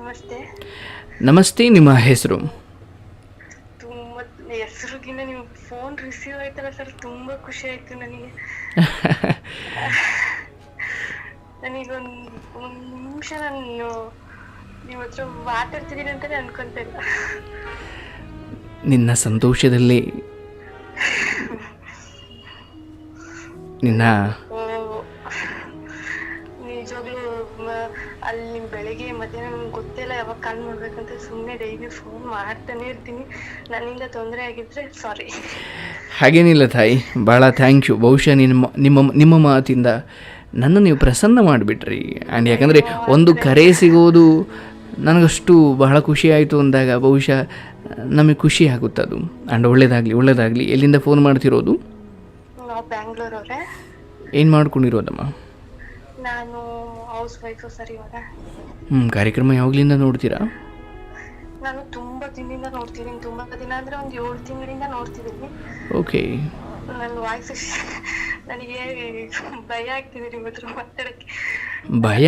ನಮಸ್ತೆ. ನಮಸ್ತೆ, ನಿಮ್ಮ ಹೆಸರು? ತುಂಬ ಹೆಸರುಗಿನ್ನ ನೀವು ಫೋನ್ ರಿಸೀವ್ ಆಯ್ತಲ್ಲ ಸರ್, ತುಂಬಾ ಖುಷಿ ಆಯ್ತು ನನಗೆ. ನನಗೊಂದು ನಿಮಿಷ ನಾನು ನಿಮ್ಮ ಹತ್ರ ಮಾತಾಡ್ತಿದ್ದೀನಿ ಅಂತಾನೆ ಅನ್ಕೊಂತ ಇಲ್ಲ. ನಿನ್ನ ಸಂತೋಷದಲ್ಲಿ ನಿನ್ನ ನಿಜವಾಗ್ಲೂ ಅಲ್ಲಿ ನಿಮ್ ಬೆಳಿಗ್ಗೆ ಮಧ್ಯಾಹ್ನ ನಮ್ಗೆ ಗೊತ್ತಿಲ್ಲ ಯಾವಾಗ ಕಾಲ್ ಮಾಡ್ಬೇಕಂತ ಸುಮ್ಮನೆ ಡೈಲಿ ಫೋನ್ ಮಾಡ್ತಾನೆ ಇರ್ತೀನಿ. ನನ್ನಿಂದ ತೊಂದರೆ ಆಗಿದ್ರೆ ಸಾರಿ. ಹಾಗೇನಿಲ್ಲ ತಾಯಿ, ಭಾಳ ಥ್ಯಾಂಕ್ ಯು. ಬಹುಶಃ ನಿಮ್ಮ ಮಾತಿಂದ ನನ್ನ ನೀವು ಪ್ರಸನ್ನ ಮಾಡಿಬಿಟ್ರಿ. ಆ್ಯಂಡ್ ಯಾಕಂದರೆ ಒಂದು ಕರೆ ಸಿಗೋದು ನನಗಷ್ಟು ಬಹಳ ಖುಷಿ ಆಯಿತು ಅಂದಾಗ ಬಹುಶಃ ನಮಗೆ ಖುಷಿ ಆಗುತ್ತೆ ಅದು. ಆ್ಯಂಡ್ ಒಳ್ಳೆಯದಾಗಲಿ. ಎಲ್ಲಿಂದ ಫೋನ್ ಮಾಡ್ತಿರೋದು? ನಾವು ಬ್ಯಾಂಗ್ಳೂರವ್ರೆ. ಏನು ಮಾಡ್ಕೊಂಡಿರೋದಮ್ಮ? ನಾನು ಹೌಸ್ ವೈಫು ಸರ್ ಇವಾಗ. ಕಾರ್ಯಕ್ರಮ ಯಾವಾಗಲಿಂದ ನೋಡ್ತೀರಾ? ನಾನು ತುಂಬಾ ದಿನದಿಂದ ನೋಡ್ತಿದ್ದೀನಿ. ತುಂಬಾ ದಿನ ಅಂದರೆ ಒಂದು 7 ತಿಂಗಳಿಂದ ನೋಡ್ತಿದ್ದೀನಿ. ಓಕೆ. ನನ್ನ ವಾಯ್ಸ್ ನನಗೆ ಭಯ ಆಗ್ತಿದೆ ನಿಮ್ಮ ಹತ್ರ ಮಾತಾಡೋಕ್ಕೆ. ಭಯ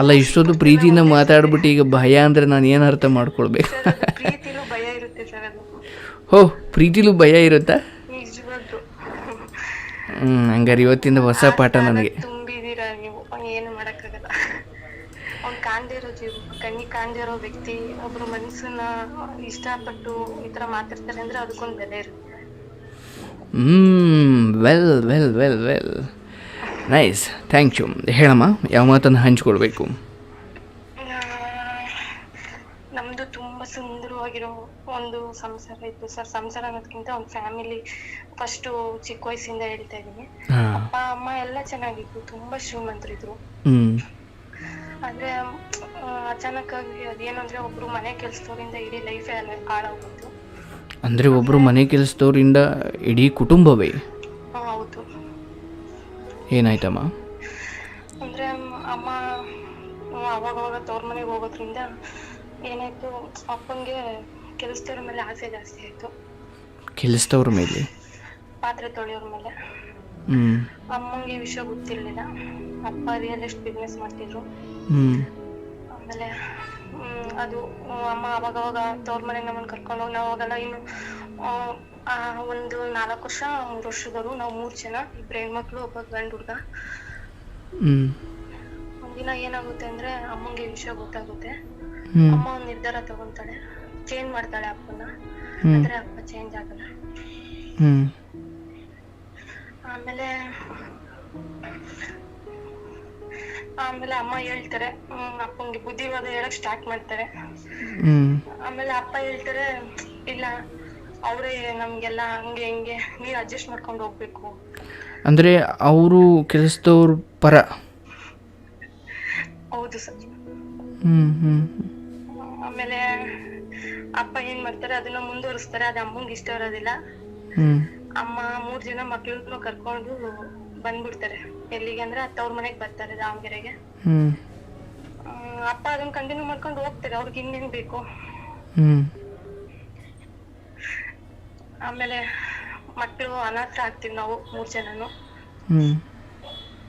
ಅಲ್ಲ, ಇಷ್ಟೊಂದು ಪ್ರೀತಿಯಿಂದ ಮಾತಾಡ್ಬಿಟ್ಟು ಈಗ ಭಯ ಅಂದರೆ ನಾನು ಏನು ಅರ್ಥ ಮಾಡ್ಕೊಳ್ಬೇಕು? ಪ್ರೀತಿಲೂ ಭಯ ಇರುತ್ತೆ ಸರ್. ಅದು ಹೋ, ಪ್ರೀತಿಲೂ ಭಯ ಇರುತ್ತಾ? ನಿಜವಾಗ್ಲು. ಹಂಗಾರೆ ಇವತ್ತಿಂದ ಹೊಸ ಪಾಠ ನನಗೆ. ತುಂಬಿದ್ದೀರಾ ನೀವು, ಏನು ಮಾಡೋಕ್ಕಾಗಲ್ಲ. ಅವ್ನು ಕಾಣದೇ ಇರೋ ಜೀವ, ಕಣ್ಣಿಗೆ ಕಾಣದೇ ಇರೋ ವ್ಯಕ್ತಿ ಒಬ್ರು ಮನಸ್ಸನ್ನ ಇಷ್ಟಪಟ್ಟು ಈ ಥರ ಮಾತಾಡ್ತಾರೆ ಅಂದರೆ ಅದಕ್ಕೊಂದು ಬೆಲೆ ಇರುತ್ತೆ. Well nice, thank you. ಹೇಳಮ್ಮ, ಯಾವ ಮಾತನ್ನು ಹಂಚ್ಕೊಳ್ಬೇಕು? ನಮ್ಮದು ತುಂಬ ಸುಂದರವಾಗಿರೋ ಒಂದು ಸಂಸಾರ ಇತ್ತು ಸರ್. ಸಂಸಾರ ಅನ್ನೋದಕ್ಕಿಂತ ಒಂದು ಫ್ಯಾಮಿಲಿ. ಫಸ್ಟು ಚಿಕ್ಕ ವಯಸ್ಸಿಂದ ಹೇಳ್ತಾ ಇದ್ದೀನಿ. ಅಪ್ಪ ಅಮ್ಮ ಎಲ್ಲ ಚೆನ್ನಾಗಿತ್ತು, ತುಂಬ ಶ್ರೀಮಂತರಿದ್ರು. ಆದರೆ ಅಚಾನಕ್ ಆಗಿ ಅದೇನು ಅಂದರೆ ಒಬ್ಬರು ಮನೆ ಕೆಲಸದವರಿಂದ ಇಡೀ ಲೈಫೇ ಹಾಳಾಗೋಯ್ತು. ಅಂದರೆ ಒಬ್ಬರು ಮನೆ ಕೆಲಸದವರಿಂದ ಇಡೀ ಕುಟುಂಬವೇ? ಹೌದು. ಏನಾಯ್ತಮ್ಮ? ಅಂದರೆ ಅಮ್ಮ ಅವಾಗವಾಗ ತವ್ರ ಮನೆಗೆ ಹೋಗೋದ್ರಿಂದ ಏನಾಯ್ತು, ಅಪ್ಪಂಗೆ ಕೆಲಸದವ್ರ ಮೇಲೆ ಆಸೆ ಜಾಸ್ತಿ ಆಯಿತು. ಕೆಲಸದವ್ರ ಮೇಲೆ? ಪಾತ್ರೆ ತೊಳೆಯೋರ ಮೇಲೆ. ಅಮ್ಮಂಗೆ ಈ ವಿಷಯ ಗೊತ್ತಿರಲಿಲ್ಲ. ಅಪ್ಪ ರಿಯಲ್ ಎಸ್ಟೇಟ್ ಬಿಸ್ನೆಸ್ ಮಾಡ್ತಿದ್ರು. ಆಮೇಲೆ ಅದು ಅಮ್ಮ ಅವಾಗವಾಗ ತವ್ರ ಮನೆಗೆ ನಮ್ಮನ್ನು ಕರ್ಕೊಂಡು ಹೋಗಿ, ನಾವು ಅವಾಗೆಲ್ಲ ಇನ್ನು ಒಂದು 4 ವರ್ಷ 3 ವರ್ಷದವರು. ನಾವು 3 ಜನ, 2 ಹೆಣ್ಮಕ್ಳು, ಒಬ್ಬ ಗಂಡು ಹುಡುಗ. ಒಂದಿನ ಏನಾಗುತ್ತೆ ಅಂದ್ರೆ ಅಮ್ಮಂಗೆ ಈ ವಿಷಯ ಗೊತ್ತಾಗುತ್ತೆ. ಅಮ್ಮ ಒಂದು ನಿರ್ಧಾರ ತಗೊಂತಾಳೆ, ಚೇಂಜ್ ಮಾಡ್ತಾಳೆ ಅಪ್ಪನ. ಆದ್ರೆ ಅಪ್ಪ ಚೇಂಜ್ ಆಗಲ್ಲ. ಆಮೇಲೆ ಅಮ್ಮ ಹೇಳ್ತಾರೆ, ಅಪ್ಪಂಗೆ ಬುದ್ಧಿವಾದ ಹೇಳಕ್ ಸ್ಟಾರ್ಟ್ ಮಾಡ್ತಾರೆ. ಆಮೇಲೆ ಅಪ್ಪ ಹೇಳ್ತಾರೆ, ಇಲ್ಲ ಅವರೇ ನಮ್ಗೆಲ್ಲ ಹಂಗೆ ಹಿಂಗೆ, ನೀವ್ ಅಡ್ಜಸ್ಟ್ ಮಾಡ್ಕೊಂಡು ಹೋಗ್ಬೇಕು. ಅಂದ್ರೆ ಅವರು ಕೆಲಸದವ್ರ ಪರ? ಹೌದು ಸರ್. ಆಮೇಲೆ ಅಪ್ಪ ಏನ್ ಮಾಡ್ತಾರೆ, ಅದನ್ನ ಮುಂದುವರಿಸ್ತಾರೆ. ಅದು ಅಮ್ಮಂಗೆ ಇಷ್ಟ ಇರೋದಿಲ್ಲ. ಅಮ್ಮ 3 ಜನ ಮಕ್ಳನ್ನು ಕರ್ಕೊಂಡು ಬಂದ್ಬಿಡ್ತಾರೆ. ಎಲ್ಲಿಗೆ ಅಂದ್ರೆ ತವ್ರ ಮನೆಗೆ ಬರ್ತಾರೆ, ದಾವಣಗೆರೆಗೆ. ಅಪ್ಪ ಅದನ್ನ ಕಂಟಿನ್ಯೂ ಮಾಡ್ಕೊಂಡು ಹೋಗ್ತಾರೆ, ಅವ್ರಿಗೆ ಇನ್ನೇನ್ ಬೇಕು. ಆಮೇಲೆ ಮಕ್ಕಳು ಅನಾಥ ಆಗ್ತೀವಿ ನಾವು 3 ಜನನು.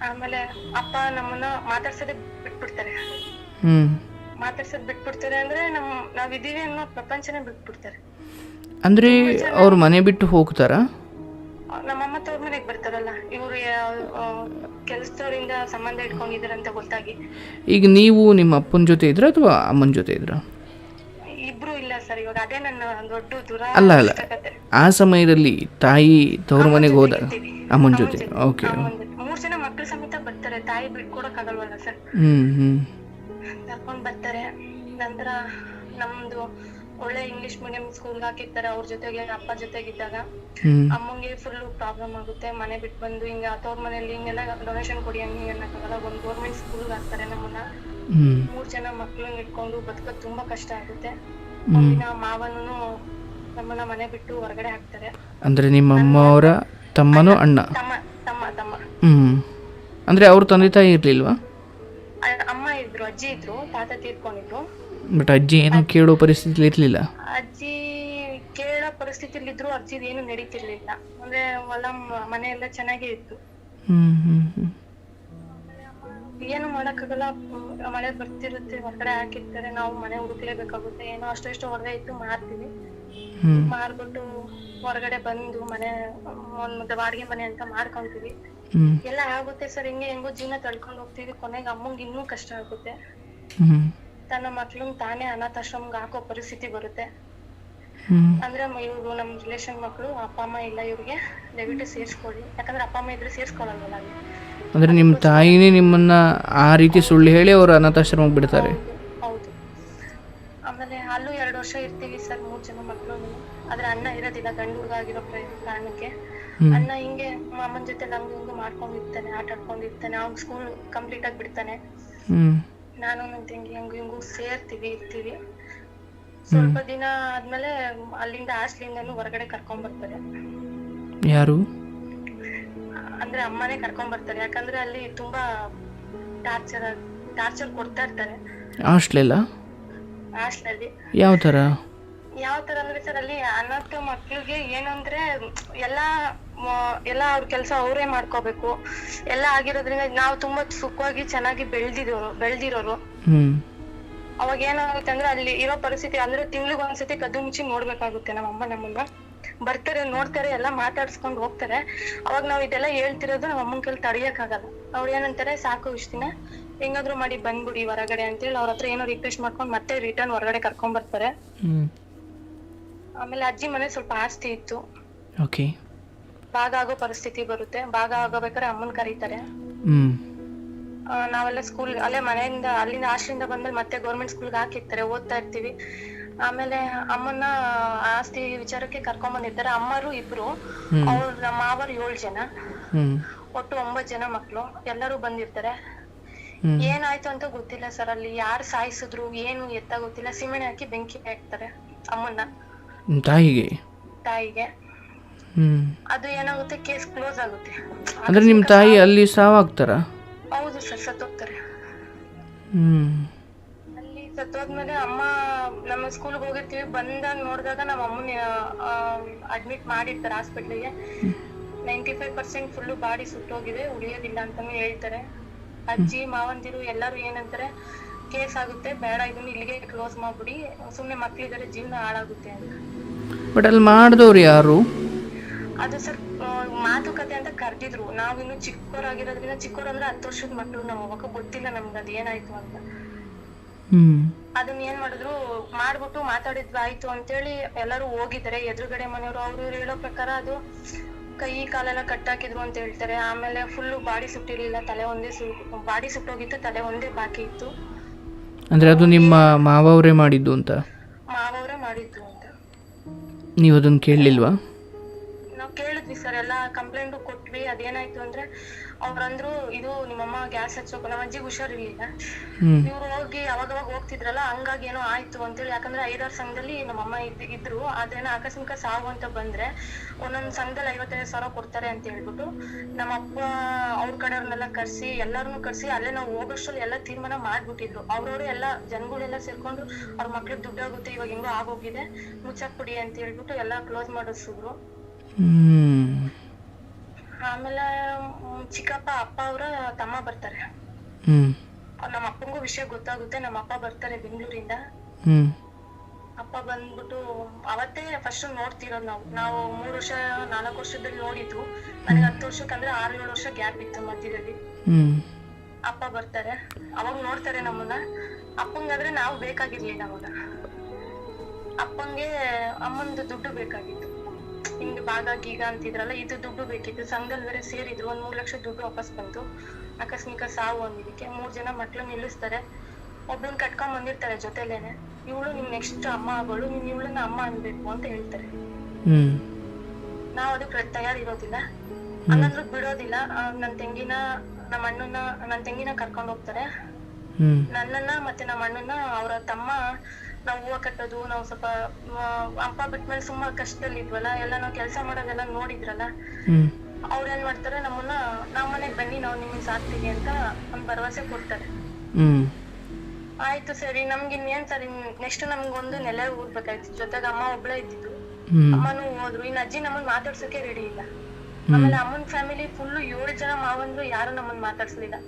ಆಮೇಲೆ ಅಪ್ಪ ನಮ್ಮನ್ನ ಮಾತಾಡ್ಸೋದೇ ಬಿಟ್ಬಿಡ್ತಾರೆ. ಅಂದ್ರೆ ನಾವಿದೀವಿ ಅನ್ನೋ ಪ್ರಪಂಚನೇ ಬಿಟ್ಬಿಡ್ತಾರೆ. ಅಂದ್ರೆ ಅವ್ರ ಮನೆ ಬಿಟ್ಟು ಹೋಗ್ತಾರ? ನಮ್ಮಮ್ಮ ತವ್ರ ಮನೆಗೆ ಬರ್ತಾರಲ್ಲ, ಇವ್ರು ಕೆಲಸದವರಿಂದ ಸಂಬಂಧ ಇಟ್ಕೊಂಡಿದಾರೆ ಅಂತ ಗೊತ್ತಾಗಿ. ಈಗ ನೀವು ನಿಮ್ಮ ಅಪ್ಪನ ಜೊತೆ ಇದ್ರ ಅಥವಾ ಅಮ್ಮನ ಜೊತೆ ಇದ್ರ? ಇಬ್ರು ಇಲ್ಲ ಸರ್. ಇವಾಗ ಅದೇ ನನ್ನ ದೊಡ್ಡ ಅಲ್ಲ ಆ ಸಮಯದಲ್ಲಿ ತಾಯಿ ತವ್ರ ಮನೆಗೆ ಹೋದಾಗ ಅಮ್ಮನ ಜೊತೆ? ಓಕೆ. 3 ಜನ ಮಕ್ಕಳು ಸಮೇತ ಬರ್ತಾರೆ, ತಾಯಿ ಬಿಟ್ಕೊಡಕ್ ಆಗಲ್ವಲ್ಲ ಸರ್. ಕರ್ಕೊಂಡ್ ಬರ್ತಾರೆ. ನಂತರ ನಮ್ದು ಒಳ್ಳೆ ಇಂಗ್ಲಿಷ್ ಮೀಡಿಯಂ ಸ್ಕೂಲ್ಗೆ ಹಾಕಿರ್ತಾರೆ. ಅವ್ರ ಜೊತೆಗೆ ಅಪ್ಪ ಜೊತೆಗಿದ್ದಾಗ ಅಮ್ಮಂಗೆ ಫುಲ್ ಪ್ರಾಬ್ಲಮ್ ಆಗುತ್ತೆ. ಮನೆ ಬಿಟ್ಟು ಬಂದು ಹಿಂಗ ತವ್ರ ಮನೇಲಿ ಹಿಂಗೆಲ್ಲ ಡೊನೇಷನ್ ಕೊಡಿ ಹಂಗೆ ಅನ್ನಕ್ಕಾಗಲ್ಲ. ಒಂದು ಗೌರ್ಮೆಂಟ್ ಸ್ಕೂಲ್ಗೆ ಹಾಕ್ತಾರೆ ನಮ್ಮನ್ನ. 3 ಜನ ಮಕ್ಳನ್ನ ಇಟ್ಕೊಂಡು ಬದುಕೋದು ತುಂಬಾ ಕಷ್ಟ ಆಗುತ್ತೆ. ಒಂದಿನ ಮಾವನು ನಮ್ಮನ್ನ ಮನೆ ಬಿಟ್ಟು ಹೊರಗಡೆ ಹಾಕ್ತಾರೆ. ಅಂದ್ರೆ ನಿಮ್ಮ ಅಮ್ಮ ಅವರ ತಮ್ಮನೋ ಅಣ್ಣ? ತಮ್ಮ. ಅಂದ್ರೆ ಅವ್ರ ತಂದೆ ತಾಯಿ ಇರ್ಲಿಲ್ವಾ? ಅಮ್ಮ ಇದ್ರು, ಅಜ್ಜಿ ಇದ್ರು, ತಾತ ತೀರ್ಕೊಂಡಿದ್ರು. ಬಟ್ ಅಜ್ಜಿ ಏನೋ ಕೇಳೋ ಪರಿಸ್ಥಿತಿ ಇರ್ಲಿಲ್ಲ? ಅಜ್ಜಿ ಕೇಳೋ ಪರಿಸ್ಥಿತಿಲಿ ಇದ್ರು, ಅಜ್ಜಿ ಏನು ನಡೀತಿರ್ಲಿಲ್ಲ. ಅಂದ್ರೆ ಹೊಲ ಮನೆ ಎಲ್ಲ ಚೆನ್ನಾಗೇ ಇತ್ತು. ಏನು ಮಾಡಕ್ಕಾಗಲ್ಲ. ಮಳೆ ಬರ್ತಿರುತ್ತೆ, ಹೊರಗಡೆ ಹಾಕಿರ್ತಾರೆ, ನಾವು ಮನೆ ಹುಡುಕ್ಲೇಬೇಕಾಗುತ್ತೆ. ಏನೋ ಅಷ್ಟು ಹೊರಗಡೆ ಇತ್ತು ಮಾರ್ತೀವಿ. ಮಾರ್ಬಿಟ್ಟು ಹೊರಗಡೆ ಬಂದು ಮನೆ ಒಂದು ಬಾಡಿಗೆ ಮನೆ ಅಂತ ಮಾಡ್ಕೊಂತೀವಿ. ಎಲ್ಲ ಆಗುತ್ತೆ ಸರ್. ಹೆಂಗೋ ಜೀವನ ತಳ್ಕೊಂಡ್ ಹೋಗ್ತೀವಿ. ಕೊನೆಗೆ ಅಮ್ಮಂಗ್ ಇನ್ನೂ ಕಷ್ಟ ಆಗುತ್ತೆ. ತನ್ನ ಮಕ್ಳನ್ ತಾನೇ ಅನಾಥಾಶ್ರಮಕ್ಕೆ ಹಾಕೋ ಪರಿಸ್ಥಿತಿ ಬರುತ್ತೆ. ಅಂದ್ರೆ ಇವ್ರು ನಮ್ ರಿಲೇಷನ್ ಮಕ್ಳು, ಅಪ್ಪ ಅಮ್ಮ ಇಲ್ಲ ಇವ್ರಿಗೆ, ದಯವಿಟ್ಟು ಸೇರ್ಸ್ಕೊಳ್ಳಿ. ಯಾಕಂದ್ರೆ ಅಪ್ಪ ಅಮ್ಮ ಇದ್ರೆ ಸೇರ್ಸ್ಕೊಳಲ್ವಲ್ಲ ಅಲ್ಲಿ. ಅಂದ್ರೆ ನಿಮ್ಮ ತಾಯಿನೇ ನಿಮ್ಮನ್ನ ಆ ರೀತಿ ಸುಳ್ಳು ಹೇಳಿ ಅವರು ಅನಾಥಾಶ್ರಮಕ್ಕೆ ಬಿಡ್ತಾರೆ? ಹೌದು. ಆಮೇಲೆ ಅಲ್ಲೂ 2 ವರ್ಷ ಇರ್ತೀವಿ ಸರ್, 3 ಜನ ಮಕ್ಳು. ಆದ್ರೆ ಅಣ್ಣ ಇರೋದಿಲ್ಲ, ಗಂಡು ಹುಡುಗ ಆಗಿರೋ ಕಾರಣಕ್ಕೆ. ಅಣ್ಣ ಹಿಂಗೆ ಅಮ್ಮನ ಜೊತೆ ಹಂಗೂ ಮಾಡ್ಕೊಂಡಿರ್ತಾನೆ, ಆಟ ಆಡ್ಕೊಂಡಿರ್ತಾನೆ. ಅವ್ನ್ ಸ್ಕೂಲ್ ಕಂಪ್ಲೀಟ್ ಆಗಿ ಬಿಡ್ತಾನೆ. ನಾನು ನನ್ ತಂಗಿ ಹಿಂಗೂ ಇರ್ತೀವಿ. ಸ್ವಲ್ಪ ದಿನ ಆದ್ಮೇಲೆ ಅಲ್ಲಿಂದ ಹಾಸ್ಟ್ಲಿಂದನೂ ಹೊರಗಡೆ ಕರ್ಕೊಂಡ್ ಬರ್ತಾರೆ. ಯಾರು? ಅಂದ್ರೆ ಅಮ್ಮನೇ ಕರ್ಕೊಂಡ್ ಬರ್ತಾರೆ. ಯಾಕಂದ್ರೆ ಅಲ್ಲಿ ತುಂಬಾ ಟಾರ್ಚರ್ ಕೊಡ್ತಾ ಇರ್ತಾರೆ. ಹಾಸ್ಟೆಲಲ್ಲಿ ಯಾವ ತರ ಅಂದ್ರೆ ಸರ್, ಅಲ್ಲಿ ಅನಾಥ ಮಕ್ಳಿಗೆ ಏನಂದ್ರೆ ಎಲ್ಲಾ ಅವ್ರ ಕೆಲ್ಸ ಅವರೇ ಮಾಡ್ಕೋಬೇಕು. ಎಲ್ಲ ಆಗಿರೋದ್ರಿಂದ ನಾವು ತುಂಬಾ ಸುಖವಾಗಿ ಚೆನ್ನಾಗಿ ಬೆಳ್ದಿರೋರು. ಅವಾಗ ಏನಾಗುತ್ತೆ ಅಂದ್ರೆ ಅಲ್ಲಿ ಇರೋ ಪರಿಸ್ಥಿತಿ ಅಂದ್ರೆ ತಿಂಗ್ಳಿಗೆ ಒಂದ್ಸತಿ ಕದ್ದು ಮುಚ್ಚಿ ನೋಡ್ಬೇಕಾಗುತ್ತೆ. ನಮ್ಮನ್ನ ಬರ್ತಾರೆ, ನೋಡ್ತಾರೆ, ಎಲ್ಲ ಮಾತಾಡ್ಸ್ಕೊಂಡ್ ಹೋಗ್ತಾರೆ. ಅವಾಗ ನಾವ್ ಇದೆಲ್ಲ ಹೇಳ್ತಿರೋದು ನಮ್ಮ ಅಮ್ಮನ ಕೈಲಿ ತಡಿಯಕ್ಕಾಗಲ್ಲ. ಅವ್ರು ಏನಂತಾರೆ, ಸಾಕು ಇಷ್ಟ ದಿನ ಹೆಂಗಾದ್ರು ಮಾಡಿ ಬಂದ್ಬಿಡಿ ಹೊರಗಡೆ ಅಂತೇಳಿ ಅವ್ರ ಹತ್ರ ಏನೋ ರಿಕ್ವೆಸ್ಟ್ ಮಾಡ್ಕೊಂಡ್ ಮತ್ತೆ ರಿಟರ್ನ್ ಹೊರಗಡೆ ಕರ್ಕೊಂಡ್ ಬರ್ತಾರೆ. ಆಮೇಲೆ ಅಜ್ಜಿ ಮನೆ ಸ್ವಲ್ಪ ಆಸ್ತಿ ಇತ್ತು, ಭಾಗ ಆಗೋ ಪರಿಸ್ಥಿತಿ ಬರುತ್ತೆ. ಭಾಗ ಆಗೋಬೇಕಾದ್ರೆ ಅಮ್ಮನ್ ಕರೀತಾರೆ. ನಾವೆಲ್ಲ ಸ್ಕೂಲ್ ಅಲ್ಲೇ ಮನೆಯಿಂದ ಅಲ್ಲಿಂದ ಹಾಸ್ಟೆಲಿಂದ ಬಂದ್ಮೇಲೆ ಮತ್ತೆ ಗೌರ್ಮೆಂಟ್ ಸ್ಕೂಲ್ಗೆ ಹಾಕಿರ್ತಾರೆ, ಓದ್ತಾ ಇರ್ತೀವಿ. ಆಮೇಲೆ ಅಮ್ಮನ್ನ ಆಸ್ತಿ ವಿಚಾರಕ್ಕೆ ಕರ್ಕೊಂಡ್ ಬಂದಿರ್ತಾರೆ. ಅಮ್ಮರು ಇಬ್ರು, ಅವ್ರ ಮಾವರು 7 ಜನ, ಒಟ್ಟು 9 ಜನ ಮಕ್ಳು. ಎಲ್ಲರೂ ಬಂದಿರ್ತಾರೆ. ಏನಾಯ್ತು ಅಂತ ಗೊತ್ತಿಲ್ಲ ಸರ್. ಅಲ್ಲಿ ಯಾರು ಸಾಯಿಸಿದ್ರು ಏನು ಎತ್ತ ಗೊತ್ತಿಲ್ಲ. ಸಿಮೆಣೆ ಹಾಕಿ ಬೆಂಕಿ ಹಾಕ್ತಾರೆ ಅಮ್ಮನ್ನ, ತಾಯಿಗೆ. ಅದು ಏನಾಗುತ್ತೆ, ಕೇಸ್ ಕ್ಲೋಸ್ ಆಗುತ್ತೆ. ಅಂದ್ರೆ ನಿಮ್ ತಾಯಿ ಅಲ್ಲಿ ಸಾವಾಗ್ತಾರ? ಹೌದು ಸರ್, ಸತ್ತೋಗ್ತಾರೆ. ಅಲ್ಲಿ ಸತ್ತೋದ್ಮೇಲೆ ಅಮ್ಮ ನಮ್ಮ ಸ್ಕೂಲ್ಗೆ ಹೋಗಿರ್ತೀವಿ. ಬಂದಾಗ ನೋಡಿದಾಗ ನಮ್ಮ ಅಮ್ಮನ ಅಡ್ಮಿಟ್ ಮಾಡಿರ್ತಾರೆ ಹಾಸ್ಪಿಟ್ಲಿಗೆ. 95% ಫುಲ್ಲು ಬಾಡಿ ಸುಟ್ಟೋಗಿದೆ, ಉಳಿಯೋದಿಲ್ಲ ಅಂತಾನು ಹೇಳ್ತಾರೆ. ಅಜ್ಜಿ ಮಾವಂದಿರು ಎಲ್ಲರೂ ಏನಂತಾರೆ, ಕೇಸ್ ಆಗುತ್ತೆ, ಬೇಡ ಇದನ್ನ ಇಲ್ಲಿಗೆ ಕ್ಲೋಸ್ ಮಾಡ್ಬಿಡಿ, ಸುಮ್ನೆ ಮಕ್ಳಿದಾರೆ, ಜೀವನ ಹಾಳಾಗುತ್ತೆ ಅಂತ. ಬಟ್ ಅಲ್ಲಿ ಮಾಡಿದವ್ರು ಯಾರು? ಅದು ಸರ್ ಮಾತುಕತೆ ಅಂತ ಕರ್ದಿದ್ರು. ನಾವಿನ್ನು ಚಿಕ್ಕವರಾಗಿರೋದ್ರಿಂದ, ಚಿಕ್ಕವ್ರು ಅಂದ್ರೆ 10 ವರ್ಷದ ಮಕ್ಳು, ನಾವು ಅವಾಗ ಗೊತ್ತಿಲ್ಲ ನಮ್ಗೆ ಅದ್ ಏನಾಯ್ತು ಅಂತ. ಅದನ್ನ ಏನ್ ಮಾಡಿದ್ರು, ಮಾಡ್ಬಿಟ್ಟು ಮಾತಾಡಿದ್ರು ಆಯ್ತು ಅಂತೇಳಿ ಎಲ್ಲರೂ ಹೋಗಿದ್ದಾರೆ. ಎದುರುಗಡೆ ಮನೆಯವರು ಅವ್ರು ಹೇಳೋ ಪ್ರಕಾರ ಅದು ಕೈ ಕಾಲೆಲ್ಲ ಕಟ್ಟಾಕಿದ್ರು ಅಂತ ಹೇಳ್ತಾರೆ. ಆಮೇಲೆ ಫುಲ್ಲು ಬಾಡಿ ಸುಟ್ಟಿರ್ಲಿಲ್ಲ, ತಲೆ ಒಂದೇ ಬಾಡಿ ಸುಟ್ಟೋಗಿತ್ತು, ತಲೆ ಒಂದೇ ಬಾಕಿ ಇತ್ತು. ಅಂದ್ರೆ ಅದು ನಿಮ್ಮ ಮಾವವರೇ ಮಾಡಿದ್ದು ಅಂತ? ಮಾವವರೇ ಮಾಡಿದ್ದು ಅಂತ. ನೀವು ಅದನ್ನ ಕೇಳಲಿಲ್ವಾ? ನಾವ್ ಕೇಳಿದ್ವಿ ಸರ್, ಎಲ್ಲ ಕಂಪ್ಲೇಂಟ್ ಕೊಟ್ವಿ. ಅದೇನಾಯ್ತು ಅಂದ್ರೆ ಅವ್ರಂದ್ರು, ಇದು ನಿಮ್ಮಮ್ಮ ಗ್ಯಾಸ್ ಹಚ್ಚೋಕೆ, ನಮ್ಮ ಅಜ್ಜಿಗೆ ಹುಷಾರಿರ್ಲಿಲ್ಲ, ಇವ್ರು ಹೋಗಿ ಅವಾಗವಾಗ ಹೋಗ್ತಿದ್ರಲ್ಲ, ಹಂಗಾಗಿ ಏನೋ ಆಯ್ತು ಅಂತೇಳಿ. ಯಾಕಂದ್ರೆ 5-6 ಸಂಘದಲ್ಲಿ ನಮ್ಮಮ್ಮ ಇದ್ರು. ಅದೇನೋ ಆಕಸ್ಮಿಕ ಸಾವು ಅಂತ ಬಂದ್ರೆ ಒಂದೊಂದ್ ಸಂಘದಲ್ಲಿ 55,000 ಕೊಡ್ತಾರೆ ಅಂತ ಹೇಳ್ಬಿಟ್ಟು ನಮ್ಮಪ್ಪ ಅವ್ರ ಕಡೆಯವ್ರನ್ನೆಲ್ಲ ಕರ್ಸಿ, ಎಲ್ಲಾರನ್ನು ಕರ್ಸಿ ಅಲ್ಲೇ ನಾವು ಹೋಗೋಷ್ಟ್ರಲ್ಲಿ ಎಲ್ಲ ತೀರ್ಮಾನ ಮಾಡ್ಬಿಟ್ಟಿದ್ರು. ಅವ್ರವ್ರು ಎಲ್ಲ ಜನಗಳೆಲ್ಲ ಸೇರ್ಕೊಂಡು ಅವ್ರ ಮಕ್ಳಿಗೆ ದುಡ್ಡಾಗುತ್ತೆ, ಇವಾಗ ಹೆಂಗೋ ಆಗೋಗಿದೆ, ಮುಚ್ಚಾಕ್ಬಿಡಿ ಅಂತ ಹೇಳ್ಬಿಟ್ಟು ಎಲ್ಲ ಕ್ಲೋಸ್ ಮಾಡಿಸಿದ್ರು. ಆಮೇಲೆ ಚಿಕ್ಕಪ್ಪ ಅಪ್ಪ ಅವರ ತಮ್ಮ ಬರ್ತಾರೆ. ನಮ್ಮ ಅಪ್ಪಂಗೂ ವಿಷಯ ಗೊತ್ತಾಗುತ್ತೆ. ನಮ್ಮ ಅಪ್ಪ ಬರ್ತಾರೆ ಬೆಂಗಳೂರಿಂದ. ಅಪ್ಪ ಬಂದ್ಬಿಟ್ಟು ಅವತ್ತೇ ಫಸ್ಟ್ ನೋಡ್ತಿರೋದು ನಾವು 3 ವರ್ಷ 4 ವರ್ಷದಲ್ಲಿ ನೋಡಿದ್ದು. ನನಗೆ 10 ವರ್ಷಕ್ಕೆ ಅಂದ್ರೆ 6-7 ವರ್ಷ ಗ್ಯಾಪ್ ಇತ್ತು ಮಧ್ಯದಲ್ಲಿ. ಅಪ್ಪ ಬರ್ತಾರೆ, ಅವಾಗ ನೋಡ್ತಾರೆ ನಮ್ಮನ್ನ. ಅಪ್ಪಂಗಾದ್ರೆ ನಾವು ಬೇಕಾಗಿರ್ಲಿಲ್ಲ ಅವಾಗ. ಅಪ್ಪಂಗೆ ಅಮ್ಮಂದು ದುಡ್ಡು ಬೇಕಾಗಿತ್ತು. ಹಿಂಗೆ ಭಾಗ ಗೀಗ ಅಂತಿದ್ರಲ್ಲ, ಇದು ದುಡ್ಡು ಬೇಕಿತ್ತು. ಸಂಘದಲ್ಲಿ ಬೇರೆ ಸೇರಿದ್ರು. 1 3 ಲಕ್ಷ ದುಡ್ಡು ವಾಪಸ್ ಬಂತು. ಆಕಸ್ಮಿಕ ಸಾವು ಅಂದಿದ್ದಕ್ಕೆ 3 ಜನ ಮಕ್ಳು ನಿಲ್ಲಿಸ್ತಾರೆ. ಒಬ್ಬನ್ ಕಟ್ಕೊಂಡ್ ಬಂದಿರ್ತಾರೆ ಜೊತೆಲೇನೆ. ಇವಳು ನಿಮ್ ನೆಕ್ಸ್ಟ್ ಅಮ್ಮ ಆಗೋಳು, ನೀನ್ ಇವಳನ್ನ ಅಮ್ಮ ಅನ್ಬೇಕು ಅಂತ ಹೇಳ್ತಾರೆ. ನಾವ್ ಅದಕ್ಕೆ ತಯಾರಿರೋದಿಲ್ಲ, ಹಂಗಂದ್ರೂ ಬಿಡೋದಿಲ್ಲ. ನನ್ ತಂಗಿನ ಕರ್ಕೊಂಡ್ ಹೋಗ್ತಾರೆ. ನನ್ನನ್ನ ಮತ್ತೆ ನಮ್ಮ ಅಣ್ಣನ ಅವ್ರ ತಮ್ಮ ನಾವು ಹೂವ ಕಟ್ಟೋದು, ನಾವು ಸ್ವಲ್ಪ ಅಪ್ಪ ಬಿಟ್ಮೇಲೆ ಸುಮ್ಮ ಕಷ್ಟದಲ್ಲಿ ಇದ್ವಲ್ಲ, ಎಲ್ಲ ನಾವು ಕೆಲಸ ಮಾಡೋದೆಲ್ಲ ನೋಡಿದ್ರಲ್ಲ, ಅವ್ರ ಏನ್ ಮಾಡ್ತಾರೆ, ನಮ್ಮನ್ನ ನಾವ್ ಮನೆಗ್ ಬನ್ನಿ, ನಾವು ನಿಮ್ಮನ್ನ ಸಾಕ್ತೀವಿ ಅಂತ ಒಂದ್ ಭರವಸೆ ಕೊಡ್ತಾರೆ. ಆಯ್ತು ಸರಿ, ನಮ್ಗೆ ಇನ್ನೇನ್ ಸರಿ, ನೆಕ್ಸ್ಟ್ ನಮ್ಗೊಂದು ನೆಲೆ ಊರ್ಬೇಕಾಯ್ತು. ಜೊತೆಗೆ ಅಮ್ಮ ಒಬ್ಳೆ ಇದ್ದಿದ್ದು. ಅಮ್ಮನೂ ಹೋದ್ರು. ಇನ್ನು ಅಜ್ಜಿ ನಮ್ಮನ್ ಮಾತಾಡ್ಸಕ್ಕೆ ರೆಡಿ ಇಲ್ಲ. ಆಮೇಲೆ ಅಮ್ಮನ್ ಫ್ಯಾಮಿಲಿ ಫುಲ್ 7 ಜನ ಮಾವಂದ್ರು, ಯಾರು ನಮ್ಮನ್ ಮಾತಾಡ್ಸ್ಲಿಲ್ಲ.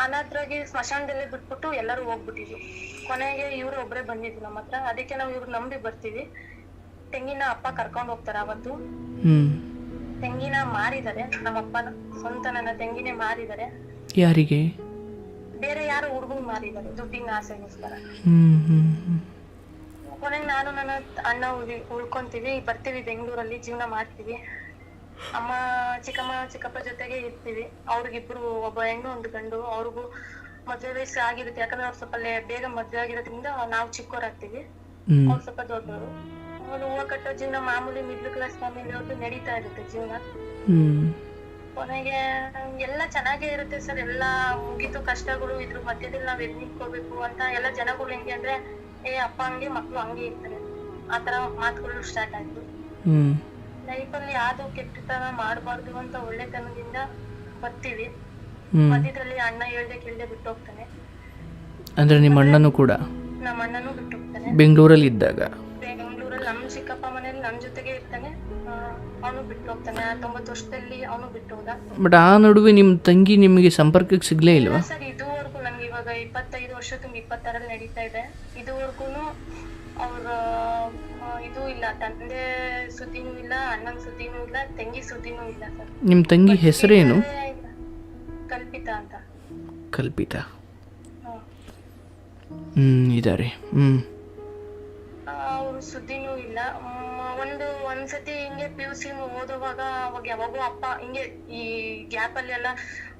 ಅನಾಥರಾಗಿ ಸ್ಮಶಾನದಲ್ಲೇ ಬಿಟ್ಬಿಟ್ಟು ಎಲ್ಲರೂ ಹೋಗ್ಬಿಟ್ಟಿದ್ವಿ. ಕೊನೆಗೆ ಇವ್ರು ಒಬ್ರೇ ಬಂದಿದ್ರು ನಮ್ಮ ಹತ್ರ. ಅದಕ್ಕೆ ನಾವು ಇವ್ರು ನಂಬಿ ಬರ್ತೀವಿ. ತೆಂಗಿನ ಅಪ್ಪ ಕರ್ಕೊಂಡ್ ಹೋಗ್ತಾರ. ಅವತ್ತು ತೆಂಗಿನ ಮಾರಿದ್ದಾರೆ. ನಮ್ಮಪ್ಪ ಸ್ವಂತ ನನ್ನ ತೆಂಗಿನೇ ಮಾರಿದ್ದಾರೆ. ಯಾರಿಗೆ? ಬೇರೆ ಯಾರು ಹುಡುಗನ್ ಮಾರಿದ್ದಾರೆ ದುಡ್ಡಿನ ಆಸೆಗೋಸ್ಕರ. ಕೊನೆಗೆ ನಾನು ನನ್ನ ಅಣ್ಣ ಉಳ್ಕೊಂತೀವಿ, ಬರ್ತೀವಿ ಬೆಂಗಳೂರಲ್ಲಿ, ಜೀವನ ಮಾಡ್ತೀವಿ. ಅಮ್ಮ ಚಿಕ್ಕಪ್ಪ ಜೊತೆಗೆ ಇರ್ತೀವಿ. ಅವ್ರಿಗಿಬ್ರು, ಒಬ್ಬ ಹೆಣ್ಣು ಒಂದು ಗಂಡು. ಅವ್ರಿಗೂ ಮದ್ವೆ ವಯಸ್ಸು ಆಗಿರುತ್ತೆ. ಯಾಕಂದ್ರೆ ಅವ್ರು ಸ್ವಲ್ಪ ಬೇಗ ಮದ್ವೆ ಆಗಿರೋದ್ರಿಂದ ನಾವು ಚಿಕ್ಕವರಾಗ್ತೀವಿ, ಅವ್ರು ಸ್ವಲ್ಪ ದೊಡ್ಡವರು. ಅವ್ರು ಹೂವು ಕಟ್ಟೋ ಜೀವನ ಮಾಮೂಲಿ ಮಿಡ್ಲ್ ಕ್ಲಾಸ್ ಫ್ಯಾಮಿಲಿ ಅವ್ರದ್ದು ನಡೀತಾ ಇರುತ್ತೆ ಜೀವನ. ಕೊನೆಗೆ ಎಲ್ಲ ಚೆನ್ನಾಗೇ ಇರುತ್ತೆ ಸರ್. ಎಲ್ಲಾ ಮುಗಿತು ಕಷ್ಟಗಳು. ಇದ್ರ ಮಧ್ಯದಲ್ಲಿ ನಾವ್ ಎದ್ ನಿಂತ್ಕೋಬೇಕು ಅಂತ ಎಲ್ಲ ಜನಗಳು ಹೆಂಗೆ ಅಂದ್ರೆ, ಅಪ್ಪ ಹಂಗೆ ಮಕ್ಳು ಹಂಗೆ ಇರ್ತಾರೆ, ಆತರ ಮಾತುಗಳು ಸ್ಟಾರ್ಟ್ ಆಯ್ತು. ಲೈಫಲ್ಲಿ ಯಾವ್ದು ಕೆಟ್ಟತನ ಮಾಡ್ಬಾರ್ದು ಅಂತ ಒಳ್ಳೆತನದಿಂದ ಬರ್ತೀವಿ. ಮಧ್ಯದಲ್ಲಿ ಅಣ್ಣ ಹೇಳ್ದೆ ಕೇಳ್ದೆ ಬಿಟ್ಟು ಹೋಗ್ತಾನೆ. ಅಂದ್ರೆ ನಿಮ್ಮ ಅಣ್ಣನೂ ಕೂಡ? ನಮ್ಮ ಅಣ್ಣನೂ ಬಿಟ್ಟು ಹೋಗ್ತಾನೆ. ಬೆಂಗಳೂರಲ್ಲಿ ಇದ್ದಾಗ? ಬೆಂಗಳೂರಲ್ಲಿ ನಮ್ ಚಿಕ್ಕಪ್ಪ ಮನೇಲಿ ನಮ್ ಜೊತೆಗೆ ಇರ್ತಾನೆ. ಅವನು ಬಿಟ್ಟು ಹೋಗ್ತಾನೆ. 90 ವರ್ಷದಲ್ಲಿ ಅವನು ಬಿಟ್ಟು ಹೋದ. ಬಟ್ ಆ ನಡುವೆ ನಿಮ್ ತಂಗಿ ನಿಮಗೆ ಸಂಪರ್ಕಕ್ಕೆ ಸಿಗ್ಲೇ ಇಲ್ವಾ? ಸರ್, ಇದುವರೆಗೂ ನನ್ಗೆ ಇವಾಗ 25 ವರ್ಷ ತುಂಬ 26ರಲ್ಲಿ ನಡೀತಾ ಇದೆ. ಇದುವರೆಗೂ ಅವ್ರ ಇದು ಇಲ್ಲ, ತಂದೆ ಸುದ್ದಿನೂ ಇಲ್ಲ, ಅಣ್ಣನ ಸುದ್ದಿನೂ ಇಲ್ಲ, ತಂಗಿ ಸುದ್ದಿನೂ ಇಲ್ಲ ಸರ್. ನಿಮ್ ತಂಗಿ ಹೆಸರೇನು? ಕಲ್ಪಿತಾ ಅಂತ. ಕಲ್ಪಿತಾ ಇದಾರೆ. ಅವ್ರ ಸುದ್ದಿನೂ ಇಲ್ಲ. ಒಂದ್ಸತಿ ಹಿಂಗೆ PUC ಓದುವಾಗ ಅವಾಗ ಯಾವಾಗೂ ಅಪ್ಪ ಹಿಂಗೆ ಈ ಗ್ಯಾಪ್ ಅಲ್ಲಿ ಎಲ್ಲ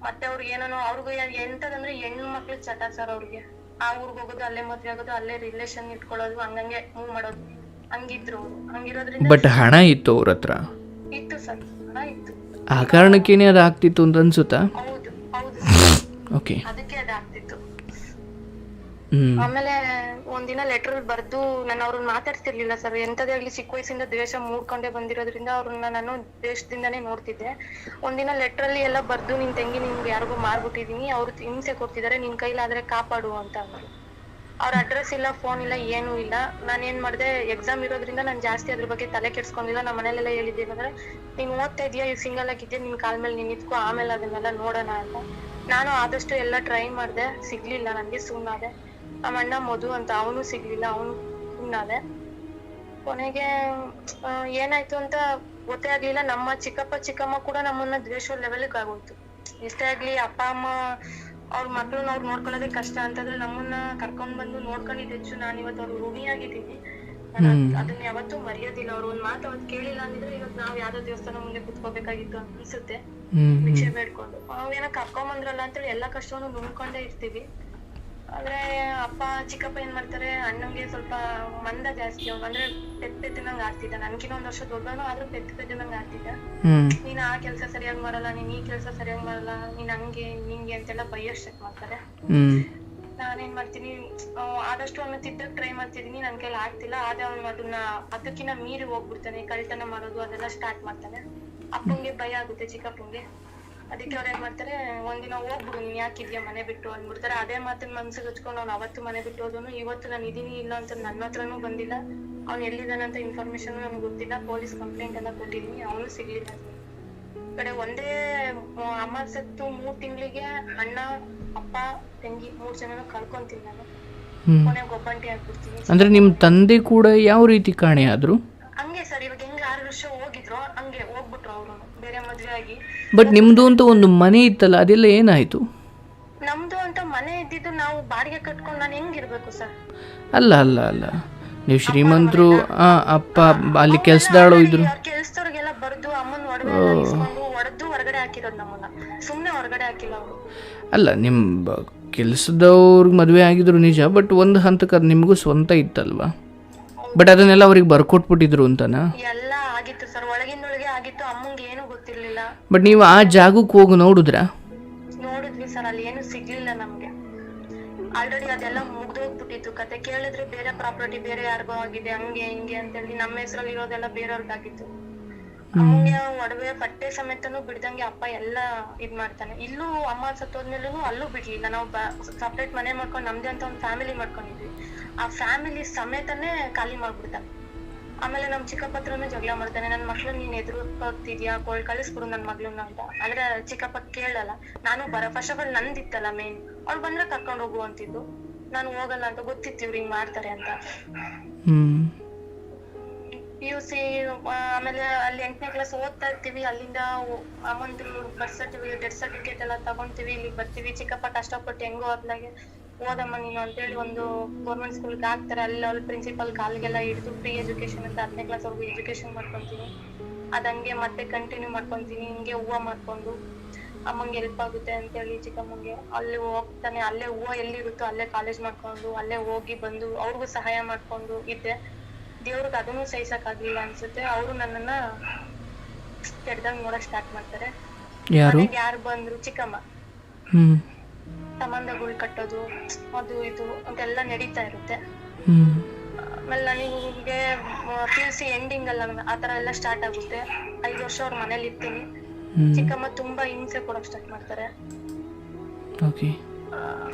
ಮತ್ತೆ ಅವ್ರಿಗೆ ಏನೋ ಅವ್ರಿಗೂ ಎಂತದಂದ್ರೆ ಹೆಣ್ಣು ಮಕ್ಳು ಚಟ ಸರ್. ಅವ್ರಿಗೆ ಆ ಊರ್ಗ್ ಹೋಗೋದು, ಅಲ್ಲೇ ಮದ್ವೆ ಆಗೋದು, ಅಲ್ಲೇ ರಿಲೇಷನ್ ಇಟ್ಕೊಳ್ಳೋದು, ಹಂಗಂಗೆ ಮೂವ್ ಮಾಡೋದು, ಹಂಗಿದ್ರು ಅವ್ರು. ಹಂಗಿರೋದ್ರಿಂದ ಬಟ್ ಹಣ ಇತ್ತು ಅವ್ರ ಹತ್ರ? ಇತ್ತು ಸರ್, ಹಣ ಇತ್ತು. ಆ ಕಾರಣಕ್ಕೇನೆ ಅದು ಆಗ್ತಿತ್ತು ಅಂತ ಅನ್ಸುತ್ತಾ? ಹೌದು ಹೌದು, ಓಕೆ, ಅದಕ್ಕೆ ಅದಾಗ್ತಿತ್ತು. ಆಮೇಲೆ ಒಂದಿನ ಲೆಟರ್ ಬರ್ದು ನಾನು ಅವ್ರನ್ನ ಮಾತಾಡ್ತಿರ್ಲಿಲ್ಲ ಸರ್. ಎಂತದೇ ಆಗ್ಲಿ ಚಿಕ್ಕ ವಯಸ್ಸಿಂದ ದ್ವೇಷ ಮೂಡ್ಕೊಂಡೇ ಬಂದಿರೋದ್ರಿಂದ ಅವ್ರನ್ನ ನಾನು ದ್ವೇಷದಿಂದಾನೇ ನೋಡ್ತಿದ್ದೆ. ಒಂದಿನ ಲೆಟರ್ ಅಲ್ಲಿ ಎಲ್ಲ ಬರ್ದು, ನಿನ್ ತಂಗಿ ನಿಮ್ಗೆ ಯಾರಿಗೂ ಮಾರ್ಬಿಟ್ಟಿದೀನಿ, ಅವ್ರು ಹಿಂಸೆ ಕೊಡ್ತಿದಾರೆ, ನಿನ್ ಕೈಲಾದ್ರೆ ಕಾಪಾಡು ಅಂತ ಅಂದ್ರು. ಅವ್ರ ಅಡ್ರೆಸ್ ಇಲ್ಲ, ಫೋನ್ ಇಲ್ಲ, ಏನೂ ಇಲ್ಲ. ನಾನೇನ್ ಮಾಡ್ದೆ, ಎಕ್ಸಾಮ್ ಇರೋದ್ರಿಂದ ನಾನು ಜಾಸ್ತಿ ಅದ್ರ ಬಗ್ಗೆ ತಲೆ ಕೆಡ್ಸ್ಕೊಂಡಿಲ್ಲ. ನಮ್ಮ ಮನೇಲೆಲ್ಲ ಹೇಳಿದ್ದೇನಂದ್ರೆ, ನೀನ್ ಓದ್ತಾ ಇದೀಯಾ, ಈಗ ಸಿಂಗಲ್ ಆಗಿದ್ಯಾ, ನಿನ್ ಕಾಲ್ ಮೇಲೆ ನೀನ್ ನಿಂತ್ಕೋ, ಆಮೇಲೆ ಅದನ್ನೆಲ್ಲ ನೋಡೋಣ ಅಂತ. ನಾನು ಆದಷ್ಟು ಎಲ್ಲ ಟ್ರೈ ಮಾಡ್ದೆ, ಸಿಗ್ಲಿಲ್ಲ ನನ್ಗೆ, ಸುಮ್ನಾದೆ. ನಮ್ಮ ಅಣ್ಣ ಮಧು ಅಂತ, ಅವನು ಸಿಗ್ಲಿಲ್ಲ, ಅವನು ಸುಮ್ನಾದೆ. ಕೊನೆಗೆ ಏನಾಯ್ತು ಅಂತ ಗೊತ್ತೇ ಆಗ್ಲಿಲ್ಲ. ನಮ್ಮ ಚಿಕ್ಕಮ್ಮ ಕೂಡ ನಮ್ಮನ್ನ ದ್ವೇಷ ಲೆವೆಲ್ಗೆ ಆಗೋಯ್ತು. ಎಷ್ಟೇ ಆಗ್ಲಿ ಅಪ್ಪ ಅಮ್ಮ ಅವ್ರ ಮಕ್ಳನ್ನ ಅವ್ರು ನೋಡ್ಕೊಳ್ಳೋದೇ ಕಷ್ಟ ಅಂತಂದ್ರೆ ನಮ್ಮನ್ನ ಕರ್ಕೊಂಡ್ ಬಂದು ನೋಡ್ಕೊಂಡಿದ್ದು ಹೆಚ್ಚು. ನಾನು ಇವತ್ತು ಅವ್ರು ಋಣಿಯಾಗಿದ್ದೀನಿ. ಅದನ್ನ ಯಾವತ್ತೂ ಮರೆಯೋದಿಲ್ಲ. ಅವ್ರು ಒಂದ್ ಮಾತು ಅವತ್ತು ಕೇಳಿಲ್ಲ ಅಂದಿದ್ರೆ ಇವತ್ತು ನಾವ್ ಯಾವ್ದೋ ದೇವಸ್ಥಾನ ಮುಂದೆ ಕುತ್ಕೋಬೇಕಾಗಿತ್ತು ಅನ್ಸುತ್ತೆ, ಭಿಕ್ಷೆ ಬೇಡ್ಕೊಂಡು. ನಾವೇನೋ ಕರ್ಕೊಂಬಂದ್ರಲ್ಲ ಅಂತೇಳಿ ಎಲ್ಲಾ ಕಷ್ಟವನ್ನು ನುಂಗ್ಕೊಂಡೇ ಇರ್ತೀವಿ. ಆದ್ರೆ ಅಪ್ಪ ಚಿಕ್ಕಪ್ಪ ಏನ್ ಮಾಡ್ತಾರೆ, ಅಣ್ಣಂಗೆ ಸ್ವಲ್ಪ ಮಂದ ಜಾಸ್ತಿ. ಅವ್ನು ಅಂದ್ರೆ ಪೆತ್ತಿನಂಗ್ ಆಡ್ತಿದ್ದ. ನನ್ಕಿನ್ನ 1 ವರ್ಷ ದೊಡ್ಡವನು, ಆದ್ರೂ ಪೆತ್ತಿನಂಗ್ ಆಡ್ತಿದ್ದ. ನೀನ್ ಆ ಕೆಲ್ಸ ಸರಿಯಾಗಿ ಮಾಡಲ್ಲ, ನೀನ್ ಈ ಕೆಲ್ಸ ಸರಿಯಾಗಿ ಮಾಡಲ್ಲ, ನೀನ್ ಹಂಗೆ ನಿಂಗೆ ಅಂತೆಲ್ಲ ಬೈಯೋ ಸ್ಟಾರ್ಟ್ ಮಾಡ್ತಾರೆ. ನಾನೇನ್ ಮಾಡ್ತೀನಿ, ಆದಷ್ಟು ಅವನ್ನ ತಿದ್ದಕ್ ಟ್ರೈ ಮಾಡ್ತಿದೀನಿ, ನನ್ ಕೈಲಿ ಆಗ್ತಿಲ್ಲ. ಆದ್ರೆ ಅವ್ನು ಅದನ್ನ ಅದಕ್ಕಿನ್ನ ಮೀರಿ ಹೋಗ್ಬಿಡ್ತಾನೆ, ಕಳ್ತನ ಮಾಡೋದು ಅದೆಲ್ಲ ಸ್ಟಾರ್ಟ್ ಮಾಡ್ತಾನೆ. ಅಪ್ಪಂಗೆ ಭಯ ಆಗುತ್ತೆ, ಚಿಕ್ಕಪ್ಪಂಗೆ. ಅದಕ್ಕೆ ಅವ್ರು ಏನ್ ಮಾಡ್ತಾರೆ, ಒಂದಿನ ಹೋಗ್ಬಿಡು, ನೀನ್ ಯಾಕಿದ್ಯಾ ಮನೆ ಬಿಟ್ಟು ಅಂದ್ಬಿಡ್ತಾರೆ. ಅದೇ ಮಾತನ್ನ ಮನ್ಸಿಗೆ ಹಚ್ಕೊಂಡು ಅವ್ನು ಅವತ್ತು ಮನೆ ಬಿಟ್ಟು ಹೋದನು. ಇವತ್ತು ನಾನು ಇದೀನಿ ಇಲ್ಲ ಅಂತ ನನ್ನ ಹತ್ರನೂ ಬಂದಿಲ್ಲ. ಅವ್ನು ಎಲ್ಲಿದ್ದಾನಂತ ಇನ್ಫಾರ್ಮೇಶನ್ ನಮ್ಗೆ ಗೊತ್ತಿಲ್ಲ. ಪೊಲೀಸ್ ಕಂಪ್ಲೇಂಟ್ ಎಲ್ಲ ಕೊಟ್ಟಿದೀನಿ, ಅವನು ಸಿಗ್ಲಿಲ್ಲ. ಕಡೆ ಒಂದೇ ಅಮ್ಮ ಸತ್ತು 3 ತಿಂಗಳಿಗೆ ಅಣ್ಣ, ಅಪ್ಪ, ತಂಗಿ 3 ಜನನ ಕಳ್ಕೊಂತೀನಿ ನಾನು. ಕೊನೆಗೆ ಒಬ್ಬಂಟಿ ಆಗ್ಬಿಡ್ತೀನಿ. ಅಂದ್ರೆ ನಿಮ್ ತಂದೆ ಕೂಡ ಯಾವ ರೀತಿ ಕಾಣೆ ಆದ್ರು? ಹಂಗೆ ಸರ್, ಇವಾಗ ಹೆಂಗ್ 6 ವರ್ಷ ಹೋಗಿದ್ರು ಹಂಗೆ ಹೋಗ್ಬಿಟ್ರು ಅವರು, ಬೇರೆ ಮದ್ವೆ ಆಗಿ. ಬಟ್ ನಿಮ್ದು ಅಂತ ಒಂದು ಮನೆ ಇತ್ತಲ್ಲ, ಅದೆಲ್ಲ ಏನಾಯ್ತು? ನಮ್ದು ಅಂತ ಮನೆ ಇದ್ದಿದ್ದು ನಾವು ಬಾಡಿಗೆ ಕಟ್ಕೊಂಡು ನಾನು ಹೆಂಗಿರ್ಬೇಕು ಸರ್? ಅಲ್ಲ ಅಲ್ಲ ಅಲ್ಲ, ನೀವು ಶ್ರೀಮಂತರು, ಅಪ್ಪ ಅಲ್ಲಿ ಕೆಲ್ಸದಾಳು ಇದ್ರು. ಕೆಲ್ಸದವ್ರಿಗೆಲ್ಲ ಬರ್ದು ಅಮ್ಮನ ಒಡವೆ ಇಸ್ಕೊಂಡು ಹೊಡೆದು ಹೊರಗಡೆ ಹಾಕಿರೋದು ನಮ್ಮನ್ನ. ಸುಮ್ನೆ ಹೊರಗಡೆ ಹಾಕಿಲ್ಲ ಅವರು. ಅಲ್ಲ, ನಿಮ್ಮ ಕೆಲಸದವ್ರಿಗೆ ಮದುವೆ ಆಗಿದ್ರು ನಿಜ, ಬಟ್ ಒಂದು ಹಂತಕ್ಕೆ ಅದು ನಿಮಗೂ ಸ್ವಂತ ಇತ್ತಲ್ವಾ? ಬಟ್ ಅದನ್ನೆಲ್ಲ ಅವ್ರಿಗೆ ಬರ್ಕೊಟ್ಬಿಟ್ಟಿದ್ರು ಅಂತನಾ? ಎಲ್ಲ ಆಗಿತ್ತು ಸರ್, ಒಳಗಿನೊಳಗೆ ಆಗಿತ್ತು. ಅಮ್ಮಂಗೆ ಏನು ಗೊತ್ತಿರ್ಲಿಲ್ಲ. ಬಟ್ ನೀವು ಆ ಜಾಗಕ್ಕೆ ಹೋಗಿ ನೋಡಿದ್ರಾ? ನೋಡಿದ್ವಿ ಸರ್, ಅಲ್ಲಿ ಏನು ಸಿಗ್ಲಿಲ್ಲ ನಮ್ಗೆ. ಆಲ್ರೆಡಿ ಅದೆಲ್ಲ ಮುಗ್ದೋಗ್ಬಿಟ್ಟಿತ್ತು ಕತೆ. ಕೇಳಿದ್ರೆ ಬೇರೆ ಪ್ರಾಪರ್ಟಿ ಬೇರೆ ಯಾರಿಗೋ ಆಗಿದೆ, ಹಂಗೆ ಹಿಂಗೆ ಅಂತೇಳಿ ನಮ್ಮ ಹೆಸರಲ್ಲಿ ಇರೋದೆಲ್ಲ ಬೇರೆಯವ್ರಿಗಾಗಿತ್ತು. ಅಮ್ಮಂಗೆ ಒಡವೆ ಬಟ್ಟೆ ಸಮೇತನು ಬಿಡ್ದಂಗೆ ಅಪ್ಪ ಎಲ್ಲ ಇದ್ ಮಾಡ್ತಾನೆ. ಇಲ್ಲೂ ಅಮ್ಮ ಸತ್ತೋದ್ಮೇಲೂ ಅಲ್ಲೂ ಬಿಡ್ಲಿಲ್ಲ. ನಾವು ಸಪ್ರೇಟ್ ಮನೆ ಮಾಡ್ಕೊಂಡು ನಮ್ದೇ ಅಂತ ಒಂದು ಫ್ಯಾಮಿಲಿ ಮಾಡ್ಕೊಂಡಿದ್ವಿ. ಆ ಫ್ಯಾಮಿಲಿ ಸಮೇತನೇ ಖಾಲಿ ಮಾಡ್ಬಿಡ್ತಾನೆ. ಆಮೇಲೆ ನಮ್ ಚಿಕ್ಕಪ್ಪ ಹತ್ರನೂ ಜಗಳ ಮಾಡ್ತಾನೆ, ನನ್ ಮಕ್ಳನ್ನ ನೀನ್ ಎದುರ್ಕೊತಿದ್ಯಾ, ಕಳಿಸ್ಬಿಡು ನನ್ ಮಗ್ಳನ್ನ ಅಂತ. ಆದ್ರೆ ಚಿಕ್ಕಪ್ಪ ಕೇಳಲ್ಲ. ನಾನು ಫಸ್ಟ್ ಆಫ್ ಆಲ್ ನಂದಿತ್ತಲ್ಲ ಮೇನ್, ಅವ್ಳು ಬಂದ್ರೆ ಕರ್ಕೊಂಡ್ ಹೋಗು ಅಂತಿದ್ದು. ನಾನು ಹೋಗಲ್ಲ ಅಂತ, ಗೊತ್ತಿತ್ತು ಇವ್ರು ಹಿಂಗ್ ಮಾಡ್ತಾರೆ ಅಂತ. PUC ಆಮೇಲೆ ಅಲ್ಲಿ 8ನೇ ಕ್ಲಾಸ್ ಓದ್ತಾ ಇರ್ತೀವಿ, ಅಲ್ಲಿಂದ ಅಮ್ಮಂದು ಬರ್ತ್ ಸರ್ಟಿಫಿಕೇಟ್, ಡೆತ್ ಸರ್ಟಿಫಿಕೇಟ್ ಎಲ್ಲ ತಗೊಂತೀವಿ, ಇಲ್ಲಿಗೆ ಬರ್ತೀವಿ. ಚಿಕ್ಕಪ್ಪ ಕಷ್ಟಪಟ್ಟು ಹೆಂಗೋ ಅದ್ಲಾಗೆ ಓದಮ್ಮ ನೀನು ಅಂತೇಳಿ ಒಂದು ಗೌರ್ಮೆಂಟ್ ಸ್ಕೂಲ್ಗೆ ಹಾಕ್ತಾರೆ. ಅಲ್ಲಿ ಅವ್ರ ಪ್ರಿನ್ಸಿಪಲ್ ಕಾಲ್ಗೆಲ್ಲ ಹಿಡಿದು ಫ್ರೀ ಎಜುಕೇಶನ್ ಅಂತ 10ನೇ ಕ್ಲಾಸ್ ವರ್ಗು ಎಜುಕೇಶನ್ ಮಾಡ್ಕೊಂತೀನಿ. ಅದಂಗೆ ಮತ್ತೆ ಕಂಟಿನ್ಯೂ ಮಾಡ್ಕೊಂತೀನಿ, ಹಿಂಗೆ ಹೂವ ಮಾಡ್ಕೊಂಡು ಅಮ್ಮಂಗೆ ಹೆಲ್ಪ್ ಆಗುತ್ತೆ ಅಂತೇಳಿ ಚಿಕ್ಕಮ್ಮಂಗೆ ಅಲ್ಲಿ ಹೋಗ್ತಾನೆ. ಅಲ್ಲೇ ಹೂವ ಎಲ್ಲಿರುತ್ತೋ ಅಲ್ಲೇ ಕಾಲೇಜ್ ಮಾಡ್ಕೊಂಡು ಅಲ್ಲೇ ಹೋಗಿ ಬಂದು ಅವ್ರಿಗೂ ಸಹಾಯ ಮಾಡ್ಕೊಂಡು ಇದ್ದೆ. ದೇವ್ರಿಗೆ ಅದನ್ನು ಸಹಿಸಕ್ ಆಗ್ಲಿಲ್ಲ ಅನ್ಸುತ್ತೆ. ಅವರು ನನ್ನನ್ನ ಕೆಟ್ಟದಾಗ ನೋಡಕ್ ಸ್ಟಾರ್ಟ್ ಮಾಡ್ತಾರೆ. ಯಾರು ಬಂದ್ರು ಚಿಕ್ಕಮ್ಮ ಸಂಬಂಧಗಳು ಕಟ್ಟೋದು ಅದು ಇದು ಅಂತೆಲ್ಲ ನಡೀತಾ ಇರುತ್ತೆ. ಆಮೇಲೆ ನನಗೆ PUC ಎಂಡಿಂಗ್ ಅಲ್ಲ ಆತರ ಎಲ್ಲ ಸ್ಟಾರ್ಟ್ ಆಗುತ್ತೆ. 5 ವರ್ಷ ಅವ್ರ ಮನೇಲಿ ಇರ್ತೀನಿ. ಚಿಕ್ಕಮ್ಮ ತುಂಬಾ ಹಿಂಸೆ ಕೊಡಕ್ ಸ್ಟಾರ್ಟ್ ಮಾಡ್ತಾರೆ.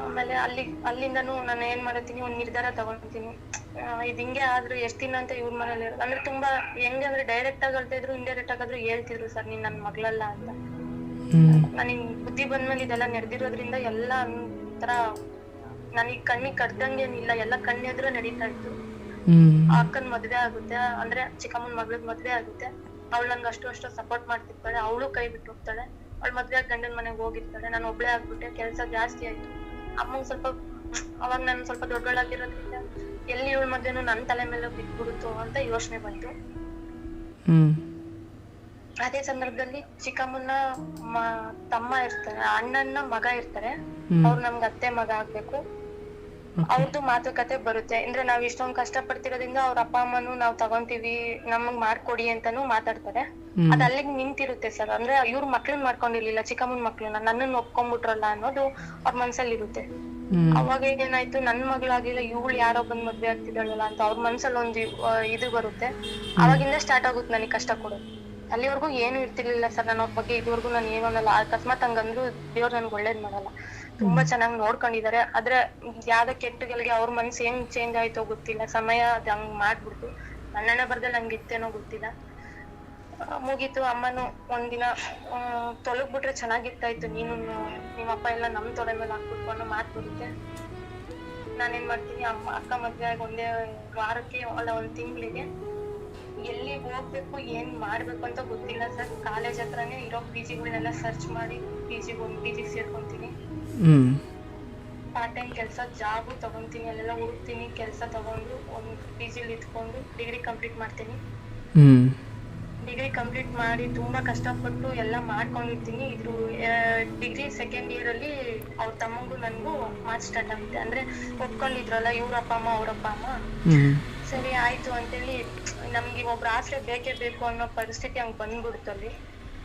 ಆಮೇಲೆ ಅಲ್ಲಿಂದನೂ ನಾನು ಏನ್ ಮಾಡತ್ತೀನಿ, ಒಂದ್ ನಿರ್ಧಾರ ತಗೊಂತೀನಿ. ಇದ್ ಹಿಂಗೆ ಆದ್ರೂ ಎಷ್ಟ್ ದಿನ ಅಂತ ಇವ್ರ ಮನೇಲಿ ಇರೋದು. ಅಂದ್ರೆ ತುಂಬಾ ಹೆಂಗಂದ್ರೆ ಡೈರೆಕ್ಟ್ ಆಗಿ ಅಳ್ತಾ ಇದ್ರು, ಇಂಡೈರೆಕ್ಟ್ ಆಗಾದ್ರು ಹೇಳ್ತಿದ್ರು, ಸರ್ ನೀನ್ ನನ್ ಮಗಳಲ್ಲ ಅಂತ. ನನಗ್ ಬುದ್ಧಿ ಬಂದ್ಮೇಲೆ ಇದೆಲ್ಲ ನಡೆದಿರೋದ್ರಿಂದ ಎಲ್ಲ ಒಂಥರ ನನಗ್ ಕಣ್ಣಿಗೆ ಕಟ್ದಂಗೇನಿಲ್ಲ, ಎಲ್ಲ ಕಣ್ಣೆದ್ರು ನಡೀತಾ ಇತ್ತು. ಅಕ್ಕನ್ ಮದ್ವೆ ಆಗುತ್ತೆ, ಅಂದ್ರೆ ಚಿಕ್ಕಮ್ಮನ್ ಮಗಳಗ್ ಮದ್ವೆ ಆಗುತ್ತೆ. ಅವಳು ನನ್ಗೆ ಅಷ್ಟು ಸಪೋರ್ಟ್ ಮಾಡ್ತಿರ್ತಾಳೆ. ಅವಳು ಕೈ ಬಿಟ್ಟು ಹೋಗ್ತಾಳೆ. ಅವಳು ಮದ್ವೆ ಆಗಿ ಗಂಡನ್ ಮನೆಗ್ ಹೋಗಿರ್ತಾಳೆ. ನಾನು ಒಬ್ಳೆ ಆಗ್ಬಿಟ್ಟೆ. ಕೆಲ್ಸ ಜಾಸ್ತಿ ಆಯ್ತು. ಅಮ್ಮಂಗ್ ಅವಾಗ ನಾನು ಸ್ವಲ್ಪ ದೊಡ್ಡಗಳಾಗಿರೋದ್ರಿಂದ ಎಲ್ಲಿ ಇವಳ ಮದ್ವೆನೂ ನನ್ ತಲೆ ಮೇಲೆ ಬಿಟ್ಬಿಡುತ್ತೋ ಅಂತ ಯೋಚನೆ ಬಂತು. ಅದೇ ಸಂದರ್ಭದಲ್ಲಿ ಚಿಕ್ಕಮ್ಮನ ತಮ್ಮ ಇರ್ತಾರೆ, ಅಣ್ಣನ ಮಗ ಇರ್ತಾರೆ. ಅವ್ರು ನಮ್ಗೆ ಅತ್ತೆ ಮಗ ಆಗ್ಬೇಕು. ಅವ್ರದ್ದು ಮಾತುಕತೆ ಬರುತ್ತೆ. ಅಂದ್ರೆ ನಾವ್ ಇಷ್ಟೊಂದ್ ಕಷ್ಟ ಪಡ್ತಿರೋದ್ರಿಂದ ಅವ್ರ ಅಪ್ಪ ಅಮ್ಮನು ನಾವ್ ತಗೊಂತೀವಿ, ನಮಗ್ ಮಾಡ್ಕೊಡಿ ಅಂತಾನು ಮಾತಾಡ್ತಾರೆ. ಅದ್ ಅಲ್ಲಿಗೆ ನಿಂತಿರುತ್ತೆ ಸರ್. ಅಂದ್ರೆ ಇವ್ರ ಮಕ್ಳನ್ ಮಾಡ್ಕೊಂಡಿರ್ಲಿಲ್ಲ, ಚಿಕ್ಕಮ್ಮನ್ ಮಕ್ಳನ್ನ ನನ್ನನ್ನ ಒಪ್ಕೊಂಡ್ಬಿಟ್ರಲ್ಲ ಅನ್ನೋದು ಅವ್ರ ಮನ್ಸಲ್ಲಿ ಇರುತ್ತೆ. ಅವಾಗ ಏನಾಯ್ತು, ನನ್ ಮಗಳಾಗಿಲ್ಲ ಇವಳು ಯಾರೋ ಬಂದ್ ಮದ್ವೆ ಆಗ್ತಿದ್ದಾಳಲ್ಲ ಅಂತ ಅವ್ರ ಮನ್ಸಲ್ಲಿ ಒಂದು ಇದು ಬರುತ್ತೆ. ಅವಾಗಿಂದ ಸ್ಟಾರ್ಟ್ ಆಗುತ್ತೆ ನನಗೆ ಕಷ್ಟ ಕೊಡೋದು. ಅಲ್ಲಿವರೆಗೂ ಏನು ಇರ್ತಿರ್ಲಿಲ್ಲ ಸರ್. ನನ್ನ ಅವ್ರ ಬಗ್ಗೆ ಇದುವರೆಗೂ ನಾನು ಏನು ಅನ್ನಲ್ಲ. ಅಕಸ್ಮಾತ್ ಹಂಗಂದ್ರು ದೇವ್ರು ನನ್ಗೆ ಒಳ್ಳೇದ್ ಮಾಡಲ್ಲ. ತುಂಬಾ ಚೆನ್ನಾಗಿ ನೋಡ್ಕೊಂಡಿದ್ದಾರೆ. ಆದ್ರೆ ಯಾವ್ದೋ ಕೆಟ್ಟಗಳಿಗೆ ಅವ್ರ ಮನ್ಸು ಹೆಂಗ್ ಚೇಂಜ್ ಆಯ್ತೋ ಗೊತ್ತಿಲ್ಲ. ಸಮಯ ಅದ್ ಹಂಗ್ ಮಾಡ್ಬಿಡ್ತು. ನನ್ನಣ್ಣ ಬರ್ದಲ್ಲಿ ಹಂಗ ಇತ್ತೇನೋ ಗೊತ್ತಿಲ್ಲ. ಮುಗೀತು. ಅಮ್ಮನು ಒಂದಿನ ತೊಲಗ್ಬಿಟ್ರೆ ಚೆನ್ನಾಗಿರ್ತಾ ಇತ್ತು, ನೀನು ನಿಮ್ಮಪ್ಪ ಎಲ್ಲ ನಮ್ ತೊಡೆ ಮೇಲೆ ಹಾಕ್ಬಿಟ್ಟು ಅನ್ನೋ ಮಾತು ಬರುತ್ತೆ. ನಾನೇನ್ ಮಾಡ್ತೀನಿ, ಅಕ್ಕ ಮದ್ವೆ ಆಗಿ ಒಂದೇ ವಾರಕ್ಕೆ ಅಲ್ಲ 1 ತಿಂಗಳಿಗೆ ಎಲ್ಲಿ ಹೋಗ್ಬೇಕು ಏನ್ ಮಾಡ್ಬೇಕು ಅಂತ ಗೊತ್ತಿಲ್ಲ ಸರ್. ಕಾಲೇಜ್ ಹತ್ರನೇ ಇರೋ PGಗಳನ್ನೆಲ್ಲ ಸರ್ಚ್ ಮಾಡಿ ಒಂದು PG ಸೇರ್ಕೊಂತೀನಿ. ಪಾರ್ಟ್ ಟೈಮ್ ಕೆಲಸ ಜಾಬು ತಗೊಂತೀನಿ. ಅಲ್ಲೆಲ್ಲ ಹುಡುಕ್ತೀನಿ. ಕೆಲಸ ತಗೊಂಡು ಒಂದು PGಲಿ ಇಟ್ಕೊಂಡು ಡಿಗ್ರಿ ಕಂಪ್ಲೀಟ್ ಮಾಡ್ತೀನಿ. ಡಿಗ್ರಿ ಕಂಪ್ಲೀಟ್ ಮಾಡಿ ತುಂಬಾ ಕಷ್ಟಪಟ್ಟು ಎಲ್ಲ ಮಾಡ್ಕೊಂಡಿರ್ತೀನಿ. ಇದು ಡಿಗ್ರಿ 2nd ಇಯರ್ ಅಲ್ಲಿ ಅವ್ರ ತಮ್ಮಂಗೂ ನನ್ಗೂ ಮಾರ್ಚ್ ಸ್ಟಾರ್ಟ್ ಆಗುತ್ತೆ. ಅಂದ್ರೆ ಒಪ್ಕೊಂಡಿದ್ರಲ್ಲ ಇವ್ರ ಅಪ್ಪ ಅಮ್ಮ ಅವ್ರಪ್ಪ ಅಮ್ಮ. ಸರಿ ಆಯ್ತು ಅಂತೇಳಿ ನಮ್ಗೆ ಒಬ್ರು ಆಶ್ರಯ ಬೇಕೇ ಬೇಕು ಅನ್ನೋ ಪರಿಸ್ಥಿತಿ ಹಂಗ್ ಬಂದ್ಬಿಡ್ತಲ್ಲಿ.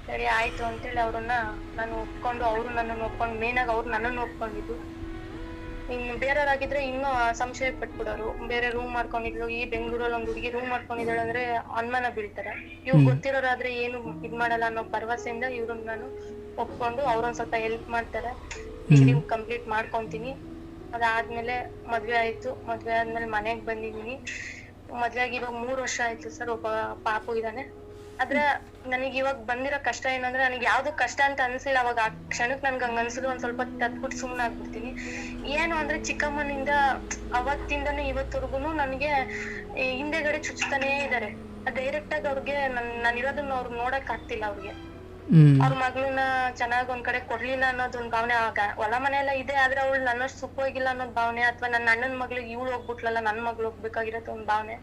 ಸರಿ ಆಯ್ತು ಅಂತೇಳಿ ಅವ್ರನ್ನ ನಾನು ಒಪ್ಕೊಂಡು, ಅವ್ರು ನನ್ನನ್ನು ಒಪ್ಕೊಂಡು, ಮೇನ್ ಆಗಿ ಅವ್ರು ನನ್ನನ್ನು ಒಪ್ಕೊಂಡಿದ್ದು. ಇನ್ನು ಬೇರೆಯವ್ರಾಗಿದ್ರೆ ಇನ್ನೂ ಸಂಶಯ ಪಟ್ಬಿಡೋರು. ಬೇರೆ ರೂಮ್ ಮಾಡ್ಕೊಂಡಿದ್ಲು, ಈ ಬೆಂಗಳೂರಲ್ಲಿ ಒಂದು ಹುಡುಗಿ ರೂಮ್ ಮಾಡ್ಕೊಂಡಿದ್ದಾಳೆ ಅಂದ್ರೆ ಅನುಮಾನ ಬೀಳ್ತಾರೆ. ಇವ್ರು ಗೊತ್ತಿರೋರಾದ್ರೆ ಏನು ಇದ್ ಮಾಡಲ್ಲ ಅನ್ನೋ ಭರವಸೆಯಿಂದ ಇವ್ರನ್ನ ನಾನು ಒಪ್ಕೊಂಡು ಅವ್ರೊಂದ್ ಸ್ವಲ್ಪ ಹೆಲ್ಪ್ ಮಾಡ್ತಾರೆ. ಡಿಗ್ರಿ ಕಂಪ್ಲೀಟ್ ಮಾಡ್ಕೊಂತೀನಿ. ಅದಾದ್ಮೇಲೆ ಮದ್ವೆ ಆಯ್ತು. ಮದ್ವೆ ಆದ್ಮೇಲೆ ಮನೆಗ್ ಬಂದಿದೀನಿ. ಮದ್ವೆ ಆಗಿ ಇವಾಗ 3 ವರ್ಷ ಆಯ್ತು ಸರ್. ಒಬ್ಬ ಪಾಪು ಇದಾನೆ. ಆದ್ರೆ ನನಗೆ ಇವಾಗ ಬಂದಿರೋ ಕಷ್ಟ ಏನಂದ್ರೆ, ನನಗೆ ಯಾವ್ದು ಕಷ್ಟ ಅಂತ ಅನ್ಸಿಲ್ಲ. ಅವಾಗ ಆ ಕ್ಷಣಕ್ ನನ್ಗೆ ಹಂಗ ಅನ್ಸಿದ್ರು. ಒಂದ್ ಸ್ವಲ್ಪ ತತ್ಬಿಟ್ಟು ಸುಮ್ನೆ ಆಗ್ಬಿಡ್ತೀನಿ. ಏನು ಅಂದ್ರೆ ಚಿಕ್ಕಮ್ಮನಿಂದ ಅವತ್ತಿಂದನೂ ಇವತ್ತವರೆಗೂ ನನಗೆ ಹಿಂದೆಗಡೆ ಚುಚ್ತಾನೇ ಇದಾರೆ. ಡೈರೆಕ್ಟ್ ಆಗಿ ಅವ್ರಿಗೆ ನಾನಿರೋದನ್ನ ಅವ್ರು ನೋಡಕ್ ಆಗ್ತಿಲ್ಲ. ಅವ್ರಿಗೆ ಅವ್ರ ಮಗಳನ್ನ ಚೆನ್ನಾಗ್ ಒಂದ್ ಕಡೆ ಕೊಡ್ಲಿಲ್ಲ ಅನ್ನೋದೊಂದ್ ಭಾವನೆ. ಹೊಲ ಮನೆ ಎಲ್ಲ ಇದೆ, ಆದ್ರೆ ಅವಳು ನನ್ನಷ್ಟು ಸುಖವಾಗಿಲ್ಲ ಅನ್ನೋದ್ ಭಾವನೆ. ಅಥವಾ ನನ್ನ ಅಣ್ಣನ ಮಗ್ಳಿಗೆ ಇವಳು ಹೋಗ್ಬಿಟ್ಲಲ್ಲ, ನನ್ ಮಗ್ಳು ಹೋಗ್ಬೇಕಾಗಿರತ್ತೆ ಒಂದ್ ಭಾವನೆ.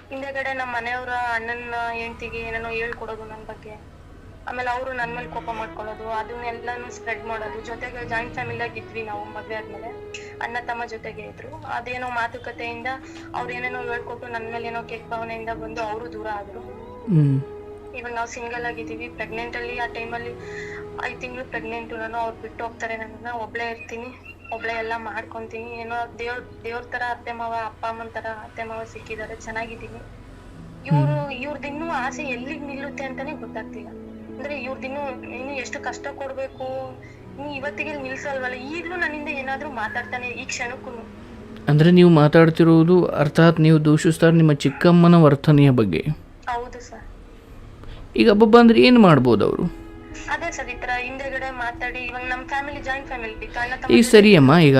ಹಿಂದೆಗಡೆ ನಮ್ಮ ಮನೆಯವ್ರ ಅಣ್ಣನ ಹೆಂಡ್ತಿಗೆ ಏನೇನೋ ಹೇಳ್ಕೊಡೋದು ನನ್ ಬಗ್ಗೆ. ಆಮೇಲೆ ಅವರು ನನ್ ಮೇಲೆ ಕೋಪ ಮಾಡ್ಕೊಳ್ಳೋದು, ಅದನ್ನೆಲ್ಲಾನು ಸ್ಪ್ರೆಡ್ ಮಾಡೋದು. ಜೊತೆಗೆ ಜಾಯಿಂಟ್ ಫ್ಯಾಮಿಲಿಯಾಗಿ ಇದ್ವಿ ನಾವು. ಮದ್ವೆ ಆದ್ಮೇಲೆ ಅಣ್ಣ ತಮ್ಮ ಜೊತೆಗೆ ಇದ್ರು. ಅದೇನೋ ಮಾತುಕತೆಯಿಂದ ಅವ್ರು ಏನೇನೋ ಹೇಳ್ಕೊಟ್ಟು ನನ್ ಮೇಲೆ ಏನೋ ಕೆಟ್ಟ ಭಾವನೆಯಿಂದ ಬಂದು ಅವರು ದೂರ ಆದ್ರು. ಇವಾಗ ನಾವು ಸಿಂಗಲ್ ಆಗಿದ್ದೀವಿ. ಪ್ರೆಗ್ನೆಂಟ್ ಅಲ್ಲಿ ಆ ಟೈಮಲ್ಲಿ 5 ತಿಂಗಳು ಪ್ರೆಗ್ನೆಂಟ್ ನಾನು. ಅವ್ರು ಬಿಟ್ಟು ಹೋಗ್ತಾರೆ ನನ್ನ. ಒಬ್ಳೆ ಇರ್ತೀನಿ, ಒಬ್ಳೆ ಎಲ್ಲ ಮಾಡ್ಕೊಂತೀನಿ. ಏನೋ ದೇವ್ರ ತರ ಅತ್ತೆ ಮಾವ, ಅಪ್ಪ ಅಮ್ಮನ ತರ ಅತ್ತೆ ಮಾವ ಸಿಕ್ಕಿದ್ದಾರೆ. ಚೆನ್ನಾಗಿದ್ದೀನಿ. ಇವ್ರದಿನ್ನೂ ಆಸೆ ಎಲ್ಲಿಗ್ ನಿಲ್ಲುತ್ತೆ ಅಂತಾನೆ ಗೊತ್ತಾಗ್ತಿಲ್ಲ. ಅಂದ್ರೆ ಇನ್ನು ಎಷ್ಟು ಕಷ್ಟ ಕೊಡ್ಬೇಕು, ಇವತ್ತಿಗೆ ನಿಲ್ಸಲ್ವಲ್ಲ. ಈಗ್ಲೂ ನನ್ನಿಂದ ಏನಾದ್ರು ಮಾತಾಡ್ತಾನೆ ಈ ಕ್ಷಣಕ್ಕೂ. ಅಂದರೆ ನೀವು ಮಾತಾಡ್ತಿರೋದು ಅರ್ಥಾತ್ ನೀವು ದೂಷಿಸ್ತಾರೆ ನಿಮ್ಮ ಚಿಕ್ಕಮ್ಮನ ವರ್ತನೆಯ ಬಗ್ಗೆ. ಹೌದು ಸರ್. ಈಗ ಹಬ್ಬ ಅಂದರೆ ಏನು ಮಾಡ್ಬೋದು ಅವರು? ಅದೇ ಸರ್ ಈ ತರ ಹಿಂದೆಗಡೆ ಮಾತಾಡಿ, ಇವಾಗ ನಮ್ಮ ಫ್ಯಾಮಿಲಿ ಜಾಯಿಂಟ್ ಫ್ಯಾಮಿಲಿ ಈಗ ಸರಿ ಅಮ್ಮ, ಈಗ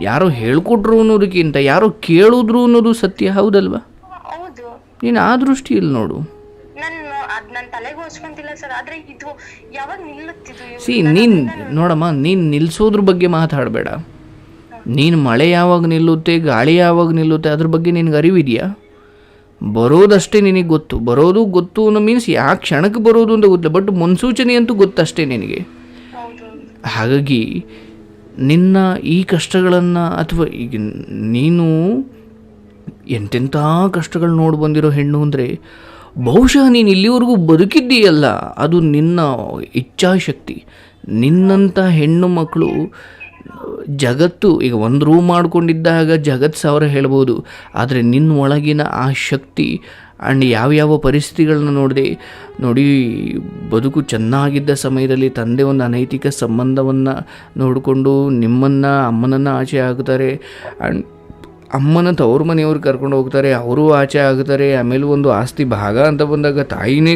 ಯಾರೋ ಹೇಳ್ಕೊಟ್ರು ಅನ್ನೋದಕ್ಕಿಂತ ಯಾರೋ ಕೇಳಿದ್ರು ಅನ್ನೋದು ಸತ್ಯ, ಹೌದಲ್ವಾ? ಹೌದು. ನೀನು ಆ ದೃಷ್ಟಿಯಲ್ಲಿ ನೋಡು. ನನ್ನ ತಲೆಗೂ ಹಚ್ಕೊಂತಿಲ್ಲ ಸರ್, ಆದ್ರೆ ಇದು ಯಾವಾಗ ನಿಲ್ಲುತ್ತಿದ್ದು? ನೀನು ನೋಡಮ್ಮ, ನೀನು ನಿಲ್ಲಿಸೋದ್ರ ಬಗ್ಗೆ ಮಾತಾಡಬೇಡ. ನೀನು ಮಳೆ ಯಾವಾಗ ನಿಲ್ಲುತ್ತೆ, ಗಾಳಿ ಯಾವಾಗ ನಿಲ್ಲುತ್ತೆ ಅದ್ರ ಬಗ್ಗೆ ನಿನಗೆ ಅರಿವಿದೆಯಾ? ಬರೋದಷ್ಟೇ ನಿನಗೆ ಗೊತ್ತು. ಬರೋದು ಗೊತ್ತು ಅನ್ನೋ ಮೀನ್ಸ್ ಯಾವ ಕ್ಷಣಕ್ಕೆ ಬರೋದು ಅಂತ ಗೊತ್ತಿಲ್ಲ, ಬಟ್ ಮುನ್ಸೂಚನೆ ಅಂತೂ ಗೊತ್ತಷ್ಟೇ ನಿನಗೆ. ಹಾಗಾಗಿ ನಿನ್ನ ಈ ಕಷ್ಟಗಳನ್ನು, ಅಥವಾ ಈಗ ನೀನು ಎಂತೆಂಥ ಕಷ್ಟಗಳು ನೋಡಿ ಬಂದಿರೋ ಹೆಣ್ಣು ಅಂದರೆ ಬಹುಶಃ ನೀನು ಇಲ್ಲಿವರೆಗೂ ಬದುಕಿದ್ದೀಯಲ್ಲ, ಅದು ನಿನ್ನ ಇಚ್ಛಾಶಕ್ತಿ. ನಿನ್ನಂಥ ಹೆಣ್ಣು ಮಕ್ಕಳು ಜಗತ್ತು, ಈಗ ಒಂದು ರೂಮ್ ಮಾಡ್ಕೊಂಡಿದ್ದಾಗ ಜಗತ್ತು ಸಾವಿರ ಹೇಳ್ಬೋದು, ಆದರೆ ನಿನ್ನ ಒಳಗಿನ ಆ ಶಕ್ತಿ ಆ್ಯಂಡ್ ಯಾವ್ಯಾವ ಪರಿಸ್ಥಿತಿಗಳನ್ನ ನೋಡಿ ಬದುಕು ಚೆನ್ನಾಗಿದ್ದ ಸಮಯದಲ್ಲಿ ತಂದೆ ಒಂದು ಅನೈತಿಕ ಸಂಬಂಧವನ್ನು ನೋಡಿಕೊಂಡು ನಿಮ್ಮನ್ನು ಅಮ್ಮನನ್ನು ಆಚೆ ಹಾಕ್ತಾರೆ, ಆ್ಯಂಡ್ ಅಮ್ಮನ ತವ್ರ ಮನೆಯವ್ರು ಕರ್ಕೊಂಡು ಹೋಗ್ತಾರೆ, ಅವರು ಆಚೆ ಆಗ್ತಾರೆ. ಆಮೇಲೆ ಒಂದು ಆಸ್ತಿ ಭಾಗ ಅಂತ ಬಂದಾಗ ತಾಯಿನೇ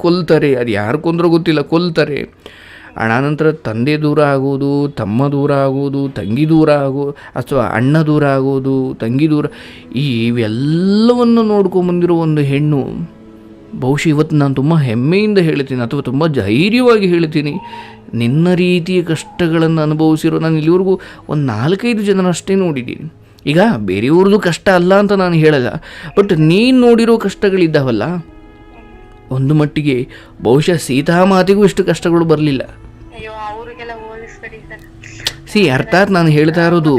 ಕೊಲ್ತಾರೆ, ಅದು ಯಾರು ಕೊಂದ್ರೂ ಗೊತ್ತಿಲ್ಲ, ಕೊಲ್ತಾರೆ. ಆನಂತರ ತಂದೆ ದೂರ ಆಗೋದು, ತಮ್ಮ ದೂರ ಆಗೋದು, ತಂಗಿ ದೂರ ಅಥವಾ ಅಣ್ಣ ದೂರ ಆಗೋದು, ತಂಗಿ ದೂರ, ಇವೆಲ್ಲವನ್ನು ನೋಡ್ಕೊಂಬಂದಿರೋ ಒಂದು ಹೆಣ್ಣು. ಬಹುಶಃ ಇವತ್ತು ನಾನು ತುಂಬ ಹೆಮ್ಮೆಯಿಂದ ಹೇಳ್ತೀನಿ, ಅಥವಾ ತುಂಬ ಧೈರ್ಯವಾಗಿ ಹೇಳ್ತೀನಿ, ನಿನ್ನ ರೀತಿಯ ಕಷ್ಟಗಳನ್ನು ಅನುಭವಿಸಿರೋ ನಾನು ಇಲ್ಲಿವರೆಗೂ ಒಂದು 4-5 ಜನರಷ್ಟೇ ನೋಡಿದ್ದೀನಿ. ಈಗ ಬೇರೆಯವ್ರದ್ದು ಕಷ್ಟ ಅಲ್ಲ ಅಂತ ನಾನು ಹೇಳಲ್ಲ, ಬಟ್ ನೀನು ನೋಡಿರೋ ಕಷ್ಟಗಳಿದ್ದಾವಲ್ಲ, ಒಂದು ಮಟ್ಟಿಗೆ ಬಹುಶಃ ಸೀತಾಮಾತೆಗೂ ಇಷ್ಟು ಕಷ್ಟಗಳು ಬರಲಿಲ್ಲ. ಅರ್ಥಾತ್ ನಾನು ಹೇಳ್ತಾ ಇರೋದು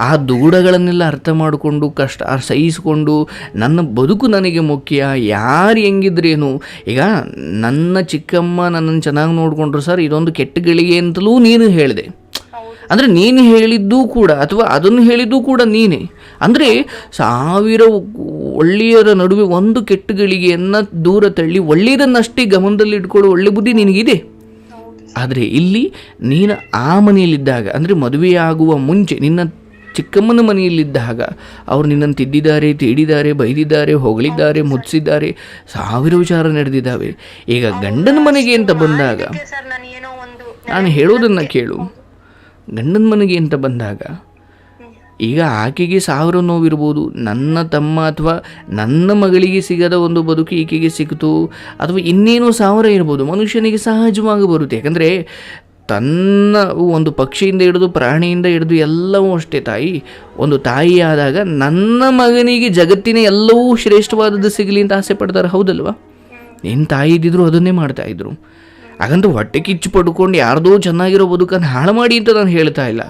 ಆ ದೂಡಗಳನ್ನೆಲ್ಲ ಅರ್ಥ ಮಾಡಿಕೊಂಡು ಕಷ್ಟ ಸಹಿಸಿಕೊಂಡು ನನ್ನ ಬದುಕು ನನಗೆ ಮುಖ್ಯ, ಯಾರು ಹೆಂಗಿದ್ರೇನು. ಈಗ ನನ್ನ ಚಿಕ್ಕಮ್ಮ ನನ್ನನ್ನು ಚೆನ್ನಾಗಿ ನೋಡಿಕೊಂಡ್ರು ಸರ್, ಇದೊಂದು ಕೆಟ್ಟ ಗಳಿಗೆ ಅಂತಲೂ ನೀನು ಹೇಳಿದೆ. ಅಂದರೆ ನೀನು ಹೇಳಿದ್ದು ಕೂಡ, ಅಥವಾ ಅದನ್ನು ಹೇಳಿದ್ದು ಕೂಡ ನೀನೇ. ಅಂದರೆ 1000 ಒಳ್ಳೆಯರ ನಡುವೆ ಒಂದು ಕೆಟ್ಟ ಗಳಿಗೆಯನ್ನು ದೂರ ತಳ್ಳಿ ಒಳ್ಳೆಯದನ್ನಷ್ಟೇ ಗಮನದಲ್ಲಿ ಇಟ್ಕೊಳ್ಳೋ ಒಳ್ಳೆ ಬುದ್ಧಿ ನಿನಗಿದೆ. ಆದರೆ ಇಲ್ಲಿ ನೀನು ಆ ಮನೆಯಲ್ಲಿದ್ದಾಗ, ಅಂದರೆ ಮದುವೆಯಾಗುವ ಮುಂಚೆ ನಿನ್ನ ಚಿಕ್ಕಮ್ಮನ ಮನೆಯಲ್ಲಿದ್ದಾಗ ಅವರು ನಿನ್ನನ್ನು ತಿದ್ದಿದ್ದಾರೆ, ತೀಡಿದ್ದಾರೆ, ಬೈದಿದ್ದಾರೆ, ಹೊಗಳಿದ್ದಾರೆ, ಮುಚ್ಚಿದ್ದಾರೆ, 1000 ವಿಚಾರ ನಡೆದಿದ್ದಾವೆ. ಈಗ ಗಂಡನ ಮನೆಗೆ ಅಂತ ಬಂದಾಗ, ನಾನು ಹೇಳೋದನ್ನು ಕೇಳು, ಗಂಡನ ಮನೆಗೆ ಅಂತ ಬಂದಾಗ ಈಗ ಆಕೆಗೆ 1000 ನೋವಿರ್ಬೋದು, ನನ್ನ ತಮ್ಮ ಅಥವಾ ನನ್ನ ಮಗಳಿಗೆ ಸಿಗದ ಒಂದು ಬದುಕು ಈಕೆಗೆ ಸಿಕ್ತು, ಅಥವಾ ಇನ್ನೇನೋ 1000 ಇರ್ಬೋದು. ಮನುಷ್ಯನಿಗೆ ಸಹಜವಾಗಿ ಬರುತ್ತೆ. ಯಾಕಂದರೆ ತನ್ನ ಒಂದು ಪಕ್ಷಿಯಿಂದ ಹಿಡಿದು ಪ್ರಾಣಿಯಿಂದ ಹಿಡಿದು ಎಲ್ಲವೂ ಅಷ್ಟೇ. ಒಂದು ತಾಯಿ ಆದಾಗ ನನ್ನ ಮಗನಿಗೆ ಜಗತ್ತಿನ ಎಲ್ಲವೂ ಶ್ರೇಷ್ಠವಾದದ್ದು ಸಿಗಲಿ ಅಂತ ಆಸೆ ಪಡ್ತಾರೆ, ಹೌದಲ್ವಾ? ನಿನ್ನ ತಾಯಿ ಇದ್ದಿದ್ರು ಅದನ್ನೇ ಮಾಡ್ತಾಯಿದ್ರು. ಹಾಗಂತ ಹೊಟ್ಟೆ ಕಿಚ್ಚು ಪಡ್ಕೊಂಡು ಯಾರ್ದೋ ಚೆನ್ನಾಗಿರೋ ಬದುಕನ್ನು ಹಾಳು ಮಾಡಿ ಅಂತ ನಾನು ಹೇಳ್ತಾ ಇಲ್ಲ.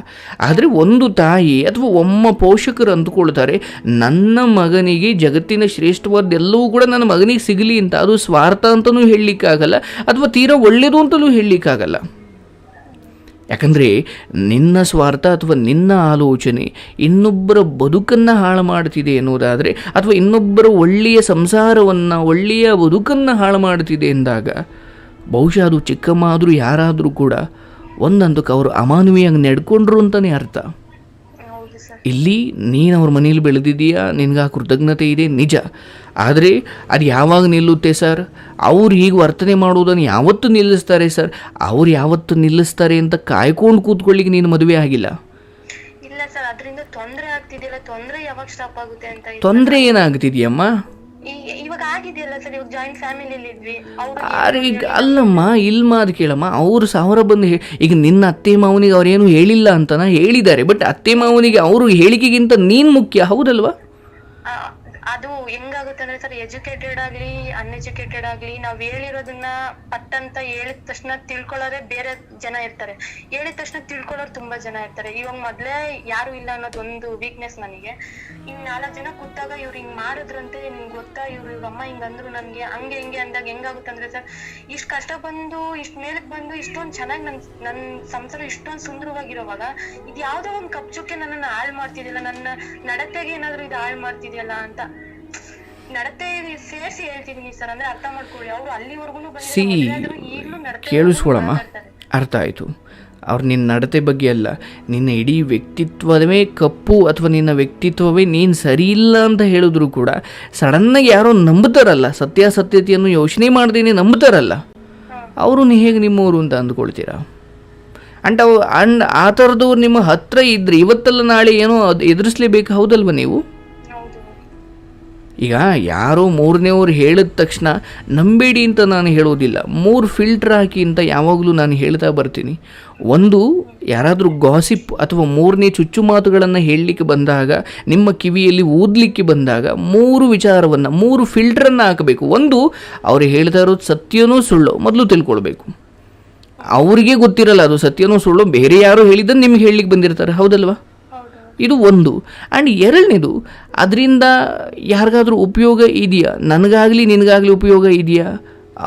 ಆದರೆ ಒಂದು ತಾಯಿ ಅಥವಾ ಪೋಷಕರು ಅಂದ್ಕೊಳ್ತಾರೆ, ನನ್ನ ಮಗನಿಗೆ ಜಗತ್ತಿನ ಶ್ರೇಷ್ಠವಾದ್ದೆಲ್ಲವೂ ಕೂಡ ನನ್ನ ಮಗನಿಗೆ ಸಿಗಲಿ ಅಂತ. ಅದು ಸ್ವಾರ್ಥ ಅಂತಲೂ ಹೇಳಲಿಕ್ಕಾಗಲ್ಲ, ಅಥವಾ ತೀರಾ ಒಳ್ಳೆಯದು ಅಂತಲೂ ಹೇಳಲಿಕ್ಕಾಗಲ್ಲ. ಯಾಕಂದರೆ ನಿನ್ನ ಸ್ವಾರ್ಥ ಅಥವಾ ನಿನ್ನ ಆಲೋಚನೆ ಇನ್ನೊಬ್ಬರ ಬದುಕನ್ನು ಹಾಳು ಮಾಡ್ತಿದೆ ಅನ್ನೋದಾದರೆ, ಅಥವಾ ಇನ್ನೊಬ್ಬರ ಒಳ್ಳೆಯ ಸಂಸಾರವನ್ನು, ಒಳ್ಳೆಯ ಬದುಕನ್ನು ಹಾಳು ಮಾಡ್ತಿದೆ ಎಂದಾಗ ಬಹುಶಃ ಅದು ಚಿಕ್ಕಮ್ಮ ಆದರೂ ಯಾರಾದರೂ ಕೂಡ ಒಂದಂತಕ್ಕೆ ಅವರು ಅಮಾನವೀಯಾಗಿ ನಡ್ಕೊಂಡ್ರು ಅಂತಲೇ ಅರ್ಥ. ಇಲ್ಲಿ ನೀನು ಅವ್ರ ಮನೇಲಿ ಬೆಳೆದಿದ್ದೀಯಾ, ನಿನಗೆ ಆ ಕೃತಜ್ಞತೆ ಇದೆ ನಿಜ. ಆದರೆ ಅದು ಯಾವಾಗ ನಿಲ್ಲುತ್ತೆ ಸರ್? ಅವ್ರು ಹೀಗೆ ವರ್ತನೆ ಮಾಡುವುದನ್ನು ಯಾವತ್ತು ನಿಲ್ಲಿಸ್ತಾರೆ ಸರ್? ಅವ್ರು ಯಾವತ್ತು ನಿಲ್ಲಿಸ್ತಾರೆ ಅಂತ ಕಾಯ್ಕೊಂಡು ಕೂತ್ಕೊಳ್ಳಿಕ್ಕೆ ನೀನು ಮದುವೆ ಆಗಿಲ್ಲ. ತೊಂದರೆ ಏನಾಗ್ತಿದೆಯಮ್ಮ? ಇವಾಗ ಆಗಿದೆಯಲ್ಲ ಸರ್, ಇವಾಗ ಜಾಯಿಂಟ್ ಫ್ಯಾಮಿಲಿಯಲ್ಲಿ ಇದ್ವಿ. ಅಲ್ಲಮ್ಮ, ಇಲ್ಮ ಅದು ಕೇಳಮ್ಮ, ಅವ್ರು 1000 ಬಂದು ಈಗ ನಿನ್ನ ಅತ್ತೆ ಮಾವನಿಗೆ ಅವ್ರೇನು ಹೇಳಿಲ್ಲ ಅಂತನ ಹೇಳಿದ್ದಾರೆ, ಬಟ್ ಅತ್ತೆ ಮಾವನಿಗೆ ಅವರು ಹೇಳಿಕೆಗಿಂತ ನೀನು ಮುಖ್ಯ, ಹೌದಲ್ವಾ? ಅದು ಹೆಂಗಾಗುತ್ತೆ ಅಂದ್ರೆ ಸರ್, ಎಜುಕೇಟೆಡ್ ಆಗ್ಲಿ ಅನ್ಎಜುಕೇಟೆಡ್ ಆಗ್ಲಿ ನಾವ್ ಹೇಳಿರೋದನ್ನ ಪಟ್ಟಂತ ಹೇಳಿದ ತಕ್ಷಣ ತಿಳ್ಕೊಳ್ಳೋರೆ ಬೇರೆ ಜನ ಇರ್ತಾರೆ, ಹೇಳಿದ ತಕ್ಷಣ ತಿಳ್ಕೊಳ್ಳೋರು ತುಂಬಾ ಜನ ಇರ್ತಾರೆ. ಇವಾಗ ಮೊದ್ಲೇ ಯಾರು ಇಲ್ಲ ಅನ್ನೋದೊಂದು ವೀಕ್ನೆಸ್ ನನಗೆ. ಇನ್ 4 ಜನ ಕೂತಾಗ ಇವ್ರು ಹಿಂಗ್ ಮಾಡಿದ್ರಂತೆ, ನಿಮ್ಗೆ ಗೊತ್ತಾ ಇವ್ರ ಅಮ್ಮ ಹಿಂಗ್ ಅಂದ್ರು ನನ್ಗೆ, ಹಂಗೆ ಹಿಂಗೆ ಅಂದಾಗ ಹೆಂಗಾಗುತ್ತೆ ಅಂದ್ರೆ ಸರ್, ಇಷ್ಟ್ ಕಷ್ಟ ಬಂದು ಇಷ್ಟ್ ಮೇಲಕ್ ಬಂದು ಇಷ್ಟೊಂದ್ ಚೆನ್ನಾಗಿ ನನ್ ಸಂಸಾರ ಇಷ್ಟೊಂದ್ ಸುಂದರವಾಗಿರೋವಾಗ ಇದು ಯಾವ್ದೋ ಒಂದ್ ಕಪ್ಚುಕ್ಕೆ ನನ್ನನ್ನ ಹಾಳು ಮಾಡ್ತಿದ್ಯಲ್ಲ, ನನ್ನ ನಡತೆಗೆ ಏನಾದ್ರು ಇದು ಹಾಳು ಮಾಡ್ತಿದ್ಯಲ್ಲ ಅಂತ ನಡತೆ ಸೇರಿಸಿ ಹೇಳ್ತಿದೀನಿ ಸರ್. ಅಂದ್ರೆ ಅರ್ಥ ಮಾಡ್ಕೊಳ್ಳಿ, ಅವ್ರು ಅಲ್ಲಿವರೆಗೂ ಕೇಳಿಸ್ಕೊಳಮ್ಮ, ಅರ್ಥ ಆಯಿತು. ಅವ್ರು ನಿನ್ನ ನಡತೆ ಬಗ್ಗೆ ಅಲ್ಲ, ನಿನ್ನ ಇಡೀ ವ್ಯಕ್ತಿತ್ವವೇ ಕಪ್ಪು ಅಥವಾ ನಿನ್ನ ವ್ಯಕ್ತಿತ್ವವೇ ನೀನು ಸರಿ ಇಲ್ಲ ಅಂತ ಹೇಳಿದ್ರು ಕೂಡ ಸಡನ್ನಾಗಿ ಯಾರೋ ನಂಬ್ತಾರಲ್ಲ, ಸತ್ಯಾಸತ್ಯತೆಯನ್ನು ಯೋಚನೆ ಮಾಡ್ದೇನೆ ನಂಬ್ತಾರಲ್ಲ, ಅವರು ಹೇಗೆ ನಿಮ್ಮವರು ಅಂತ ಅಂದ್ಕೊಳ್ತೀರಾ? ಅಂಡ್ ಆ ಥರದವ್ರು ನಿಮ್ಮ ಹತ್ರ ಇದ್ರೆ ಇವತ್ತಲ್ಲ ನಾಳೆ ಏನೋ ಅದು ಎದುರಿಸ್ಲೇಬೇಕು, ಹೌದಲ್ವ ನೀವು? ಈಗ ಯಾರೋ ಮೂರನೇವ್ರು ಹೇಳಿದ ತಕ್ಷಣ ನಂಬೇಡಿ ಅಂತ ನಾನು ಹೇಳೋದಿಲ್ಲ. 3 ಫಿಲ್ಟರ್ ಹಾಕಿ ಅಂತ ಯಾವಾಗಲೂ ನಾನು ಹೇಳ್ತಾ ಬರ್ತೀನಿ. ಒಂದು, ಯಾರಾದರೂ ಗಾಸಿಪ್ ಅಥವಾ 3ನೇ ಚುಚ್ಚು ಮಾತುಗಳನ್ನು ಹೇಳಲಿಕ್ಕೆ ಬಂದಾಗ, ನಿಮ್ಮ ಕಿವಿಯಲ್ಲಿ ಊದಲಿಕ್ಕೆ ಬಂದಾಗ 3 ವಿಚಾರವನ್ನು 3 ಫಿಲ್ಟ್ರನ್ನು ಹಾಕಬೇಕು. ಒಂದು, ಅವ್ರು ಹೇಳ್ತಾ ಇರೋದು ಸತ್ಯನೋ ಸುಳ್ಳೋ ಮೊದಲು ತಿಳ್ಕೊಳ್ಬೇಕು. ಅವರಿಗೆ ಗೊತ್ತಿರಲ್ಲ ಅದು ಸತ್ಯನೋ ಸುಳ್ಳೋ, ಬೇರೆ ಯಾರೋ ಹೇಳಿದ್ದನ್ನು ನಿಮ್ಗೆ ಹೇಳಲಿಕ್ಕೆ ಬಂದಿರ್ತಾರೆ, ಹೌದಲ್ವಾ? ಇದು ಒಂದು. ಆ್ಯಂಡ್ ಎರಡನೇದು, ಅದರಿಂದ ಯಾರಿಗಾದ್ರೂ ಉಪಯೋಗ ಇದೆಯಾ, ನನಗಾಗಲಿ ನಿನಗಾಗಲಿ ಉಪಯೋಗ ಇದೆಯಾ?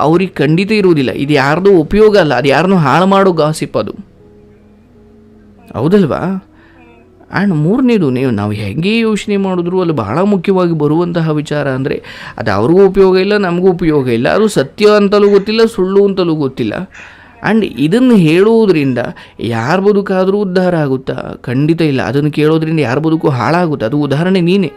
ಅವ್ರಿಗೆ ಖಂಡಿತ ಇರುವುದಿಲ್ಲ. ಇದು ಯಾರ್ದು ಉಪಯೋಗ ಅಲ್ಲ, ಅದು ಯಾರನ್ನೂ ಹಾಳು ಮಾಡೋ ಗಾಸಿಪ್ ಅದು, ಹೌದಲ್ವಾ? ಆ್ಯಂಡ್ ಮೂರನೇದು, ನಾವು ಹೇಗೆ ಯೋಚನೆ ಮಾಡಿದ್ರು ಅಲ್ಲಿ ಬಹಳ ಮುಖ್ಯವಾಗಿ ಬರುವಂತಹ ವಿಚಾರ ಅಂದರೆ ಅದು ಅವ್ರಿಗೂ ಉಪಯೋಗ ಇಲ್ಲ, ನಮಗೂ ಉಪಯೋಗ ಇಲ್ಲ, ಅದು ಸತ್ಯ ಅಂತಲೂ ಗೊತ್ತಿಲ್ಲ, ಸುಳ್ಳು ಅಂತಲೂ ಗೊತ್ತಿಲ್ಲ. ಆ್ಯಂಡ್ ಇದನ್ನು ಹೇಳೋದ್ರಿಂದ ಯಾರ ಬದುಕಾದರೂ ಉದ್ಧಾರ ಆಗುತ್ತಾ? ಖಂಡಿತ ಇಲ್ಲ. ಅದನ್ನು ಕೇಳೋದ್ರಿಂದ ಯಾರ ಬದುಕು ಹಾಳಾಗುತ್ತೆ. ಅದು ಉದಾಹರಣೆ ನೀನೇ.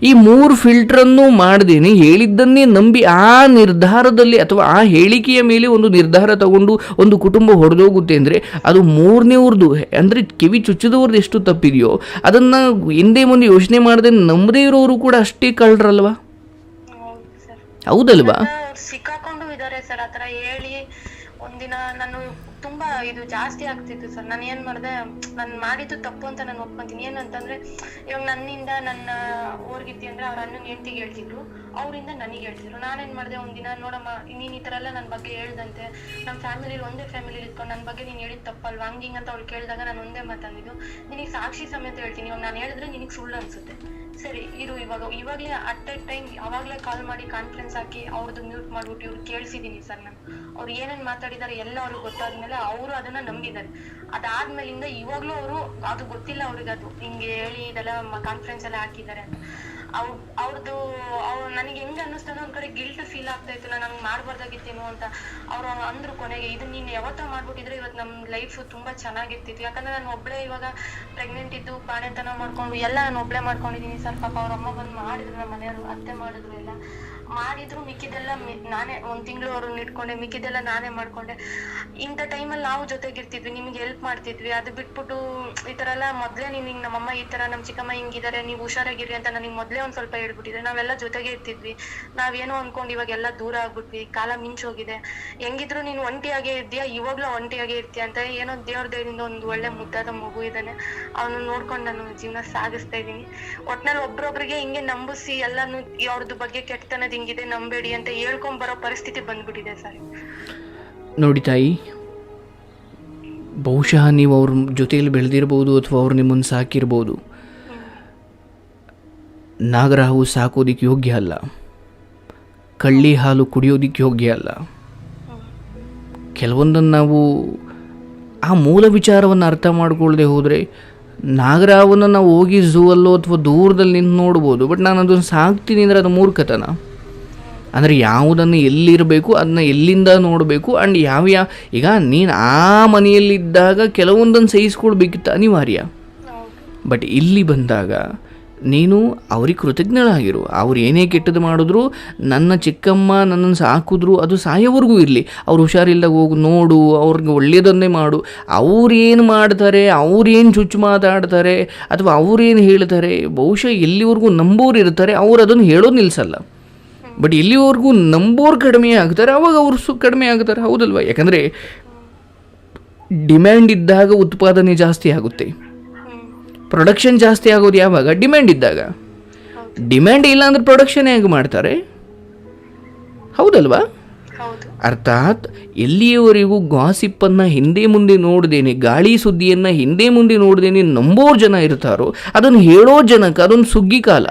ಈ 3 ಫಿಲ್ಟ್ರನ್ನು ಮಾಡ್ದೇನೆ ಹೇಳಿದ್ದನ್ನೇ ನಂಬಿ ಆ ನಿರ್ಧಾರದಲ್ಲಿ ಅಥವಾ ಆ ಹೇಳಿಕೆಯ ಮೇಲೆ ಒಂದು ನಿರ್ಧಾರ ತಗೊಂಡು ಒಂದು ಕುಟುಂಬ ಹೊಡೆದೋಗುತ್ತೆ ಅಂದರೆ ಅದು 3ನೇವ್ರದ್ದು ಅಂದರೆ ಕಿವಿ ಚುಚ್ಚಿದವ್ರದ್ದು ಎಷ್ಟು ತಪ್ಪಿದೆಯೋ ಅದನ್ನು ಹಿಂದೆ ಮುಂದೆ ಯೋಚನೆ ಮಾಡದೆ ನಂಬದೇ ಇರೋರು ಕೂಡ ಅಷ್ಟೇ ಕಳ್ರಲ್ವಾ, ಹೌದಲ್ವಾ? ಸಿಕ್ಕಾಕೊಂಡು ಇದಾರೆ ಸರ್. ಆತರ ಹೇಳಿ ಒಂದಿನ ನಾನು ತುಂಬಾ ಇದು ಜಾಸ್ತಿ ಆಗ್ತಿತ್ತು ಸರ್. ನಾನು ಏನ್ ಮಾಡಿದೆ, ನಾನು ಮಾಡಿದ್ದು ತಪ್ಪು ಅಂತ ನಾನು ಒಪ್ಕೊಂತೀನಿ. ಏನಂತಂದ್ರೆ ಇವಾಗ ನನ್ನಿಂದ ನನ್ನ ಊರ್ಗಿತ್ತಿ ಅಂದ್ರೆ ಅವ್ರ ಅಣ್ಣನ ಹೆಂಡತಿಗೆ ಹೇಳ್ತಿದ್ರು, ಅವರಿಂದ ನನಗೆ ಹೇಳ್ತಿದ್ರು. ನಾನೇನ್ ಮಾಡಿದೆ, ಒಂದಿನ ನೋಡಮ್ಮ ನೀನ್ ಈ ತರ ಎಲ್ಲ ನನ್ನ ಬಗ್ಗೆ ಹೇಳ್ದಂತೆ, ನಮ್ಮ ಫ್ಯಾಮಿಲಿ ಒಂದೇ ಫ್ಯಾಮಿಲಿ ಇಟ್ಕೊಂಡು ನನ್ನ ಬಗ್ಗೆ ನೀನ್ ಹೇಳಿದ್ ತಪ್ಪಲ್ವಾ ಹಂಗಿಂಗ್ ಅಂತ ಅವ್ಳು ಕೇಳಿದಾಗ ನಾನು ಒಂದೇ ಮಾತಾಡಿದ್ದು, ನಿನಗೆ ಸಾಕ್ಷಿ ಸಮೇತ ಹೇಳ್ತೀನಿ, ಇವಾಗ ನಾನು ಹೇಳಿದ್ರೆ ನಿನಗೆ ಸುಳ್ಳು ಅನ್ಸುತ್ತೆ, ಸರಿ ಇರು ಇವಾಗ್ಲೇ ಅಟ್ ಎ ಟೈಮ್ ಅವಾಗ್ಲೇ ಕಾಲ್ ಮಾಡಿ ಕಾನ್ಫರೆನ್ಸ್ ಹಾಕಿ ಅವ್ರದ್ದು ಮ್ಯೂಟ್ ಮಾಡ್ಬಿಟ್ಟು ಇವ್ರು ಕೇಳಿಸಿದೀನಿ ಸರ್. ನಾನು ಅವ್ರು ಏನೇನ್ ಮಾತಾಡಿದಾರೆ ಎಲ್ಲ ಅವ್ರಿಗೆ ಗೊತ್ತಾದ್ಮೇಲೆ ಅವರು ಅದನ್ನ ನಂಬಿದ್ದಾರೆ. ಅದಾದ್ಮೇಲಿಂದ ಇವಾಗ್ಲೂ ಅವರು ಅದು ಗೊತ್ತಿಲ್ಲ ಅವ್ರಿಗೆ, ಅದು ಹಿಂಗೆ ಹೇಳಿ ಇದೆಲ್ಲ ಕಾನ್ಫರೆನ್ಸ್ ಎಲ್ಲ ಹಾಕಿದ್ದಾರೆ ಅಂತ. ಅವ್ರದ್ದು ನನಗೆ ಹೆಂಗ್ ಅನ್ನಿಸ್ತದೋ ಒಂದ್ ಕಡೆ ಗಿಲ್ಟ್ ಫೀಲ್ ಆಗ್ತಾ ಇತ್ತು, ನಾನು ಹಂಗ್ ಮಾಡ್ಬಾರ್ದಾಗಿತ್ತೇನೋ ಅಂತ. ಅವ್ರು ಅಂದ್ರು ಕೊನೆಗೆ, ಇದು ನೀನ್ ಯಾವತ್ತೋ ಮಾಡ್ಬಿಟ್ಟಿದ್ರೆ ಇವತ್ತು ನಮ್ ಲೈಫ್ ತುಂಬಾ ಚೆನ್ನಾಗಿರ್ತಿತ್ತು. ಯಾಕಂದ್ರೆ ನಾನು ಒಬ್ಳೆ ಇವಾಗ ಪ್ರೆಗ್ನೆಂಟ್ ಇದ್ದು ಬಾಣೆತನ ಮಾಡ್ಕೊಂಡು ಎಲ್ಲ ನಾನು ಒಬ್ಳೆ ಮಾಡ್ಕೊಂಡಿದೀನಿ ಸರ್. ಪಾಪ ಅವ್ರ ಅಮ್ಮ ಬಂದು ಮಾಡಿದ್ರು, ನಮ್ಮ ಮನೆಯವರು ಅತ್ತೆ ಮಾಡಿದ್ರು, ಎಲ್ಲ ಮಾಡಿದ್ರು. ಮಿಕ್ಕಿದೆಲ್ಲ ನಾನೇ 1 ತಿಂಗಳು ಅವ್ರನ್ನ ಇಟ್ಕೊಂಡೆ, ಮಿಕ್ಕಿದೆಲ್ಲ ನಾನೇ ಮಾಡ್ಕೊಂಡೆ. ಇಂಥ ಟೈಮಲ್ಲಿ ನಾವು ಜೊತೆಗಿರ್ತಿದ್ವಿ, ನಿಮ್ಗೆ ಹೆಲ್ಪ್ ಮಾಡ್ತಿದ್ವಿ. ಅದು ಬಿಟ್ಬಿಟ್ಟು ಈ ತರ ಎಲ್ಲ ಮೊದ್ಲೇ ನಿಂಗೆ ನಮ್ಮಮ್ಮ ಈ ತರ ನಮ್ ಚಿಕ್ಕಮ್ಮ ಹಿಂಗಿದ್ದಾರೆ, ನೀವು ಹುಷಾರಾಗಿರಿ ಅಂತ ನನಗೆ ಮೊದ್ಲೇ ಒಂದ್ ಸ್ವಲ್ಪ ಹೇಳ್ಬಿಟ್ಟಿದ್ರೆ ನಾವೆಲ್ಲ ಜೊತೆಗೆ ಇರ್ತಿದ್ವಿ. ನಾವೇನೋ ಅನ್ಕೊಂಡು ಇವಾಗೆಲ್ಲ ದೂರ ಆಗ್ಬಿಟ್ವಿ, ಕಾಲ ಮಿಂಚೋಗಿದೆ. ಹೆಂಗಿದ್ರು ನೀನು ಒಂಟಿಯಾಗೇ ಇದ್ದೀಯಾ, ಇವಾಗ್ಲೂ ಒಂಟಿಯಾಗೇ ಇರ್ತೀಯ ಅಂತ ಏನೋ ದೇವ್ರ ದಯದಿಂದ ಒಂದು ಒಳ್ಳೆ ಮುದ್ದಾದ ಮಗು ಇದ್ದಾನೆ, ಅವನು ನೋಡ್ಕೊಂಡು ನಾನು ಜೀವನ ಸಾಗಿಸ್ತಾ ಇದ್ದೀನಿ. ಒಟ್ನಲ್ಲಿ ಒಬ್ರೊಬ್ರಿಗೆ ಹಿಂಗೆ ನಂಬಿಸಿ ಎಲ್ಲಾನು ಅವ್ರದ್ದು ಬಗ್ಗೆ ಕೆಟ್ಟತನದ ಹಿಂಗಿದೆ ನಂಬೇಡಿ ಅಂತ ಹೇಳ್ಕೊಂಡ್ ಬರೋ ಪರಿಸ್ಥಿತಿ ಬಂದ್ಬಿಟ್ಟಿದೆ ಸರ್. ನೋಡಿ ತಾಯಿ, ಬಹುಶಃ ನೀವು ಅವ್ರ ಜೊತೆಯಲ್ಲಿ ಬೆಳೆದಿರ್ಬೋದು ಅಥವಾ ಅವ್ರು ನಿಮ್ಮನ್ನು ಸಾಕಿರ್ಬೋದು. ನಾಗರಾಹು ಸಾಕೋದಿಕ್ಕೆ ಯೋಗ್ಯ ಅಲ್ಲ, ಕಳ್ಳಿ ಹಾಲು ಕುಡಿಯೋದಿಕ್ಕೆ ಯೋಗ್ಯ ಅಲ್ಲ. ಕೆಲವೊಂದನ್ನು ನಾವು ಆ ಮೂಲ ವಿಚಾರವನ್ನು ಅರ್ಥ ಮಾಡ್ಕೊಳ್ಳದೆ ಹೋದರೆ ನಾಗರಾವನ್ನು ನಾವು ಹೋಗಿ ಝೂ ಅಲ್ಲೋ ಅಥವಾ ದೂರದಲ್ಲಿ ನಿಂತು ನೋಡ್ಬೋದು, ಬಟ್ ನಾನು ಅದನ್ನು ಸಾಕ್ತೀನಿ ಅಂದರೆ ಅದು ಮೂರ್ಖತನ. ಅಂದರೆ ಯಾವುದನ್ನು ಎಲ್ಲಿರಬೇಕು ಅದನ್ನ ಎಲ್ಲಿಂದ ನೋಡಬೇಕು. ಆ್ಯಂಡ್ ಈಗ ನೀನು ಆ ಮನೆಯಲ್ಲಿದ್ದಾಗ ಕೆಲವೊಂದನ್ನು ಸಹಿಸ್ಕೊಳ್ಬೇಕಿತ್ತು, ಅನಿವಾರ್ಯ. ಬಟ್ ಇಲ್ಲಿ ಬಂದಾಗ ನೀನು ಅವ್ರಿಗೆ ಕೃತಜ್ಞಳಾಗಿರು. ಅವ್ರು ಏನೇ ಕೆಟ್ಟದ್ದು ಮಾಡಿದ್ರು, ನನ್ನ ಚಿಕ್ಕಮ್ಮ ನನ್ನನ್ನು ಸಾಕಿದ್ರು, ಅದು ಸಾಯೋವರೆಗೂ ಇರಲಿ. ಅವ್ರು ಹುಷಾರಿಲ್ದಾಗ ಹೋಗಿ ನೋಡು, ಅವ್ರಿಗೆ ಒಳ್ಳೆಯದನ್ನೇ ಮಾಡು. ಅವ್ರೇನು ಮಾಡ್ತಾರೆ, ಅವ್ರೇನು ಚುಚ್ಚು ಮಾತಾಡ್ತಾರೆ ಅಥವಾ ಅವ್ರೇನು ಹೇಳ್ತಾರೆ, ಬಹುಶಃ ಎಲ್ಲಿವರೆಗೂ ನಂಬೋರು ಇರ್ತಾರೆ ಅವ್ರು ಅದನ್ನು ಹೇಳೋದು ನಿಲ್ಲಿಸಲ್ಲ. ಬಟ್ ಎಲ್ಲಿವರೆಗೂ ನಂಬೋರು ಕಡಿಮೆ ಆಗ್ತಾರೆ ಅವಾಗ ಅವರು ಕಡಿಮೆ ಆಗ್ತಾರೆ, ಹೌದಲ್ವ? ಯಾಕಂದರೆ ಡಿಮ್ಯಾಂಡ್ ಇದ್ದಾಗ ಉತ್ಪಾದನೆ ಜಾಸ್ತಿ ಆಗುತ್ತೆ. ಪ್ರೊಡಕ್ಷನ್ ಜಾಸ್ತಿ ಆಗೋದು ಯಾವಾಗ? ಡಿಮ್ಯಾಂಡ್ ಇದ್ದಾಗ. ಡಿಮ್ಯಾಂಡ್ ಇಲ್ಲ ಅಂದರೆ ಪ್ರೊಡಕ್ಷನ್ ಹೇಗೆ ಮಾಡ್ತಾರೆ, ಹೌದಲ್ವಾ? ಅರ್ಥಾತ್ ಎಲ್ಲಿಯವರೆಗೂ ಗಾಸಿಪ್ಪನ್ನು ಹಿಂದೆ ಮುಂದೆ ನೋಡ್ದೇನೆ, ಗಾಳಿ ಸುದ್ದಿಯನ್ನು ಹಿಂದೆ ಮುಂದೆ ನೋಡ್ದೇನೆ ನಂಬೋರು ಜನ ಇರ್ತಾರೋ ಅದನ್ನು ಹೇಳೋ ಜನಕ್ಕೆ ಅದೊಂದು ಸುಗ್ಗಿ ಕಾಲ.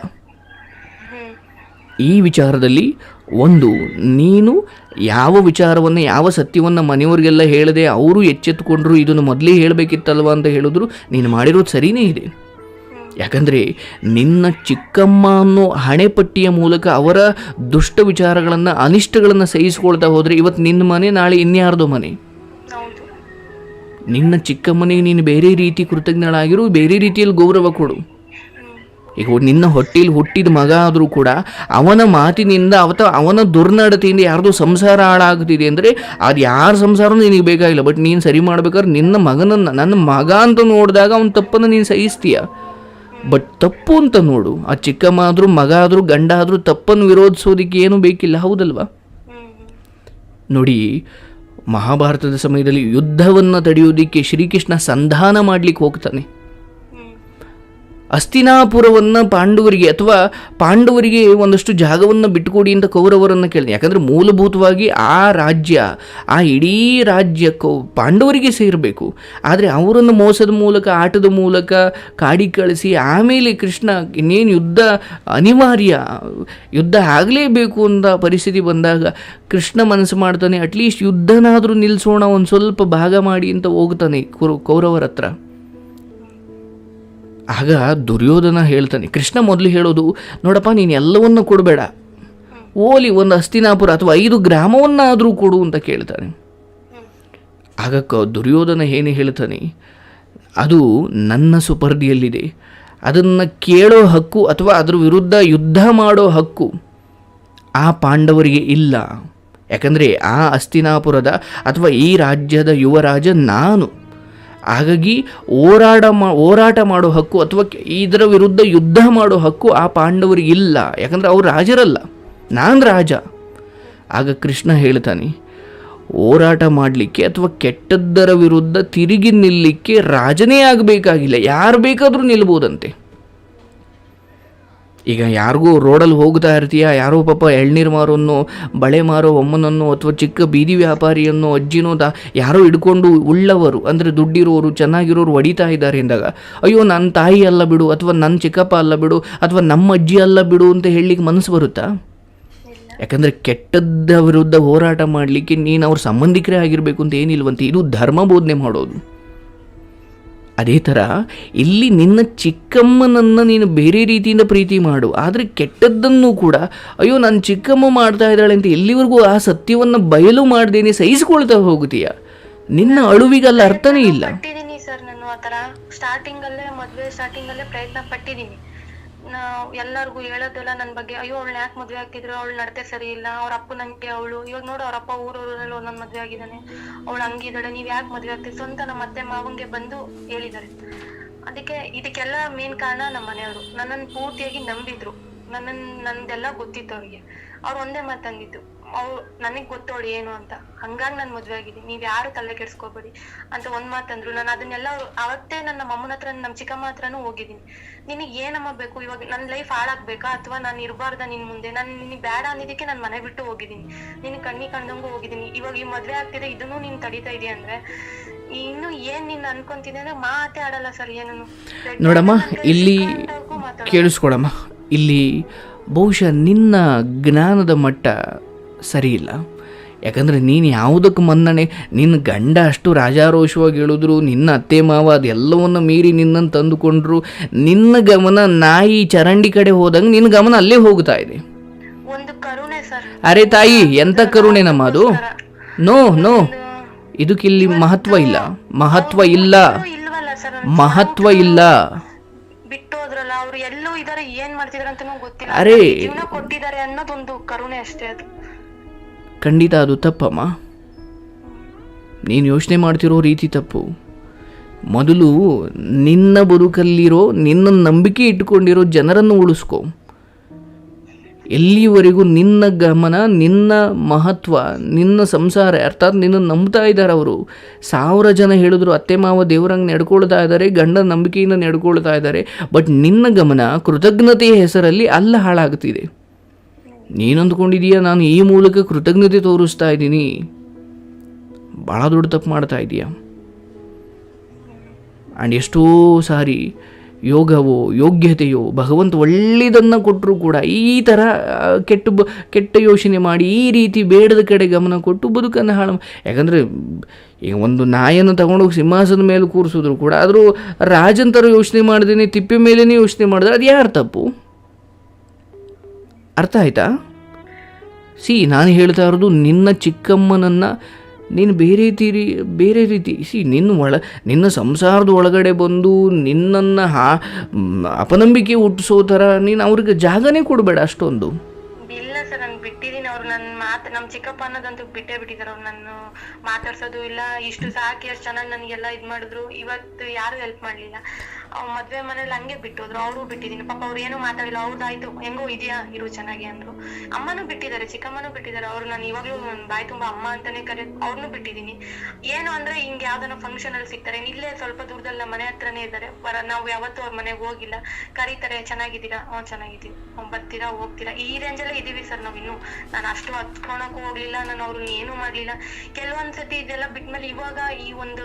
ಈ ವಿಚಾರದಲ್ಲಿ ಒಂದು, ನೀನು ಯಾವ ವಿಚಾರವನ್ನು ಯಾವ ಸತ್ಯವನ್ನು ಮನೆಯವರಿಗೆಲ್ಲ ಹೇಳದೆ ಅವರು ಎಚ್ಚೆತ್ತುಕೊಂಡ್ರು ಇದನ್ನು ಮೊದಲೇ ಹೇಳಬೇಕಿತ್ತಲ್ವ ಅಂತ ಹೇಳಿದ್ರು, ನೀನು ಮಾಡಿರೋದು ಸರಿಯೇ ಇದೆ. ಯಾಕಂದರೆ ನಿನ್ನ ಚಿಕ್ಕಮ್ಮ ಅನ್ನೋ ಹಣೆಪಟ್ಟಿಯ ಮೂಲಕ ಅವರ ದುಷ್ಟ ವಿಚಾರಗಳನ್ನು ಅನಿಷ್ಟಗಳನ್ನು ಸಹಿಸ್ಕೊಳ್ತಾ ಹೋದರೆ ಇವತ್ತು ನಿನ್ನ ಮನೆ, ನಾಳೆ ಇನ್ಯಾರ್ದೋ ಮನೆ. ನಿನ್ನ ಚಿಕ್ಕಮ್ಮನಿಗೆ ನೀನು ಬೇರೆ ರೀತಿ ಕೃತಜ್ಞಳಾಗಿರು, ಬೇರೆ ರೀತಿಯಲ್ಲಿ ಗೌರವ ಕೊಡು. ಈಗ ನಿನ್ನ ಹೊಟ್ಟೆಯಲ್ಲಿ ಹುಟ್ಟಿದ ಮಗ ಆದರೂ ಕೂಡ ಅವನ ಮಾತಿನಿಂದ ಅವನ ದುರ್ನಡತೆಯಿಂದ ಯಾರ್ದು ಸಂಸಾರ ಹಾಳಾಗ್ತಿದೆ ಅಂದರೆ ಅದು ಯಾರ ಸಂಸಾರನೂ ನಿನಗೆ ಬೇಕಾಗಿಲ್ಲ. ಬಟ್ ನೀನು ಸರಿ ಮಾಡ್ಬೇಕಾದ್ರೆ ನಿನ್ನ ಮಗನನ್ನು, ನನ್ನ ಮಗ ಅಂತ ನೋಡಿದಾಗ ಅವನ ತಪ್ಪನ್ನು ನೀನು ಸಹಿಸ್ತೀಯ. ಬಟ್ ತಪ್ಪು ಅಂತ ನೋಡು, ಆ ಚಿಕ್ಕಮ್ಮ ಆದರೂ ಮಗ ಆದರೂ ಗಂಡ ಆದರೂ ತಪ್ಪನ್ನು ವಿರೋಧಿಸೋದಕ್ಕೆ ಏನೂ ಬೇಕಿಲ್ಲ, ಹೌದಲ್ವಾ? ನೋಡಿ, ಮಹಾಭಾರತದ ಸಮಯದಲ್ಲಿ ಯುದ್ಧವನ್ನು ತಡೆಯೋದಕ್ಕೆ ಶ್ರೀಕೃಷ್ಣ ಸಂಧಾನ ಮಾಡಲಿಕ್ಕೆ ಹೋಗ್ತಾನೆ. ಹಸ್ತಿನಾಪುರವನ್ನು ಪಾಂಡವರಿಗೆ ಒಂದಷ್ಟು ಜಾಗವನ್ನು ಬಿಟ್ಟುಕೊಡಿ ಅಂತ ಕೌರವರನ್ನು ಕೇಳಿದೆ. ಯಾಕಂದರೆ ಮೂಲಭೂತವಾಗಿ ಆ ರಾಜ್ಯ, ಆ ಇಡೀ ರಾಜ್ಯಕ್ಕೂ ಪಾಂಡವರಿಗೆ ಸೇರಬೇಕು. ಆದರೆ ಅವರನ್ನು ಮೋಸದ ಮೂಲಕ, ಆಟದ ಮೂಲಕ ಕಾಡಿ ಕಳಿಸಿ ಆಮೇಲೆ ಕೃಷ್ಣ ಇನ್ನೇನು ಯುದ್ಧ ಅನಿವಾರ್ಯ, ಯುದ್ಧ ಆಗಲೇಬೇಕು ಅಂತ ಪರಿಸ್ಥಿತಿ ಬಂದಾಗ ಕೃಷ್ಣ ಮನಸ್ಸು ಮಾಡ್ತಾನೆ, ಅಟ್ಲೀಸ್ಟ್ ಯುದ್ಧನಾದರೂ ನಿಲ್ಲಿಸೋಣ, ಒಂದು ಸ್ವಲ್ಪ ಭಾಗ ಮಾಡಿ ಅಂತ ಹೋಗ್ತಾನೆ ಕೌರವರ ಹತ್ರ. ಆಗ ದುರ್ಯೋಧನ ಹೇಳ್ತಾನೆ, ಕೃಷ್ಣ ಮೊದಲು ಹೇಳೋದು, ನೋಡಪ್ಪ ನೀನು ಎಲ್ಲವನ್ನು ಕೊಡಬೇಡ, ಓಲಿ ಒಂದು ಹಸ್ತಿನಾಪುರ ಅಥವಾ 5 ಗ್ರಾಮವನ್ನಾದರೂ ಕೊಡು ಅಂತ ಕೇಳ್ತಾನೆ. ಆಗ ದುರ್ಯೋಧನ ಏನು ಹೇಳ್ತಾನೆ, ಅದು ನನ್ನ ಸುಪರ್ದಿಯಲ್ಲಿದೆ, ಅದನ್ನು ಕೇಳೋ ಹಕ್ಕು ಅಥವಾ ಅದರ ವಿರುದ್ಧ ಯುದ್ಧ ಮಾಡೋ ಹಕ್ಕು ಆ ಪಾಂಡವರಿಗೆ ಇಲ್ಲ. ಯಾಕಂದರೆ ಆ ಹಸ್ತಿನಾಪುರದ ಅಥವಾ ಈ ರಾಜ್ಯದ ಯುವರಾಜ ನಾನು. ಹಾಗಾಗಿ ಹೋರಾಟ ಮಾಡೋ ಹಕ್ಕು ಅಥವಾ ಇದರ ವಿರುದ್ಧ ಯುದ್ಧ ಮಾಡೋ ಹಕ್ಕು ಆ ಪಾಂಡವರಿಗಿಲ್ಲ. ಯಾಕಂದರೆ ಅವ್ರು ರಾಜರಲ್ಲ, ನಾನು ರಾಜ. ಆಗ ಕೃಷ್ಣ ಹೇಳ್ತಾನೆ, ಹೋರಾಟ ಮಾಡಲಿಕ್ಕೆ ಅಥವಾ ಕೆಟ್ಟದ್ದರ ವಿರುದ್ಧ ತಿರುಗಿ ನಿಲ್ಲಲಿಕ್ಕೆ ರಾಜನೇ ಆಗಬೇಕಾಗಿಲ್ಲ, ಯಾರು ಬೇಕಾದರೂ ನಿಲ್ಬೋದಂತೆ. ಈಗ ಯಾರಿಗೂ ರೋಡಲ್ಲಿ ಹೋಗ್ತಾ ಇರ್ತೀಯ, ಯಾರೋ ಪಾಪ ಎಳ್ನೀರು ಮಾರೋನೋ, ಬಳೆ ಮಾರೋ ಅಮ್ಮನನ್ನು ಅಥವಾ ಚಿಕ್ಕ ಬೀದಿ ವ್ಯಾಪಾರಿಯನ್ನು, ಅಜ್ಜಿನೋ ಯಾರೋ ಹಿಡ್ಕೊಂಡು ಉಳ್ಳವರು ಅಂದರೆ ದುಡ್ಡಿರೋರು, ಚೆನ್ನಾಗಿರೋರು ಹೊಡಿತಾ ಇದ್ದಾರೆ ಎಂದಾಗ, ಅಯ್ಯೋ ನನ್ನ ತಾಯಿ ಅಲ್ಲ ಬಿಡು, ಅಥವಾ ನನ್ನ ಚಿಕ್ಕಪ್ಪ ಅಲ್ಲ ಬಿಡು, ಅಥವಾ ನಮ್ಮ ಅಜ್ಜಿ ಅಲ್ಲ ಬಿಡು ಅಂತ ಹೇಳಲಿಕ್ಕೆ ಮನಸ್ಸು ಬರುತ್ತಾ? ಯಾಕಂದರೆ ಕೆಟ್ಟದ್ದ ವಿರುದ್ಧ ಹೋರಾಟ ಮಾಡಲಿಕ್ಕೆ ನೀನು ಅವ್ರ ಸಂಬಂಧಿಕರೇ ಆಗಿರಬೇಕು ಅಂತ ಏನಿಲ್ವಂತೆ. ಇದು ಧರ್ಮ ಬೋಧನೆ ಮಾಡೋದು. ಅದೇ ಥರ ಇಲ್ಲಿ ನಿನ್ನ ಚಿಕ್ಕಮ್ಮನನ್ನು ನೀನು ಬೇರೆ ರೀತಿಯಿಂದ ಪ್ರೀತಿ ಮಾಡು, ಆದರೆ ಕೆಟ್ಟದ್ದನ್ನು ಕೂಡ ಅಯ್ಯೋ ನನ್ನ ಚಿಕ್ಕಮ್ಮ ಮಾಡ್ತಾ ಇದ್ದಾಳೆ ಅಂತ ಎಲ್ಲಿವರೆಗೂ ಆ ಸತ್ಯವನ್ನು ಬಯಲು ಮಾಡ್ದೇನೆ ಸಹಿಸ್ಕೊಳ್ತಾ ಹೋಗುತ್ತೀಯ, ನಿನ್ನ ಅಳುವಿಗಲ್ಲ ಅರ್ಥನೇ ಇಲ್ಲ. ಪಟ್ಟಿದ್ದೀನಿ ಸರ್, ನಾನು ಆ ಥರ ಮದುವೆ ಸ್ಟಾರ್ಟಿಂಗಲ್ಲೇ ಪ್ರಯತ್ನ ಪಟ್ಟಿದ್ದೀನಿ. ಎಲ್ಲರಿಗೂ ಹೇಳೋದೆಲ್ಲ ನನ್ನ ಬಗ್ಗೆ, ಅಯ್ಯೋ ಅವಳನ್ನ ಯಾಕೆ ಮದುವೆ ಆಗ್ತಿದ್ರು, ಅವಳು ನಡತೆ ಸರಿ ಇಲ್ಲ, ಅವ್ರ ಅಪ್ಪ ನಂಗೆ ಅವಳು, ಇವಾಗ ನೋಡು ಅವ್ರ ಅಪ್ಪ ಊರೂರಲ್ಲಿ ಒಂದೊಂದು ಮದುವೆ ಆಗಿದ್ದಾನೆ, ಅವಳು ಹಂಗಿದ್ದಾಳೆ, ನೀವ್ ಯಾಕೆ ಮದುವೆ ಆಗ್ತಿದ್ರು ಅಂತ ನಮ್ಮ ಅತ್ತೆ ಮಾವಂಗೆ ಬಂದು ಹೇಳಿದ್ದಾರೆ. ಇದಕ್ಕೆಲ್ಲ ಮೇನ್ ಕಾರಣ ನಮ್ಮ ಮನೆಯವರು ನನ್ನನ್ನು ಪೂರ್ತಿಯಾಗಿ ನಂಬಿದ್ರು. ನಂದೆಲ್ಲ ಗೊತ್ತಿತ್ತು ಅವ್ರಿಗೆ. ಅವ್ರು ಒಂದೇ ಮಾತಂದಿದ್ದು, ನನಗ್ ಗೊತ್ತೋಳು ಏನು ಅಂತ, ಹಂಗಾಗಿ ನಾನು ಮದ್ವೆ ಆಗಿದ್ದೀನಿ, ನೀವ್ ಯಾರು ತಲೆ ಕೆಡ್ಸ್ಕೊಬೇಡಿ ಅಂತ ಒಂದ್ ಮಾತಂದ್ರು. ನಾನು ಅದನ್ನೆಲ್ಲ ಅವತ್ತೇ ನನ್ನ ಅಮ್ಮನ ಹತ್ರ, ನಮ್ಮ ಚಿಕ್ಕಮ್ಮ ಹತ್ರನೂ ಹೋಗಿದ್ದೀನಿ. ನಿನಗ್ ಏನಮ್ಮ ಬೇಕು, ಇವಾಗ ನನ್ ಲೈಫ್ ಹಾಳಾಗ್ಬೇಕಾ ಅಥವಾ ನಾನು ಇರಬಾರ್ದ ನಿನ್ ಮುಂದೆ, ನಾನು ನಿನಗ್ ಬೇಡ ಅನ್ನೋದಕ್ಕೆ ನಾನು ಮನೆ ಬಿಟ್ಟು ಹೋಗಿದ್ದೀನಿ, ನಿನ್ ಕಣ್ಣಿ ಕಂಡಂಗೂ ಹೋಗಿದ್ದೀನಿ. ಇವಾಗ ಈ ಮದ್ವೆ ಆಗ್ತಿದೆ, ಇದನ್ನು ನೀನ್ ತಡೀತಾ ಇದೀಯ ಅಂದ್ರೆ ಇನ್ನು ಏನ್ ನಿನ್ನ ಅನ್ಕೊಂತೀನಿ ಅಂದ್ರೆ ಮಾತೇ ಆಡಲ್ಲ ಸರ್. ಏನು ನೋಡಮ್ಮ, ಇಲ್ಲಿ ಕೇಳಿಸ್ಕೊಡಮ್ಮ, ಇಲ್ಲಿ ಬಹುಶಃ ನಿನ್ನ ಜ್ಞಾನದ ಮಟ್ಟ ಸರಿಯಿಲ್ಲ. ಯಾಕಂದರೆ ನೀನು ಯಾವುದಕ್ಕೆ ಮನ್ನಣೆ, ನಿನ್ನ ಗಂಡ ಅಷ್ಟು ರಾಜಾರೋಷವಾಗಿ ಹೇಳಿದ್ರು, ನಿನ್ನ ಅತ್ತೆ ಮಾವ ಅದೆಲ್ಲವನ್ನು ಮೀರಿ ನಿನ್ನನ್ನು ತಂದುಕೊಂಡ್ರು, ನಿನ್ನ ಗಮನ ನಾಯಿ ಚರಂಡಿ ಕಡೆ ಹೋದಂಗೆ ನಿನ್ನ ಗಮನ ಅಲ್ಲೇ ಹೋಗ್ತಾ ಇದೆ. ಒಂದು ಕರುಣೆ ಸರ್. ಅರೆ ತಾಯಿ, ಎಂಥ ಕರುಣೆ ನಮ್ಮ ಅದು? ನೋ ನೋ, ಇದಕ್ಕಿಲ್ಲಿ ಮಹತ್ವ ಇಲ್ಲ, ಮಹತ್ವ ಇಲ್ಲ, ಮಹತ್ವ ಇಲ್ಲ. ಬಿಟ್ಟೋದ್ರಲ್ಲ ಅವ್ರು, ಎಲ್ಲೂ ಇದಾರೆ, ಏನ್ ಮಾಡ್ತಿದಾರೆ ಅಂತ ಗೊತ್ತಿಲ್ಲ, ಅರೆ ಜೀವನ ಕೊಟ್ಟಿದ್ದಾರೆ ಅನ್ನೋದೊಂದು ಕರುಣೆ ಅಷ್ಟೇ. ಅದು ಖಂಡಿತ ಅದು ತಪ್ಪಮ್ಮ. ನೀನು ಯೋಚನೆ ಮಾಡ್ತಿರೋ ರೀತಿ ತಪ್ಪು. ಮೊದಲು ನಿನ್ನ ಬದುಕಲ್ಲಿರೋ, ನಿನ್ನ ನಂಬಿಕೆ ಇಟ್ಟುಕೊಂಡಿರೋ ಜನರನ್ನು ಉಳಿಸ್ಕೊ. ಎಲ್ಲಿವರೆಗೂ ನಿನ್ನ ಗಮನ, ನಿನ್ನ ಮಹತ್ವ, ನಿನ್ನ ಸಂಸಾರ, ಅರ್ಥಾತ್ ನಿನ್ನ ನಂಬ್ತಾ ಇದ್ದಾರೆ ಅವರು. 1000 ಜನ ಹೇಳಿದ್ರು ಅತ್ತೆ ಮಾವ ದೇವರಂಗೆ ನಡ್ಕೊಳ್ತಾ ಇದ್ದಾರೆ, ಗಂಡ ನಂಬಿಕೆಯಿಂದ ನಡ್ಕೊಳ್ತಾ ಇದ್ದಾರೆ. ಬಟ್ ನಿನ್ನ ಗಮನ ಕೃತಜ್ಞತೆಯ ಹೆಸರಲ್ಲಿ ಅಲ್ಲ ಹಾಳಾಗ್ತಿದೆ. ನೀನು ಅಂದ್ಕೊಂಡಿದೀಯ ನಾನು ಈ ಮೂಲಕ ಕೃತಜ್ಞತೆ ತೋರಿಸ್ತಾ ಇದ್ದೀನಿ, ಭಾಳ ದೊಡ್ಡ ತಪ್ಪು ಮಾಡ್ತಾ ಇದೀಯ. ಆ್ಯಂಡ್ ಎಷ್ಟೋ ಸಾರಿ ಯೋಗವೋ ಯೋಗ್ಯತೆಯೋ ಭಗವಂತ ಒಳ್ಳೆಯದನ್ನು ಕೊಟ್ಟರೂ ಕೂಡ ಈ ಥರ ಕೆಟ್ಟ ಯೋಚನೆ ಮಾಡಿ ಈ ರೀತಿ ಬೇಡದ ಕಡೆ ಗಮನ ಕೊಟ್ಟು ಬದುಕನ್ನು ಹಾಳು. ಯಾಕಂದರೆ ಈಗ ಒಂದು ನಾಯನ್ನು ತಗೊಂಡೋಗಿ ಸಿಂಹಾಸನದ ಮೇಲೆ ಕೂರಿಸಿದ್ರು ಕೂಡ ಆದರೂ ರಾಜಂತರ ಯೋಚನೆ ಮಾಡ್ದೇನೆ ತಿಪ್ಪೆ ಮೇಲೇ ಯೋಚನೆ ಮಾಡಿದ್ರೆ ಅದು ಯಾರು ತಪ್ಪು? ಅರ್ಥ ಆಯ್ತಾ? ನಾನು ಹೇಳ್ತಾ ಇರೋದು, ನಿನ್ನ ಚಿಕ್ಕಮ್ಮನನ್ನು ನೀನು ಬೇರೆ ರೀತಿ ನಿನ್ನ ಸಂಸಾರದ ಒಳಗಡೆ ಬಂದು ನಿನ್ನನ್ನು ಅಪನಂಬಿಕೆ ಹುಟ್ಟಿಸೋ ಥರ ನೀನು ಅವ್ರಿಗೆ ಜಾಗನೇ ಕೊಡಬೇಡ ಅಷ್ಟೊಂದು. ಇಲ್ಲ ಸರ್, ನಾನು ಬಿಟ್ಟಿದ್ದೀನಿ. ಅವ್ರು ನನ್ನ ನಮ್ಮ ಚಿಕ್ಕಪ್ಪ ಅನ್ನೋದಂತೂ ಬಿಟ್ಟೇ ಬಿಟ್ಟಿದ್ದಾರೆ. ಅವ್ರು ನನ್ನ ಮಾತಾಡ್ಸೋದು ಇಲ್ಲ. ಇಷ್ಟು ಸಾಕಿ ಎಷ್ಟು ಚೆನ್ನಾಗಿ ನನಗೆಲ್ಲ ಇದು ಮಾಡಿದ್ರು. ಇವತ್ತು ಯಾರು ಹೆಲ್ಪ್ ಮಾಡಲಿಲ್ಲ. ಅವ್ರು ಮದ್ವೆ ಮನೇಲಿ ಹಂಗೆ ಬಿಟ್ಟೋದ್ರು. ಅವರು ಬಿಟ್ಟಿದ್ದೀನಿ. ಪಾಪ ಅವ್ರು ಏನೂ ಮಾತಾಡಿಲ್ಲ. ಅವ್ರದ್ದಾಯ್ತು, ಹೆಂಗೋ ಇದೆಯಾ ಇರು ಚೆನ್ನಾಗಿ ಅಂದ್ರು. ಅಮ್ಮನೂ ಬಿಟ್ಟಿದ್ದಾರೆ, ಚಿಕ್ಕಮ್ಮನೂ ಬಿಟ್ಟಿದ್ದಾರೆ. ಅವ್ರು ನಾನು ಇವಾಗ್ಲೂ ಬಾಯ್ ತುಂಬಾ ಅಮ್ಮ ಅಂತಾನೆ ಅವ್ರನ್ನೂ ಬಿಟ್ಟಿದ್ದೀನಿ. ಏನು ಅಂದ್ರೆ ಹಿಂಗೆ ಯಾವ್ದನ ಫಂಕ್ಷನ್ ಅಲ್ಲಿ ಸಿಗ್ತಾರೆ. ಇಲ್ಲೇ ಸ್ವಲ್ಪ ದೂರದಲ್ಲಿ ನಮ್ಮ ಮನೆ ಹತ್ರನೇ ಇದ್ದಾರೆ. ನಾವು ಯಾವತ್ತೂ ಅವ್ರ ಮನೆಗೆ ಹೋಗಿಲ್ಲ. ಕರೀತಾರೆ, ಚೆನ್ನಾಗಿದ್ದೀರಾ? ಚೆನ್ನಾಗಿದ್ದೀವಿ. ಬರ್ತೀರಾ, ಹೋಗ್ತೀರಾ, ಈ ರೇಂಜಲ್ಲೇ ಇದೀವಿ ಸರ್ ನಾವ್ ಇನ್ನು. ನಾನು ಅಷ್ಟು ಹತ್ಕೊಳಕ್ಕೂ ಹೋಗ್ಲಿಲ್ಲ. ನಾನು ಅವ್ರನ್ನ ಏನು ಮಾಡ್ಲಿಲ್ಲ. ಕೆಲವೊಂದ್ಸತಿ ಇದೆಲ್ಲ ಬಿಟ್ಮೇಲೆ ಇವಾಗ ಈ ಒಂದು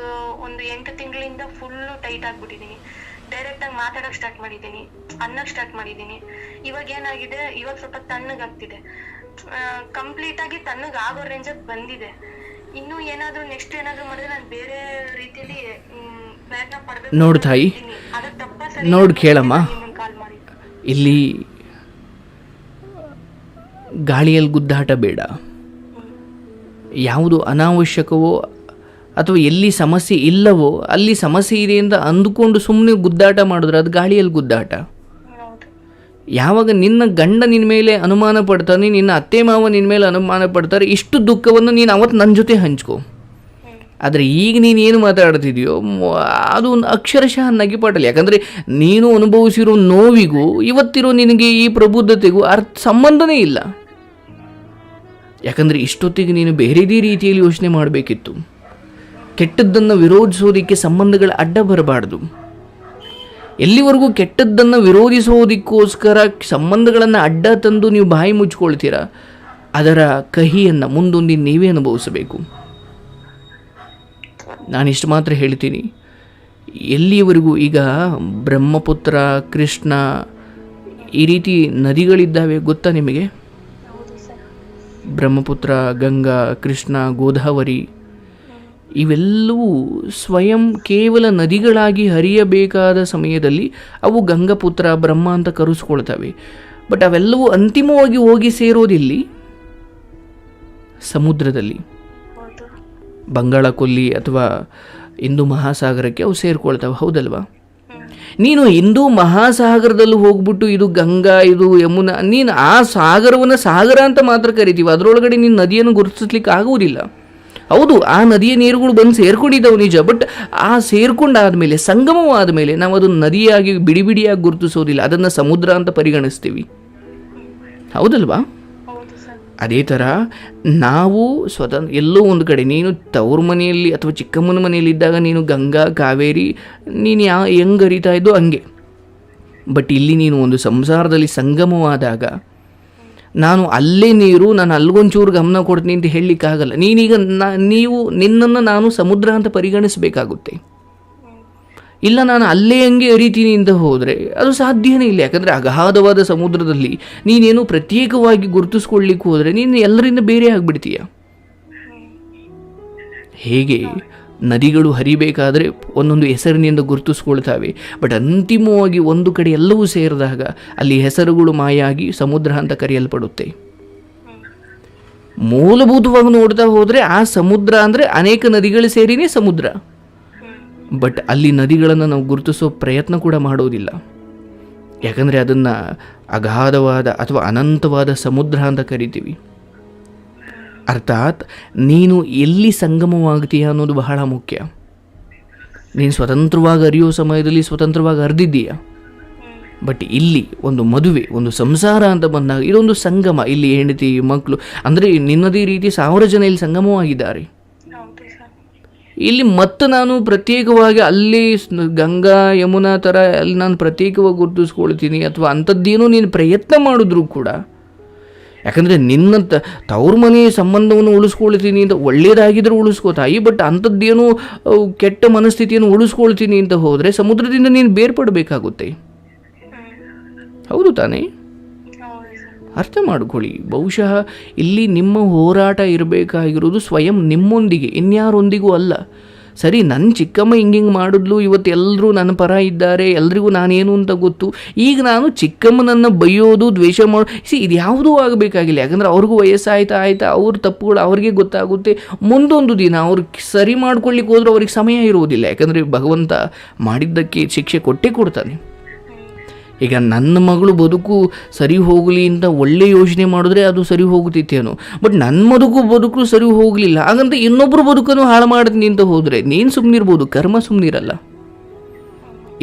8 ತಿಂಗಳಿಂದ ಫುಲ್ ಟೈಟ್ ಆಗ್ಬಿಟ್ಟಿದೀನಿ. ಡೈರೆಕ್ಟ್ ಆಗಿ ಮಾತಾಡಕ್ ಸ್ಟಾರ್ಟ್ ಮಾಡಿದೀನಿ, ಅನ್ನಕ್ ಸ್ಟಾರ್ಟ್ ಮಾಡಿದೀನಿ. ಇವಾಗ ಏನಾಗಿದೆ, ಇವಾಗ ಸ್ವಲ್ಪ ತಣ್ಣಗಾಗ್ತಿದೆ. ಕಂಪ್ಲೀಟ್ ಆಗಿ ತಣ್ಣಗ್ ಆಗೋ ರೇಂಜ್ ಬಂದಿದೆ. ಇನ್ನು ಏನಾದ್ರು ನೆಕ್ಸ್ಟ್ ಏನಾದ್ರು ಮಾಡಿದ್ರೆ ನಾನು ಬೇರೆ ರೀತಿಯಲ್ಲಿ ಪ್ರಯತ್ನ ಪಡ್ಬೇಕು. ನೋಡು ತಾಯಿ, ಅದು ತಪ್ಪ ಸರಿ ನೋಡು ಕೇಳಮ್ಮ, ಕಾಲ್ ಮಾಡಿ. ಇಲ್ಲಿ ಗಾಳಿಯಲ್ಲಿ ಗುದ್ದಾಟ ಬೇಡ. ಯಾವುದು ಅನಾವಶ್ಯಕವೋ ಅಥವಾ ಎಲ್ಲಿ ಸಮಸ್ಯೆ ಇಲ್ಲವೋ ಅಲ್ಲಿ ಸಮಸ್ಯೆ ಇದೆ ಅಂತ ಅಂದುಕೊಂಡು ಸುಮ್ಮನೆ ಗುದ್ದಾಟ ಮಾಡಿದ್ರೆ ಅದು ಗಾಳಿಯಲ್ಲಿ ಗುದ್ದಾಟ. ಯಾವಾಗ ನಿನ್ನ ಗಂಡ ನಿನ್ನ ಮೇಲೆ ಅನುಮಾನ ಪಡ್ತಾನೆ, ನಿನ್ನ ಅತ್ತೆ ಮಾವ ನಿನ್ನ ಮೇಲೆ ಅನುಮಾನ ಪಡ್ತಾರೆ, ಇಷ್ಟು ದುಃಖವನ್ನು ನೀನು ಅವತ್ತು ನನ್ನ ಜೊತೆ ಹಂಚ್ಕೋ. ಆದರೆ ಈಗ ನೀನು ಏನು ಮಾತಾಡ್ತಿದೆಯೋ ಅದು ಒಂದು ಅಕ್ಷರಶಃ ನಗಿಪಾಟಲ್ಲ. ಯಾಕಂದರೆ ನೀನು ಅನುಭವಿಸಿರೋ ನೋವಿಗೂ ಇವತ್ತಿರೋ ನಿನಗೆ ಈ ಪ್ರಬುದ್ಧತೆಗೂ ಸಂಬಂಧನೇ ಇಲ್ಲ. ಯಾಕಂದರೆ ಇಷ್ಟೊತ್ತಿಗೆ ನೀನು ಬೇರೆದೇ ರೀತಿಯಲ್ಲಿ ಯೋಚನೆ ಮಾಡಬೇಕಿತ್ತು. ಕೆಟ್ಟದ್ದನ್ನು ವಿರೋಧಿಸೋದಕ್ಕೆ ಸಂಬಂಧಗಳ ಅಡ್ಡ ಬರಬಾರ್ದು. ಎಲ್ಲಿವರೆಗೂ ಕೆಟ್ಟದ್ದನ್ನು ವಿರೋಧಿಸೋದಕ್ಕೋಸ್ಕರ ಸಂಬಂಧಗಳನ್ನು ಅಡ್ಡ ತಂದು ನೀವು ಬಾಯಿ ಮುಚ್ಕೊಳ್ತೀರಾ, ಅದರ ಕಹಿಯನ್ನು ಮುಂದೊಂದಿನ ನೀವೇ ಅನುಭವಿಸಬೇಕು. ನಾನಿಷ್ಟು ಮಾತ್ರ ಹೇಳ್ತೀನಿ, ಎಲ್ಲಿಯವರೆಗೂ ಈಗ ಬ್ರಹ್ಮಪುತ್ರ, ಕೃಷ್ಣ ಈ ರೀತಿ ನದಿಗಳಿದ್ದಾವೆ ಗೊತ್ತಾ ನಿಮಗೆ? ಬ್ರಹ್ಮಪುತ್ರ, ಗಂಗಾ, ಕೃಷ್ಣ, ಗೋದಾವರಿ ಇವೆಲ್ಲವೂ ಸ್ವಯಂ ಕೇವಲ ನದಿಗಳಾಗಿ ಹರಿಯಬೇಕಾದ ಸಮಯದಲ್ಲಿ ಅವು ಗಂಗಾಪುತ್ರ, ಬ್ರಹ್ಮ ಅಂತ ಕರೆಸ್ಕೊಳ್ತವೆ. ಬಟ್ ಅವೆಲ್ಲವೂ ಅಂತಿಮವಾಗಿ ಹೋಗಿ ಸೇರೋದಿಲ್ಲಿ ಸಮುದ್ರದಲ್ಲಿ, ಬಂಗಾಳ ಕೊಲ್ಲಿ ಅಥವಾ ಹಿಂದೂ ಮಹಾಸಾಗರಕ್ಕೆ ಅವು ಸೇರ್ಕೊಳ್ತವೆ. ಹೌದಲ್ವಾ? ನೀನು ಹಿಂದೂ ಮಹಾಸಾಗರದಲ್ಲಿ ಹೋಗ್ಬಿಟ್ಟು ಇದು ಗಂಗಾ, ಇದು ಯಮುನಾ, ನೀನು ಆ ಸಾಗರವನ್ನು ಸಾಗರ ಅಂತ ಮಾತ್ರ ಕರಿತೀವಿ. ಅದರೊಳಗಡೆ ನೀನು ನದಿಯನ್ನು ಗುರುತಿಸ್ಲಿಕ್ಕೆ ಆಗುವುದಿಲ್ಲ. ಹೌದು, ಆ ನದಿಯ ನೀರುಗಳು ಬಂದು ಸೇರ್ಕೊಂಡಿದ್ದಾವೆ ನಿಜ. ಬಟ್ ಆ ಸೇರ್ಕೊಂಡಾದ್ಮೇಲೆ, ಸಂಗಮವಾದ ಮೇಲೆ ನಾವು ಅದನ್ನು ನದಿಯಾಗಿ ಬಿಡಿಯಾಗಿ ಗುರುತಿಸೋದಿಲ್ಲ. ಅದನ್ನು ಸಮುದ್ರ ಅಂತ ಪರಿಗಣಿಸ್ತೀವಿ. ಹೌದಲ್ವಾ? ಅದೇ ಥರ ನಾವು ಎಲ್ಲೋ ಒಂದು ಕಡೆ, ನೀನು ತವ್ರ ಮನೆಯಲ್ಲಿ ಅಥವಾ ಚಿಕ್ಕಮ್ಮನ ಮನೆಯಲ್ಲಿದ್ದಾಗ ನೀನು ಗಂಗಾ, ಕಾವೇರಿ ನೀನು ಹೆಂಗೆ ಹರಿತಾ ಇದ್ದೋ ಹಂಗೆ. ಬಟ್ ಇಲ್ಲಿ ನೀನು ಒಂದು ಸಂಸಾರದಲ್ಲಿ ಸಂಗಮವಾದಾಗ ನಾನು ಅಲ್ಲೇ ನೀರು, ನಾನು ಅಲ್ಗೊಂಚೂರು ಗಮನ ಕೊಡ್ತೀನಿ ಅಂತ ಹೇಳಲಿಕ್ಕಾಗಲ್ಲ. ನೀನೀಗ ನಿನ್ನನ್ನು ನಾನು ಸಮುದ್ರ ಅಂತ ಪರಿಗಣಿಸಬೇಕಾಗುತ್ತೆ. ಇಲ್ಲ ನಾನು ಅಲ್ಲೇ ಹಂಗೆ ಹರಿತೀನಿ ಅಂತ ಹೋದರೆ ಅದು ಸಾಧ್ಯನೇ ಇಲ್ಲ. ಯಾಕಂದರೆ ಅಗಾಧವಾದ ಸಮುದ್ರದಲ್ಲಿ ನೀನೇನು ಪ್ರತ್ಯೇಕವಾಗಿ ಗುರುತಿಸ್ಕೊಳ್ಳಿಕ್ಕೆ ಹೋದರೆ ನೀನು ಎಲ್ಲರಿಂದ ಬೇರೆ ಆಗಿಬಿಡ್ತೀಯ. ಹೇಗೆ ನದಿಗಳು ಹರಿಬೇಕಾದರೆ ಒಂದೊಂದು ಹೆಸರಿನಿಂದ ಗುರುತಿಸ್ಕೊಳ್ತಾವೆ. ಬಟ್ ಅಂತಿಮವಾಗಿ ಒಂದು ಕಡೆ ಎಲ್ಲವೂ ಸೇರಿದಾಗ ಅಲ್ಲಿ ಹೆಸರುಗಳು ಮಾಯಾಗಿ ಸಮುದ್ರ ಅಂತ ಕರೆಯಲ್ಪಡುತ್ತೆ. ಮೂಲಭೂತವಾಗಿ ನೋಡ್ತಾ ಹೋದರೆ ಆ ಸಮುದ್ರ ಅಂದರೆ ಅನೇಕ ನದಿಗಳು ಸೇರಿನೇ ಸಮುದ್ರ. ಬಟ್ ಅಲ್ಲಿ ನದಿಗಳನ್ನು ನಾವು ಗುರುತಿಸೋ ಪ್ರಯತ್ನ ಕೂಡ ಮಾಡೋದಿಲ್ಲ. ಯಾಕಂದರೆ ಅದನ್ನು ಅಗಾಧವಾದ ಅಥವಾ ಅನಂತವಾದ ಸಮುದ್ರ ಅಂತ ಕರಿತೀವಿ. ಅರ್ಥಾತ್ ನೀನು ಎಲ್ಲಿ ಸಂಗಮವಾಗ್ತೀಯ ಅನ್ನೋದು ಬಹಳ ಮುಖ್ಯ. ನೀನು ಸ್ವತಂತ್ರವಾಗಿ ಹರಿಯೋ ಸಮಯದಲ್ಲಿ ಸ್ವತಂತ್ರವಾಗಿ ಹರಿದಿದ್ದೀಯ. ಬಟ್ ಇಲ್ಲಿ ಒಂದು ಮದುವೆ, ಒಂದು ಸಂಸಾರ ಅಂತ ಬಂದಾಗ ಇದೊಂದು ಸಂಗಮ. ಇಲ್ಲಿ ಹೆಂಡತಿ, ಮಕ್ಕಳು ಅಂದರೆ ನಿನ್ನದೇ ರೀತಿ 1000 ಜನ ಇಲ್ಲಿ ಸಂಗಮವಾಗಿದ್ದಾರೆ. ಇಲ್ಲಿ ಮತ್ತೆ ನಾನು ಪ್ರತ್ಯೇಕವಾಗಿ ಅಲ್ಲಿ ಗಂಗಾ, ಯಮುನಾ ಥರ ಅಲ್ಲಿ ನಾನು ಪ್ರತ್ಯೇಕವಾಗಿ ಗುರುತಿಸ್ಕೊಳ್ತೀನಿ ಅಥವಾ ಅಂಥದ್ದೇನೋ ನೀನು ಪ್ರಯತ್ನ ಮಾಡಿದ್ರೂ ಕೂಡ, ಯಾಕಂದರೆ ನಿನ್ನ ತವ್ರ ಮನೆ ಸಂಬಂಧವನ್ನು ಉಳಿಸ್ಕೊಳ್ತೀನಿ ಅಂತ ಒಳ್ಳೆಯದಾಗಿದ್ದರೂ ಉಳಿಸ್ಕೋತಾಯಿ. ಬಟ್ ಅಂಥದ್ದೇನೋ ಕೆಟ್ಟ ಮನಸ್ಥಿತಿಯನ್ನು ಉಳಿಸ್ಕೊಳ್ತೀನಿ ಅಂತ ಹೋದರೆ ಸಮುದ್ರದಿಂದ ನೀನು ಬೇರ್ಪಡಬೇಕಾಗುತ್ತೆ. ಹೌದು ತಾನೇ? ಅರ್ಥ ಮಾಡ್ಕೊಳ್ಳಿ. ಬಹುಶಃ ಇಲ್ಲಿ ನಿಮ್ಮ ಹೋರಾಟ ಇರಬೇಕಾಗಿರೋದು ಸ್ವಯಂ ನಿಮ್ಮೊಂದಿಗೆ, ಇನ್ಯಾರೊಂದಿಗೂ ಅಲ್ಲ. ಸರಿ ನನ್ನ ಚಿಕ್ಕಮ್ಮ ಹಿಂಗೆ ಮಾಡಿದ್ಲು, ಇವತ್ತು ಎಲ್ಲರೂ ನನ್ನ ಪರ ಇದ್ದಾರೆ, ಎಲ್ರಿಗೂ ನಾನೇನು ಅಂತ ಗೊತ್ತು, ಈಗ ನಾನು ಚಿಕ್ಕಮ್ಮನನ್ನು ಬೈಯೋದು ದ್ವೇಷ ಮಾಡೋ ಇದು ಯಾವುದೂ ಆಗಬೇಕಾಗಿಲ್ಲ. ಯಾಕಂದರೆ ಅವ್ರಿಗೂ ವಯಸ್ಸಾಯ್ತಾ ಅವ್ರ ತಪ್ಪುಗಳು ಅವ್ರಿಗೆ ಗೊತ್ತಾಗುತ್ತೆ. ಮುಂದೊಂದು ದಿನ ಅವ್ರಿಗೆ ಸರಿ ಮಾಡ್ಕೊಳ್ಳಿಕ್ಕೆ ಹೋದ್ರೆ ಅವ್ರಿಗೆ ಸಮಯ ಇರುವುದಿಲ್ಲ. ಯಾಕಂದರೆ ಭಗವಂತ ಮಾಡಿದ್ದಕ್ಕೆ ಶಿಕ್ಷೆ ಕೊಟ್ಟೇ ಕೊಡ್ತಾನೆ. ಈಗ ನನ್ನ ಮಗಳು ಬದುಕು ಸರಿ ಹೋಗಲಿ ಅಂತ ಒಳ್ಳೆ ಯೋಚನೆ ಮಾಡಿದ್ರೆ ಅದು ಸರಿ ಹೋಗುತ್ತಿತ್ತೇನೋ, ಬಟ್ ನನ್ನ ಬದುಕು ಸರಿ ಹೋಗಲಿಲ್ಲ, ಹಾಗಂತ ಇನ್ನೊಬ್ಬರು ಬದುಕನ್ನು ಹಾಳು ಮಾಡ್ತೀನಿ ಅಂತ ಹೋದರೆ ನೀನು ಸುಮ್ಮನಿರ್ಬೋದು, ಕರ್ಮ ಸುಮ್ಮನಿರಲ್ಲ.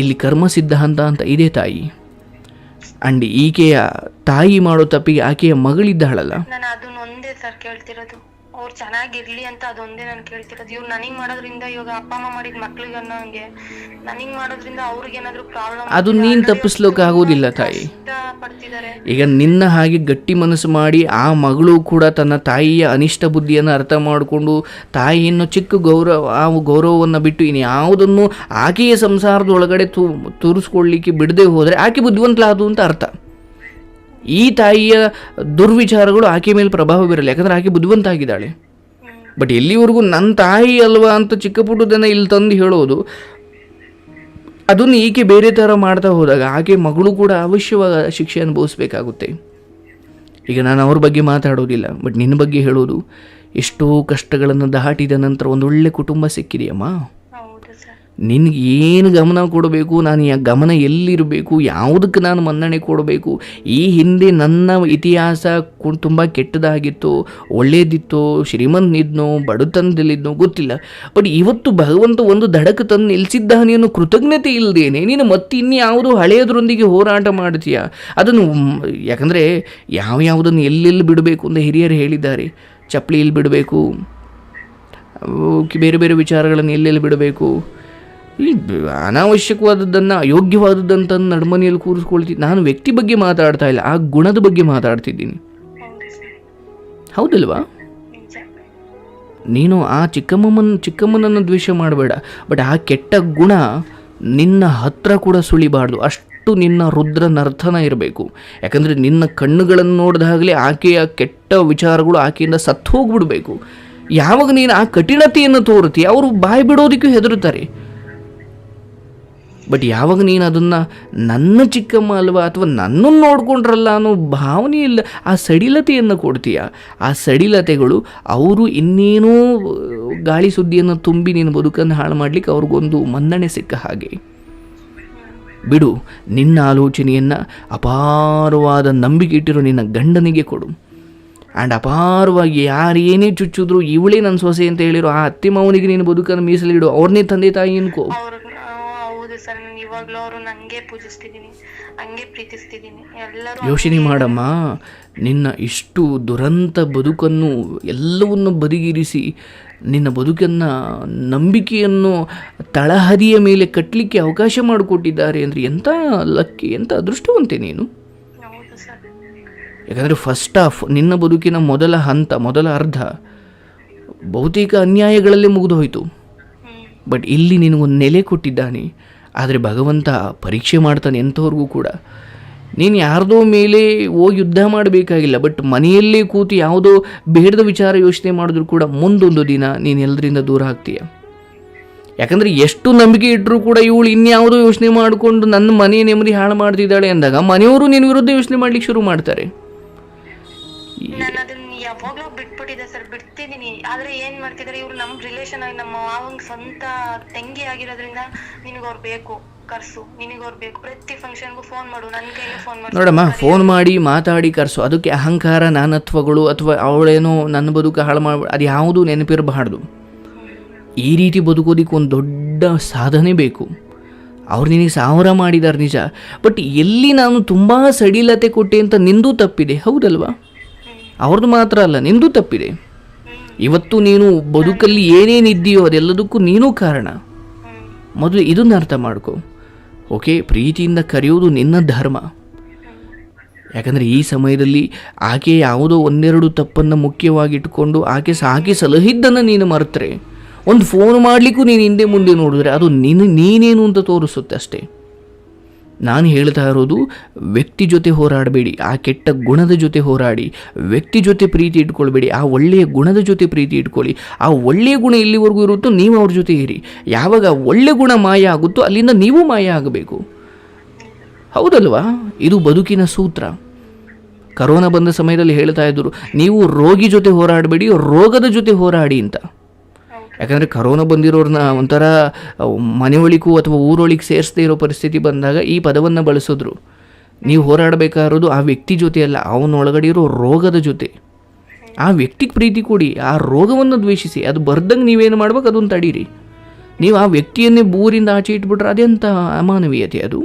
ಇಲ್ಲಿ ಕರ್ಮ ಸಿದ್ಧಾಂತ ಅಂತ ಇದೆ ತಾಯಿ. ಅಂಡ್ ಈಕೆಯ ತಾಯಿ ಮಾಡೋ ತಪ್ಪಿಗೆ ಆಕೆಯ ಮಗಳಿದ್ದಾಳಲ್ಲ, ನಾನು ಅದನ್ನ ಒಂದೇ ಸರ್ ಕೇಳ್ತಿರೋದು, ಅವ್ರು ಚೆನ್ನಾಗಿರ್ಲಿ ಅಂತ ಅದೊಂದೇ ನಾನು ಕೇಳ್ತಿರೋದು. ಇವ್ರು ನನಗ್ ಮಾಡೋದ್ರಿಂದ, ಇವಾಗ ಅಪ್ಪ ಅಮ್ಮ ಮಾಡಿದ ಮಕ್ಳಿಗೆ ಅನ್ನೋಂಗೆ ನನಗ್ ಮಾಡೋದ್ರಿಂದ ಅವ್ರಿಗೆ ಏನಾದ್ರು ಪ್ರಾಬ್ಲಮ್ ಅದು ನೀನು ತಪ್ಪಿಸ್ಲಿಕ್ಕೆ ಆಗೋದಿಲ್ಲ ತಾಯಿ. ಪಡ್ತಿದ್ದಾರೆ. ಈಗ ನಿನ್ನ ಹಾಗೆ ಗಟ್ಟಿ ಮನಸ್ಸು ಮಾಡಿ ಆ ಮಗಳು ಕೂಡ ತನ್ನ ತಾಯಿಯ ಅನಿಷ್ಟ ಬುದ್ಧಿಯನ್ನು ಅರ್ಥ ಮಾಡಿಕೊಂಡು ತಾಯಿಯನ್ನು ಚಿಕ್ಕ ಗೌರವವನ್ನು ಬಿಟ್ಟು ಇನ್ಯಾವುದನ್ನು ಆಕೆಯ ಸಂಸಾರದೊಳಗಡೆ ತೋರಿಸ್ಕೊಳ್ಳಿಕ್ಕೆ ಬಿಡದೆ ಹೋದರೆ ಆಕೆ ಬುದ್ಧಿವಂತಲಾದು ಅಂತ ಅರ್ಥ. ಈ ತಾಯಿಯ ದುರ್ವಿಚಾರಗಳು ಆಕೆ ಮೇಲೆ ಪ್ರಭಾವ ಬೀರಲ್ಲ, ಯಾಕಂದರೆ ಆಕೆ ಬುದ್ಧಿವಂತ ಆಗಿದ್ದಾಳೆ. ಬಟ್ ಎಲ್ಲಿವರೆಗೂ ನನ್ನ ತಾಯಿ ಅಲ್ವಾ ಅಂತ ಚಿಕ್ಕ ಪುಟ್ಟದನ್ನು ಇಲ್ಲಿ ತಂದು ಹೇಳೋದು, ಅದನ್ನು ಈಕೆ ಬೇರೆ ಥರ ಮಾಡ್ತಾ ಹೋದಾಗ ಆಕೆ ಮಗಳು ಕೂಡ ಅವಶ್ಯವಾದ ಶಿಕ್ಷೆ ಅನುಭವಿಸ್ಬೇಕಾಗುತ್ತೆ. ಈಗ ನಾನು ಅವ್ರ ಬಗ್ಗೆ ಮಾತಾಡೋದಿಲ್ಲ, ಬಟ್ ನಿನ್ನ ಬಗ್ಗೆ ಹೇಳೋದು, ಎಷ್ಟೋ ಕಷ್ಟಗಳನ್ನು ದಾಟಿದ ನಂತರ ಒಂದೊಳ್ಳೆ ಕುಟುಂಬ ಸಿಕ್ಕಿದೆಯಮ್ಮ. ನಿನಗೆ ಏನು ಗಮನ ಕೊಡಬೇಕು, ನಾನು ಈ ಗಮನ ಎಲ್ಲಿರಬೇಕು, ಯಾವುದಕ್ಕೆ ನಾನು ಮನ್ನಣೆ ಕೊಡಬೇಕು, ಈ ಹಿಂದೆ ನನ್ನ ಇತಿಹಾಸ ತುಂಬ ಕೆಟ್ಟದಾಗಿತ್ತೋ ಒಳ್ಳೇದಿತ್ತೋ, ಶ್ರೀಮಂತನಿದ್ನೋ ಬಡತನದಲ್ಲಿದ್ನೋ ಗೊತ್ತಿಲ್ಲ, ಬಟ್ ಇವತ್ತು ಭಗವಂತ ಒಂದು ದಡಕ್ಕೆ ತಂದು ನಿಲ್ಲಿಸಿದ್ದಾನೆ ಅನ್ನೋ ಕೃತಜ್ಞತೆ ಇಲ್ಲದೇನೆ ನೀನು ಮತ್ತೆ ಇನ್ಯಾವುದೋ ಹಳೆಯದರೊಂದಿಗೆ ಹೋರಾಟ ಮಾಡ್ತೀಯ. ಅದನ್ನು ಯಾಕಂದರೆ ಯಾವುದನ್ನು ಎಲ್ಲೆಲ್ಲಿ ಬಿಡಬೇಕು ಅಂತ ಹಿರಿಯರು ಹೇಳಿದ್ದಾರೆ. ಚಪ್ಪಲಿ ಇಲ್ಲಿ ಬಿಡಬೇಕು, ಬೇರೆ ಬೇರೆ ವಿಚಾರಗಳನ್ನು ಎಲ್ಲೆಲ್ಲಿ ಬಿಡಬೇಕು, ಈ ಅನಾವಶ್ಯಕವಾದದ್ದನ್ನು ಅಯೋಗ್ಯವಾದದ್ದಂತ ನಡ್ಮನೆಯಲ್ಲಿ ಕೂರಿಸ್ಕೊಳ್ತೀನಿ. ನಾನು ವ್ಯಕ್ತಿ ಬಗ್ಗೆ ಮಾತಾಡ್ತಾ ಇಲ್ಲ, ಆ ಗುಣದ ಬಗ್ಗೆ ಮಾತಾಡ್ತಿದ್ದೀನಿ, ಹೌದಲ್ವಾ? ನೀನು ಆ ಚಿಕ್ಕಮ್ಮನನ್ನು ದ್ವೇಷ ಮಾಡಬೇಡ, ಬಟ್ ಆ ಕೆಟ್ಟ ಗುಣ ನಿನ್ನ ಹತ್ರ ಕೂಡ ಸುಳಿಬಾರ್ದು. ಅಷ್ಟು ನಿನ್ನ ರುದ್ರ ನರ್ತನ ಇರಬೇಕು. ಯಾಕಂದರೆ ನಿನ್ನ ಕಣ್ಣುಗಳನ್ನು ನೋಡಿದಾಗಲೇ ಆಕೆಯ ಕೆಟ್ಟ ವಿಚಾರಗಳು ಆಕೆಯಿಂದ ಸತ್ತು ಹೋಗ್ಬಿಡ್ಬೇಕು. ಯಾವಾಗ ನೀನು ಆ ಕಠಿಣತೆಯನ್ನು ತೋರುತ್ತೀಯ ಅವರು ಬಾಯಿ ಬಿಡೋದಕ್ಕೂ ಹೆದರುತ್ತಾರೆ. ಬಟ್ ಯಾವಾಗ ನೀನು ಅದನ್ನು ನನ್ನ ಚಿಕ್ಕಮ್ಮ ಅಲ್ವಾ ಅಥವಾ ನನ್ನನ್ನು ನೋಡ್ಕೊಂಡ್ರಲ್ಲ ಅನ್ನೋ ಭಾವನೆ ಇಲ್ಲ, ಆ ಸಡಿಲತೆಯನ್ನು ಕೊಡ್ತೀಯ. ಆ ಸಡಿಲತೆಗಳು ಅವರು ಇನ್ನೇನೋ ಗಾಳಿ ಸುದ್ದಿಯನ್ನು ತುಂಬಿ ನಿನ್ನ ಬದುಕನ್ನು ಹಾಳು ಮಾಡಲಿಕ್ಕೆ ಅವ್ರಿಗೊಂದು ಮನ್ನಣೆ ಸಿಕ್ಕ ಹಾಗೆ. ಬಿಡು, ನಿನ್ನ ಆಲೋಚನೆಯನ್ನು ಅಪಾರವಾದ ನಂಬಿಕೆ ಇಟ್ಟಿರೋ ನಿನ್ನ ಗಂಡನಿಗೆ ಕೊಡು. ಆ್ಯಂಡ್ ಅಪಾರವಾಗಿ ಯಾರು ಏನೇ ಚುಚ್ಚಿದ್ರು ಇವಳೇ ನನ್ನ ಸೊಸೆ ಅಂತ ಹೇಳಿರೋ ಆ ಅತ್ತೆ ಮಾವನಿಗೆ ನೀನು ಬದುಕನ್ನು ಮೀಸಲಿಡು. ಅವ್ರನ್ನೇ ತಂದೆ ತಾಯಿ ಅನ್ಕೋ. ಯೋಚನೆ ಮಾಡಮ್ಮ, ನಿನ್ನ ಇಷ್ಟು ದುರಂತ ಬದುಕನ್ನು ಎಲ್ಲವನ್ನು ಬದಿಗಿರಿಸಿ ನಿನ್ನ ಬದುಕನ್ನು ನಂಬಿಕೆಯನ್ನು ತಳಹದಿಯ ಮೇಲೆ ಕಟ್ಟಲಿಕ್ಕೆ ಅವಕಾಶ ಮಾಡಿಕೊಟ್ಟಿದ್ದಾರೆ ಅಂದರೆ ಎಂಥ ಲಕ್ಕಿ, ಎಂಥ ಅದೃಷ್ಟವಂತೆ ನೀನು. ಯಾಕಂದರೆ ಫಸ್ಟ್ ಆಫ್ ನಿನ್ನ ಬದುಕಿನ ಮೊದಲ ಅರ್ಧ ಬಹುತೇಕ ಅನ್ಯಾಯಗಳಲ್ಲೇ ಮುಗಿದು ಹೋಯಿತು. ಬಟ್ ಇಲ್ಲಿ ನಿನಗೊಂದು ನೆಲೆ ಕೊಟ್ಟಿದ್ದಾನೆ. ಆದರೆ ಭಗವಂತ ಪರೀಕ್ಷೆ ಮಾಡ್ತಾನೆ ಎಂಥವ್ರಿಗೂ ಕೂಡ. ನೀನು ಯಾರ್ದೋ ಮೇಲೆ ಹೋಗಿ ಯುದ್ಧ ಮಾಡಬೇಕಾಗಿಲ್ಲ, ಬಟ್ ಮನೆಯಲ್ಲೇ ಕೂತು ಯಾವುದೋ ಬೇಡದ ವಿಚಾರ ಯೋಚನೆ ಮಾಡಿದ್ರು ಕೂಡ ಮುಂದೊಂದು ದಿನ ನೀನು ಎಲ್ಲರಿಂದ ದೂರ ಆಗ್ತೀಯ. ಯಾಕಂದರೆ ಎಷ್ಟು ನಂಬಿಕೆ ಇಟ್ಟರೂ ಕೂಡ ಇವಳು ಇನ್ಯಾವುದೋ ಯೋಚನೆ ಮಾಡಿಕೊಂಡು ನನ್ನ ಮನೆ ನೆಮ್ಮದಿ ಹಾಳು ಮಾಡ್ತಿದ್ದಾಳೆ ಅಂದಾಗ ಮನೆಯವರು ನಿನ್ನ ವಿರುದ್ಧ ಯೋಚನೆ ಮಾಡ್ಲಿಕ್ಕೆ ಶುರು ಮಾಡ್ತಾರೆ. ನಾನು ಅದನ್ನ ಯಾವಾಗ್ಲೂ ಬಿಟ್ಬಿಟ್ಟಿದೆ ಸರ್, ಬಿಡ್ತಿದೀನಿ. ಆದ್ರೆ ಏನ್ ಮಾಡ್ತಿದಾರೆ ಇವ್ರು, ನಮ್ ರಿಲೇಷನ್ ಆಗಿ ನಮ್ಮ ಮಾವಂಗ್ ಸ್ವಂತ ತಂಗಿ ಆಗಿರೋದ್ರಿಂದ ನಿನಗ್ ಅವ್ರು ಬೇಕು, ಕರ್ಸು, ನಿನಗ್ ಅವ್ರು ಬೇಕು, ಪ್ರತಿ ಫಂಕ್ಷನ್ಗೂ ಫೋನ್ ಮಾಡು, ನನ್ ಕೈಗೆ ಫೋನ್ ಮಾಡು. ನೋಡಮ್ಮ, ಫೋನ್ ಮಾಡಿ ಮಾತಾಡಿ ಕರ್ಸು. ಅದಕ್ಕೆ ಅಹಂಕಾರ, ನಾನತ್ವಗಳು ಅಥವಾ ಅವಳೇನೋ ನನ್ನ ಬದುಕು ಹಾಳು ಮಾಡಿ ಅದು ಯಾವುದೂ ನೆನಪಿರಬಾರ್ದು. ಈ ರೀತಿ ಬದುಕೋದಿಕ್ಕೆ ಒಂದು ದೊಡ್ಡ ಸಾಧನೆ ಬೇಕು. ಅವ್ರು ನಿನಗೆ 1000 ಮಾಡಿದ್ದಾರೆ ನಿಜ, ಬಟ್ ಎಲ್ಲಿ ನಾನು ತುಂಬ ಸಡಿಲತೆ ಕೊಟ್ಟೆ ಅಂತ ನಿಂದೂ ತಪ್ಪಿದೆ, ಹೌದಲ್ವಾ? ಅವ್ರದ್ದು ಮಾತ್ರ ಅಲ್ಲ, ನಿಂದೂ ತಪ್ಪಿದೆ. ಇವತ್ತು ನೀನು ಬದುಕಲ್ಲಿ ಏನೇನಿದ್ದೀಯೋ ಅದೆಲ್ಲದಕ್ಕೂ ನೀನೂ ಕಾರಣ. ಮೊದಲು ಇದನ್ನು ಅರ್ಥ ಮಾಡ್ಕೊ. ಓಕೆ, ಪ್ರೀತಿಯಿಂದ ಕರೆಯೋದು ನಿನ್ನ ಧರ್ಮ. ಯಾಕಂದರೆ ಈ ಸಮಯದಲ್ಲಿ ಆಕೆ ಯಾವುದೋ ಒಂದೆರಡು ತಪ್ಪನ್ನು ಮುಖ್ಯವಾಗಿಟ್ಟುಕೊಂಡು ಆಕೆ ಸಲಹಿದ್ದನ್ನು ನೀನು ಮರೆತರೆ, ಒಂದು ಫೋನ್ ಮಾಡಲಿಕ್ಕೂ ನೀನು ಹಿಂದೆ ಮುಂದೆ ನೋಡಿದ್ರೆ ಅದು ನೀನೇನು ಅಂತ ತೋರಿಸುತ್ತೆ ಅಷ್ಟೇ. ನಾನು ಹೇಳ್ತಾ ಇರೋದು ವ್ಯಕ್ತಿ ಜೊತೆ ಹೋರಾಡಬೇಡಿ, ಆ ಕೆಟ್ಟ ಗುಣದ ಜೊತೆ ಹೋರಾಡಿ. ವ್ಯಕ್ತಿ ಜೊತೆ ಪ್ರೀತಿ ಇಟ್ಕೊಳ್ಬೇಡಿ, ಆ ಒಳ್ಳೆಯ ಗುಣದ ಜೊತೆ ಪ್ರೀತಿ ಇಟ್ಕೊಳ್ಳಿ. ಆ ಒಳ್ಳೆಯ ಗುಣ ಎಲ್ಲಿವರೆಗೂ ಇರುತ್ತೋ ನೀವು ಅವ್ರ ಜೊತೆ ಇರಿ. ಯಾವಾಗ ಒಳ್ಳೆಯ ಗುಣ ಮಾಯ ಆಗುತ್ತೋ ಅಲ್ಲಿಂದ ನೀವು ಮಾಯ ಆಗಬೇಕು. ಹೌದಲ್ವಾ? ಇದು ಬದುಕಿನ ಸೂತ್ರ. ಕರೋನಾ ಬಂದ ಸಮಯದಲ್ಲಿ ಹೇಳ್ತಾ ಇದ್ದರು, ನೀವು ರೋಗಿ ಜೊತೆ ಹೋರಾಡಬೇಡಿ, ರೋಗದ ಜೊತೆ ಹೋರಾಡಿ ಅಂತ. ಯಾಕಂದರೆ ಕರೋನಾ ಬಂದಿರೋರನ್ನ ಒಂಥರ ಮನೆಯೊಳಿಗೂ ಅಥವಾ ಊರೊಳಿಗೆ ಸೇರಿಸದೇ ಇರೋ ಪರಿಸ್ಥಿತಿ ಬಂದಾಗ ಈ ಪದವನ್ನು ಬಳಸಿದ್ರು. ನೀವು ಹೋರಾಡಬೇಕಾಗಿರೋದು ಆ ವ್ಯಕ್ತಿ ಜೊತೆ ಅಲ್ಲ, ಅವನೊಳಗಡೆ ಇರೋ ರೋಗದ ಜೊತೆ. ಆ ವ್ಯಕ್ತಿಗೆ ಪ್ರೀತಿ ಕೊಡಿ, ಆ ರೋಗವನ್ನು ದ್ವೇಷಿಸಿ. ಅದು ಬರ್ದಂಗೆ ನೀವೇನು ಮಾಡ್ಬೇಕು ಅದನ್ನು ತಡೀರಿ. ನೀವು ಆ ವ್ಯಕ್ತಿಯನ್ನೇ ಊರಿಂದ ಆಚೆ ಇಟ್ಬಿಟ್ರೆ ಅದೆಂಥ ಅಮಾನವೀಯತೆ ಅದು.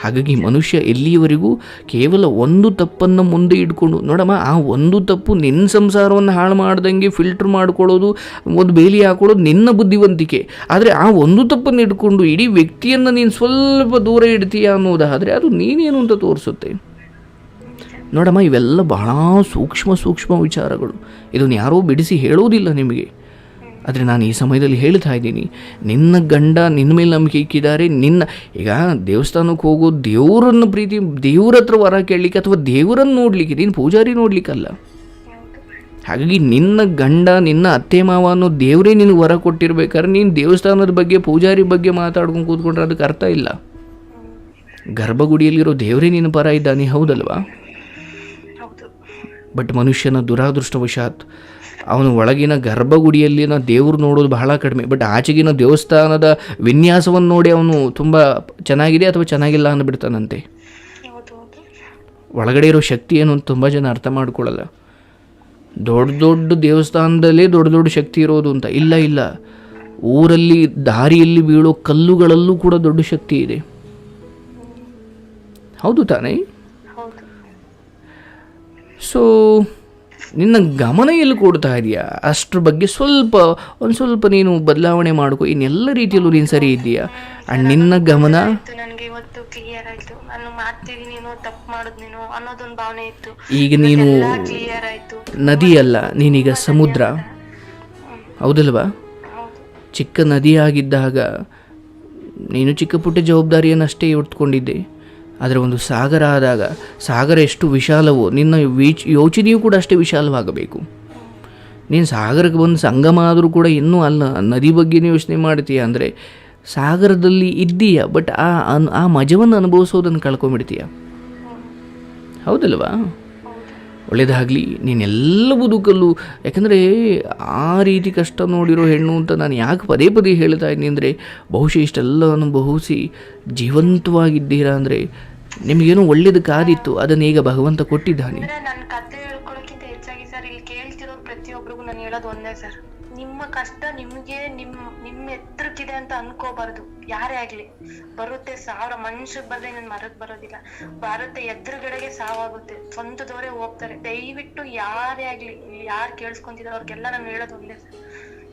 ಹಾಗಾಗಿ ಮನುಷ್ಯ ಎಲ್ಲಿಯವರೆಗೂ ಕೇವಲ ಒಂದು ತಪ್ಪನ್ನು ಮುಂದೆ ಇಟ್ಕೊಂಡು, ನೋಡಮ್ಮ, ಆ ಒಂದು ತಪ್ಪು ನಿನ್ನ ಸಂಸಾರವನ್ನು ಹಾಳು ಮಾಡ್ದಂಗೆ ಫಿಲ್ಟ್ರ್ ಮಾಡ್ಕೊಳ್ಳೋದು, ಒಂದು ಬೇಲಿ ಹಾಕೊಳ್ಳೋದು ನಿನ್ನ ಬುದ್ಧಿವಂತಿಕೆ. ಆದರೆ ಆ ಒಂದು ತಪ್ಪನ್ನು ಇಟ್ಕೊಂಡು ಇಡೀ ವ್ಯಕ್ತಿಯನ್ನು ನೀನು ಸ್ವಲ್ಪ ದೂರ ಇಡ್ತೀಯ ಅನ್ನೋದಾದರೆ ಅದು ನೀನೇನು ಅಂತ ತೋರಿಸುತ್ತೆ. ನೋಡಮ್ಮ, ಇವೆಲ್ಲ ಬಹಳ ಸೂಕ್ಷ್ಮ ವಿಚಾರಗಳು. ಇದನ್ನು ಯಾರೋ ಬಿಡಿಸಿ ಹೇಳೋದಿಲ್ಲ ನಿಮಗೆ. ಆದರೆ ನಾನು ಈ ಸಮಯದಲ್ಲಿ ಹೇಳ್ತಾ ಇದ್ದೀನಿ, ನಿನ್ನ ಗಂಡ ನಿನ್ನ ಮೇಲೆ ನಂಬಿಕೆ ಇಕ್ಕಿದ್ದಾರೆ. ಈಗ ದೇವಸ್ಥಾನಕ್ಕೆ ಹೋಗೋ ದೇವರನ್ನು ಪ್ರೀತಿ, ದೇವ್ರ ಹತ್ರ ವರ ಕೇಳಲಿಕ್ಕೆ ಅಥವಾ ದೇವರನ್ನು ನೋಡಲಿಕ್ಕೆ, ನೀನು ಪೂಜಾರಿ ನೋಡಲಿಕ್ಕಲ್ಲ. ಹಾಗಾಗಿ ನಿನ್ನ ಗಂಡ, ನಿನ್ನ ಅತ್ತೆ ಮಾವ ಅನ್ನೋ ದೇವರೇ ನಿನಗೆ ವರ ಕೊಟ್ಟಿರ್ಬೇಕಾದ್ರೆ ನೀನು ದೇವಸ್ಥಾನದ ಬಗ್ಗೆ, ಪೂಜಾರಿ ಬಗ್ಗೆ ಮಾತಾಡ್ಕೊಂಡು ಕೂತ್ಕೊಂಡ್ರೆ ಅದಕ್ಕೆ ಅರ್ಥ ಇಲ್ಲ. ಗರ್ಭಗುಡಿಯಲ್ಲಿರೋ ದೇವರೇ ನಿನ್ನ ಪರ ಇದ್ದಾನೆ, ಹೌದಲ್ವಾ? ಬಟ್ ಮನುಷ್ಯನ ದುರಾದೃಷ್ಟವಶಾತ್ ಅವನು ಒಳಗಿನ ಗರ್ಭಗುಡಿಯಲ್ಲಿನ ದೇವರು ನೋಡೋದು ಬಹಳ ಕಡಿಮೆ. ಬಟ್ ಆಚೆಗಿನ ದೇವಸ್ಥಾನದ ವಿನ್ಯಾಸವನ್ನು ನೋಡಿ ಅವನು ತುಂಬ ಚೆನ್ನಾಗಿದೆ ಅಥವಾ ಚೆನ್ನಾಗಿಲ್ಲ ಅಂದ್ಬಿಡ್ತಾನಂತೆ. ಒಳಗಡೆ ಇರೋ ಶಕ್ತಿ ಏನು ಅಂತ ತುಂಬ ಜನ ಅರ್ಥ ಮಾಡ್ಕೊಳ್ಳಲ್ಲ. ದೊಡ್ಡ ದೇವಸ್ಥಾನದಲ್ಲೇ ದೊಡ್ಡ ಶಕ್ತಿ ಇರೋದು ಅಂತ ಇಲ್ಲ. ಊರಲ್ಲಿ ದಾರಿಯಲ್ಲಿ ಬೀಳೋ ಕಲ್ಲುಗಳಲ್ಲೂ ಕೂಡ ದೊಡ್ಡ ಶಕ್ತಿ ಇದೆ. ಹೌದು ತಾನೇ? ಸೊ ನಿನ್ನ ಗಮನ ಎಲ್ಲಿ ಕೊಡ್ತಾ ಇದೆಯಾ ಅಷ್ಟ್ರ ಬಗ್ಗೆ ಒಂದು ಸ್ವಲ್ಪ ನೀನು ಬದಲಾವಣೆ ಮಾಡ್ಕೊ. ಇನ್ನೆಲ್ಲ ರೀತಿಯಲ್ಲೂ ನೀನು ಸರಿ ಇದೆಯಾ? ಆ್ಯಂಡ್ ನಿನ್ನ ಗಮನ ನನಗೆ ಇವತ್ತು ಕ್ಲಿಯರ್ ಆಯ್ತು. ನಾನು ಮಾಡ್ತಿದ್ದೀನಿ, ತಪ್ಪು ಮಾಡೋದು ಅನ್ನೋದೊಂದು ಭಾವನೆ ಇತ್ತು. ಈಗ ನೀನು ಕ್ಲಿಯರ್ ಆಯ್ತು. ನದಿ ಅಲ್ಲ, ನೀನೀಗ ಸಮುದ್ರ, ಹೌದಲ್ವಾ? ಚಿಕ್ಕ ನದಿಯಾಗಿದ್ದಾಗ ನೀನು ಚಿಕ್ಕ ಪುಟ್ಟ ಜವಾಬ್ದಾರಿಯನ್ನಷ್ಟೇ ಹೊತ್ಕೊಂಡಿದ್ದೆ. ಆದರೆ ಒಂದು ಸಾಗರ ಆದಾಗ, ಸಾಗರ ಎಷ್ಟು ವಿಶಾಲವೋ ನಿನ್ನ ಯೋಚನೆಯೂ ಕೂಡ ಅಷ್ಟೇ ವಿಶಾಲವಾಗಬೇಕು. ನೀನು ಸಾಗರಕ್ಕೆ ಬಂದು ಸಂಗಮ ಆದರೂ ಕೂಡ ಇನ್ನೂ ಅಲ್ಲ, ನದಿ ಬಗ್ಗೆನೇ ಯೋಚನೆ ಮಾಡ್ತೀಯ ಅಂದರೆ ಸಾಗರದಲ್ಲಿ ಇದ್ದೀಯ, ಬಟ್ ಆ ಮಜವನ್ನು ಅನುಭವಿಸೋದನ್ನು ಕಳ್ಕೊಂಬಿಡ್ತೀಯ, ಹೌದಲ್ವಾ? ಒಳ್ಳೆಯದಾಗಲಿ ನೀನೆಲ್ಲ ಬದುಕಲ್ಲೂ. ಯಾಕಂದರೆ ಆ ರೀತಿ ಕಷ್ಟ ನೋಡಿರೋ ಹೆಣ್ಣು ಅಂತ ನಾನು ಯಾಕೆ ಪದೇ ಹೇಳ್ತಾ ಇದ್ದೀನಿ ಅಂದರೆ, ಬಹುಶಃ ಇಷ್ಟೆಲ್ಲ ಅನುಭವಿಸಿ ಜೀವಂತವಾಗಿದ್ದೀರಾ ಅಂದರೆ ನಿಮಗೇನೋ ಒಳ್ಳೇದು ಕಾದಿತ್ತು, ಅದನ್ನು ಈಗ ಭಗವಂತ ಕೊಟ್ಟಿದ್ದಾನೆ. ನನ್ನ ಕತೆ ಹೇಳ್ಕೊಳ್ಳೋಕ್ಕಿಂತ ಹೆಚ್ಚಾಗಿ ಸರ್, ಇಲ್ಲಿ ಕೇಳ್ತಿರೋ ಪ್ರತಿಯೊಬ್ಬರಿಗೂ ನಾನು ಹೇಳೋದು ಒಂದೇ ಸರ್, ನಿಮ್ಮ ಕಷ್ಟ ನಿಮಗೆ ನಿಮ್ಮ ಎತ್ತರಕ್ಕಿದೆ ಅಂತ ಅನ್ಕೋಬಾರ್ದು. ಯಾರೇ ಆಗ್ಲಿ, ಬರುತ್ತೆ 1000 ಮನುಷ್ಯರು ಬರ್ದೆ ನನ್ ಮರಕ್ ಬರೋದಿಲ್ಲ, ಬರುತ್ತೆ ಎದುರುಗಡೆಗೆ ಸಾವಾಗುತ್ತೆ, ಸ್ವಂತದವರೇ ಹೋಗ್ತಾರೆ. ದಯವಿಟ್ಟು ಯಾರೇ ಆಗ್ಲಿ, ಯಾರು ಕೇಳಿಸ್ಕೊಂತಿದ್ರು ಅವ್ರಿಗೆಲ್ಲ ನಾನು ಹೇಳೋದು ಒಂದೇ ಸರ್,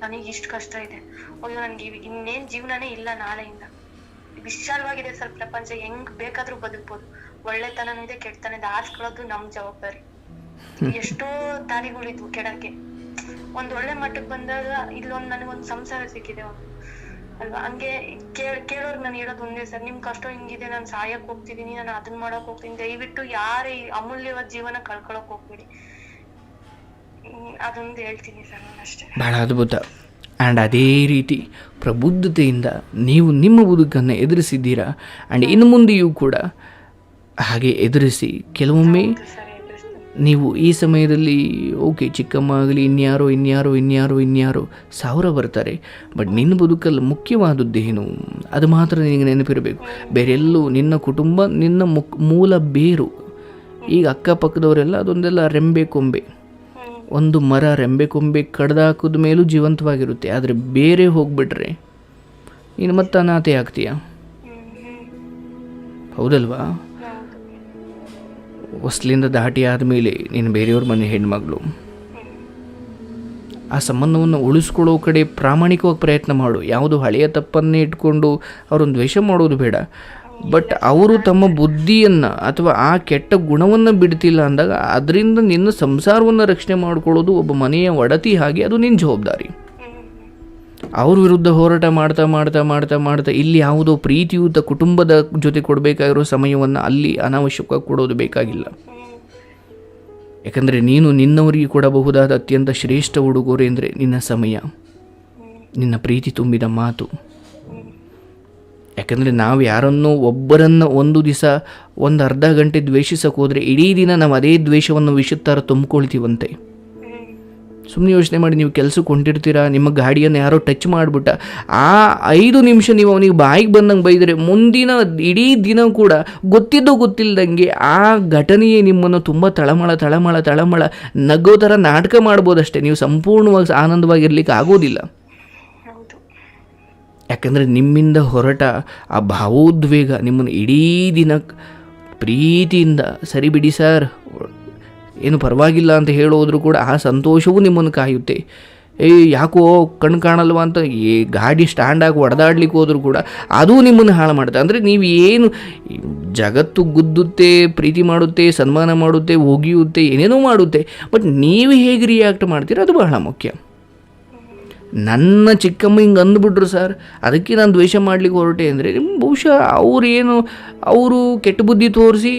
ನನಗೆ ಇಷ್ಟು ಕಷ್ಟ ಇದೆ, ಅಯ್ಯೋ ನನ್ಗೆ ಇನ್ನೇನ್ ಜೀವನನೇ ಇಲ್ಲ, ನಾಳೆಯಿಂದ ವಿಶಾಲವಾಗಿದೆ ಸರ್ ಪ್ರಪಂಚ, ಹೆಂಗ್ ಬೇಕಾದ್ರೂ ಬದುಕ್ಬೋದು. ಒಳ್ಳೆತನನೂ ಇದೆ, ಕೆಟ್ಟತನ ಇದೆ, ಆರಿಸ್ಕೊಳ್ಳೋದು ನಮ್ ಜವಾಬ್ದಾರಿ. ಎಷ್ಟೋ ದಾರಿಗಳಿದ್ವು ಕೆಡಕ್ಕೆ, ಒಂದ್ ಒಳ್ಳೆ ಮಟ್ಟಕ್ಕೆ ಬಂದಾಗ ಇಲ್ಲೊಂದು ನನಗೊಂದು ಸಂಸಾರ ಸಿಕ್ಕಿದೆ ಅಲ್ವಾ. ಹಂಗೆ ಕೇಳೋರ್ಗೆ ನಾನು ಹೇಳೋದು ಒಂದೇ ಸರ್, ನಿಮ್ ಕಷ್ಟ ಹಿಂಗಿದೆ, ನಾನು ಸಾಯಕ್ ಹೋಗ್ತಿದೀನಿ, ನಾನು ಅದನ್ನ ಮಾಡಕ್ ಹೋಗ್ತೀನಿ, ದಯವಿಟ್ಟು ಯಾರೇ ಅಮೂಲ್ಯವಾದ ಜೀವನ ಕಳ್ಕೊಳಕ್ ಹೋಗ್ಬೇಡಿ, ಅದೊಂದು ಹೇಳ್ತೀನಿ ಸರ್ ನಾನು ಅಷ್ಟೇ. ಬಹಳ ಅದ್ಭುತ. ಆ್ಯಂಡ್ ಅದೇ ರೀತಿ ಪ್ರಬುದ್ಧತೆಯಿಂದ ನೀವು ನಿಮ್ಮ ಬದುಕನ್ನು ಎದುರಿಸಿದ್ದೀರಾ. ಆ್ಯಂಡ್ ಇನ್ನು ಮುಂದೆಯೂ ಕೂಡ ಹಾಗೆ ಎದುರಿಸಿ. ಕೆಲವೊಮ್ಮೆ ನೀವು ಈ ಸಮಯದಲ್ಲಿ ಓಕೆ, ಚಿಕ್ಕಮ್ಮ ಆಗಲಿ, ಇನ್ಯಾರೋ 1000 ಬರ್ತಾರೆ, ಬಟ್ ನಿನ್ನ ಬದುಕಲ್ಲಿ ಮುಖ್ಯವಾದದ್ದೇನು ಅದು ಮಾತ್ರ ನಿನಗೆ ನೆನಪಿರಬೇಕು. ಬೇರೆಲ್ಲೂ ನಿನ್ನ ಕುಟುಂಬ ನಿನ್ನ ಮೂಲ ಬೇರು. ಈಗ ಅಕ್ಕಪಕ್ಕದವರೆಲ್ಲ ಅದೊಂದೆಲ್ಲ ರೆಂಬೆ ಕೊಂಬೆ. ಒಂದು ಮರ ರೆಂಬೆ ಕೊಂಬೆ ಕಡ್ದಾಕಿದ ಮೇಲೂ ಜೀವಂತವಾಗಿರುತ್ತೆ, ಆದರೆ ಬೇರೆ ಹೋಗ್ಬಿಟ್ರೆ ನೀನು ಮತ್ತೆ ಅನಾಥೆ ಆಗ್ತೀಯ, ಹೌದಲ್ವಾ? ಹೊಸ್ಲಿಂದ ದಾಟಿ ಆದಮೇಲೆ ನೀನು ಬೇರೆಯವ್ರ ಮನೆ ಹೆಣ್ಮಗಳು. ಆ ಸಂಬಂಧವನ್ನು ಉಳಿಸ್ಕೊಳ್ಳೋ ಕಡೆ ಪ್ರಾಮಾಣಿಕವಾಗಿ ಪ್ರಯತ್ನ ಮಾಡು. ಯಾವುದು ಹಳೆಯ ತಪ್ಪನ್ನೇ ಇಟ್ಕೊಂಡು ಅವರೊಂದು ದ್ವೇಷ ಮಾಡೋದು ಬೇಡ. ಬಟ್ ಅವರು ತಮ್ಮ ಬುದ್ಧಿಯನ್ನು ಅಥವಾ ಆ ಕೆಟ್ಟ ಗುಣವನ್ನು ಬಿಡ್ತಿಲ್ಲ ಅಂದಾಗ ಅದರಿಂದ ನಿನ್ನ ಸಂಸಾರವನ್ನು ರಕ್ಷಣೆ ಮಾಡ್ಕೊಳ್ಳೋದು ಒಬ್ಬ ಮನೆಯ ಒಡತಿ, ಹಾಗೆ ಅದು ನಿನ್ನ ಜವಾಬ್ದಾರಿ. ಅವ್ರ ವಿರುದ್ಧ ಹೋರಾಟ ಮಾಡ್ತಾ ಮಾಡ್ತಾ ಮಾಡ್ತಾ ಮಾಡ್ತಾ ಇಲ್ಲಿ ಯಾವುದೋ ಪ್ರೀತಿಯುತ ಕುಟುಂಬದ ಜೊತೆ ಕೊಡಬೇಕಾಗಿರೋ ಸಮಯವನ್ನು ಅಲ್ಲಿ ಅನಾವಶ್ಯಕವಾಗಿ ಕೊಡೋದು ಬೇಕಾಗಿಲ್ಲ. ಯಾಕಂದರೆ ನೀನು ನಿನ್ನವರಿಗೆ ಕೊಡಬಹುದಾದ ಅತ್ಯಂತ ಶ್ರೇಷ್ಠ ಉಡುಗೊರೆ ಅಂದರೆ ನಿನ್ನ ಸಮಯ, ನಿನ್ನ ಪ್ರೀತಿ ತುಂಬಿದ ಮಾತು. ಯಾಕಂದರೆ ನಾವು ಯಾರನ್ನೋ ಒಬ್ಬರನ್ನು ಒಂದು ದಿವಸ ಒಂದು ಅರ್ಧ ಗಂಟೆ ದ್ವೇಷಿಸಕ್ಕೆ ಹೋದರೆ ಇಡೀ ದಿನ ನಾವು ಅದೇ ದ್ವೇಷವನ್ನು ವಿಷುತ್ತರ ತುಂಬಿಕೊಳ್ತೀವಂತೆ. ಸುಮ್ಮನೆ ಯೋಚನೆ ಮಾಡಿ, ನೀವು ಕೆಲಸಕ್ಕೆ ಹೊಂಟಿರ್ತೀರ, ನಿಮ್ಮ ಗಾಡಿಯನ್ನು ಯಾರೋ ಟಚ್ ಮಾಡಿಬಿಟ್ಟ, ಆ 5 ನಿಮಿಷ ನೀವು ಅವನಿಗೆ ಬಾಯಿಗೆ ಬಂದಂಗೆ ಬೈದರೆ ಮುಂದಿನ ಇಡೀ ದಿನ ಕೂಡ ಗೊತ್ತಿದ್ದೋ ಗೊತ್ತಿಲ್ಲದಂಗೆ ಆ ಘಟನೆಯೇ ನಿಮ್ಮನ್ನು ತುಂಬ ತಳಮಳ ನಗೋ ಥರ ನಾಟಕ ಮಾಡ್ಬೋದಷ್ಟೇ. ನೀವು ಸಂಪೂರ್ಣವಾಗಿ ಆನಂದವಾಗಿರ್ಲಿಕ್ಕೆ ಆಗೋದಿಲ್ಲ. ಯಾಕಂದರೆ ನಿಮ್ಮಿಂದ ಹೊರಟ ಆ ಭಾವೋದ್ವೇಗ ನಿಮ್ಮನ್ನು ಇಡೀ ದಿನ ಪ್ರೀತಿಯಿಂದ ಸರಿ ಬಿಡಿ ಸರ್, ಏನು ಪರವಾಗಿಲ್ಲ ಅಂತ ಹೇಳೋದ್ರು ಕೂಡ ಆ ಸಂತೋಷವೂ ನಿಮ್ಮನ್ನು ಕಾಯುತ್ತೆ. ಯಾಕೋ ಕಣ್ಣು ಕಾಣಲ್ವ ಅಂತ ಗಾಡಿ ಸ್ಟ್ಯಾಂಡಾಗಿ ಹೊಡೆದಾಡ್ಲಿಕ್ಕೆ ಹೋದರೂ ಕೂಡ ಅದೂ ನಿಮ್ಮನ್ನು ಹಾಳು ಮಾಡುತ್ತೆ. ಅಂದರೆ ನೀವು ಏನು ಜಗತ್ತು ಗುದ್ದುತ್ತೆ, ಪ್ರೀತಿ ಮಾಡುತ್ತೆ, ಸನ್ಮಾನ ಮಾಡುತ್ತೆ, ಒಗಿಯುತ್ತೆ, ಏನೇನೋ ಮಾಡುತ್ತೆ, ಬಟ್ ನೀವು ಹೇಗೆ ರಿಯಾಕ್ಟ್ ಮಾಡ್ತೀರ ಅದು ಬಹಳ ಮುಖ್ಯ. ನನ್ನ ಚಿಕ್ಕಮ್ಮ ಹಿಂಗೆ ಅಂದ್ಬಿಟ್ರು ಸರ್, ಅದಕ್ಕೆ ನಾನು ದ್ವೇಷ ಮಾಡಲಿಕ್ಕೆ ಹೊರಟೆ ಅಂದರೆ ಬಹುಶಃ ಅವರು ಕೆಟ್ಟ ಬುದ್ಧಿ ತೋರಿಸಿ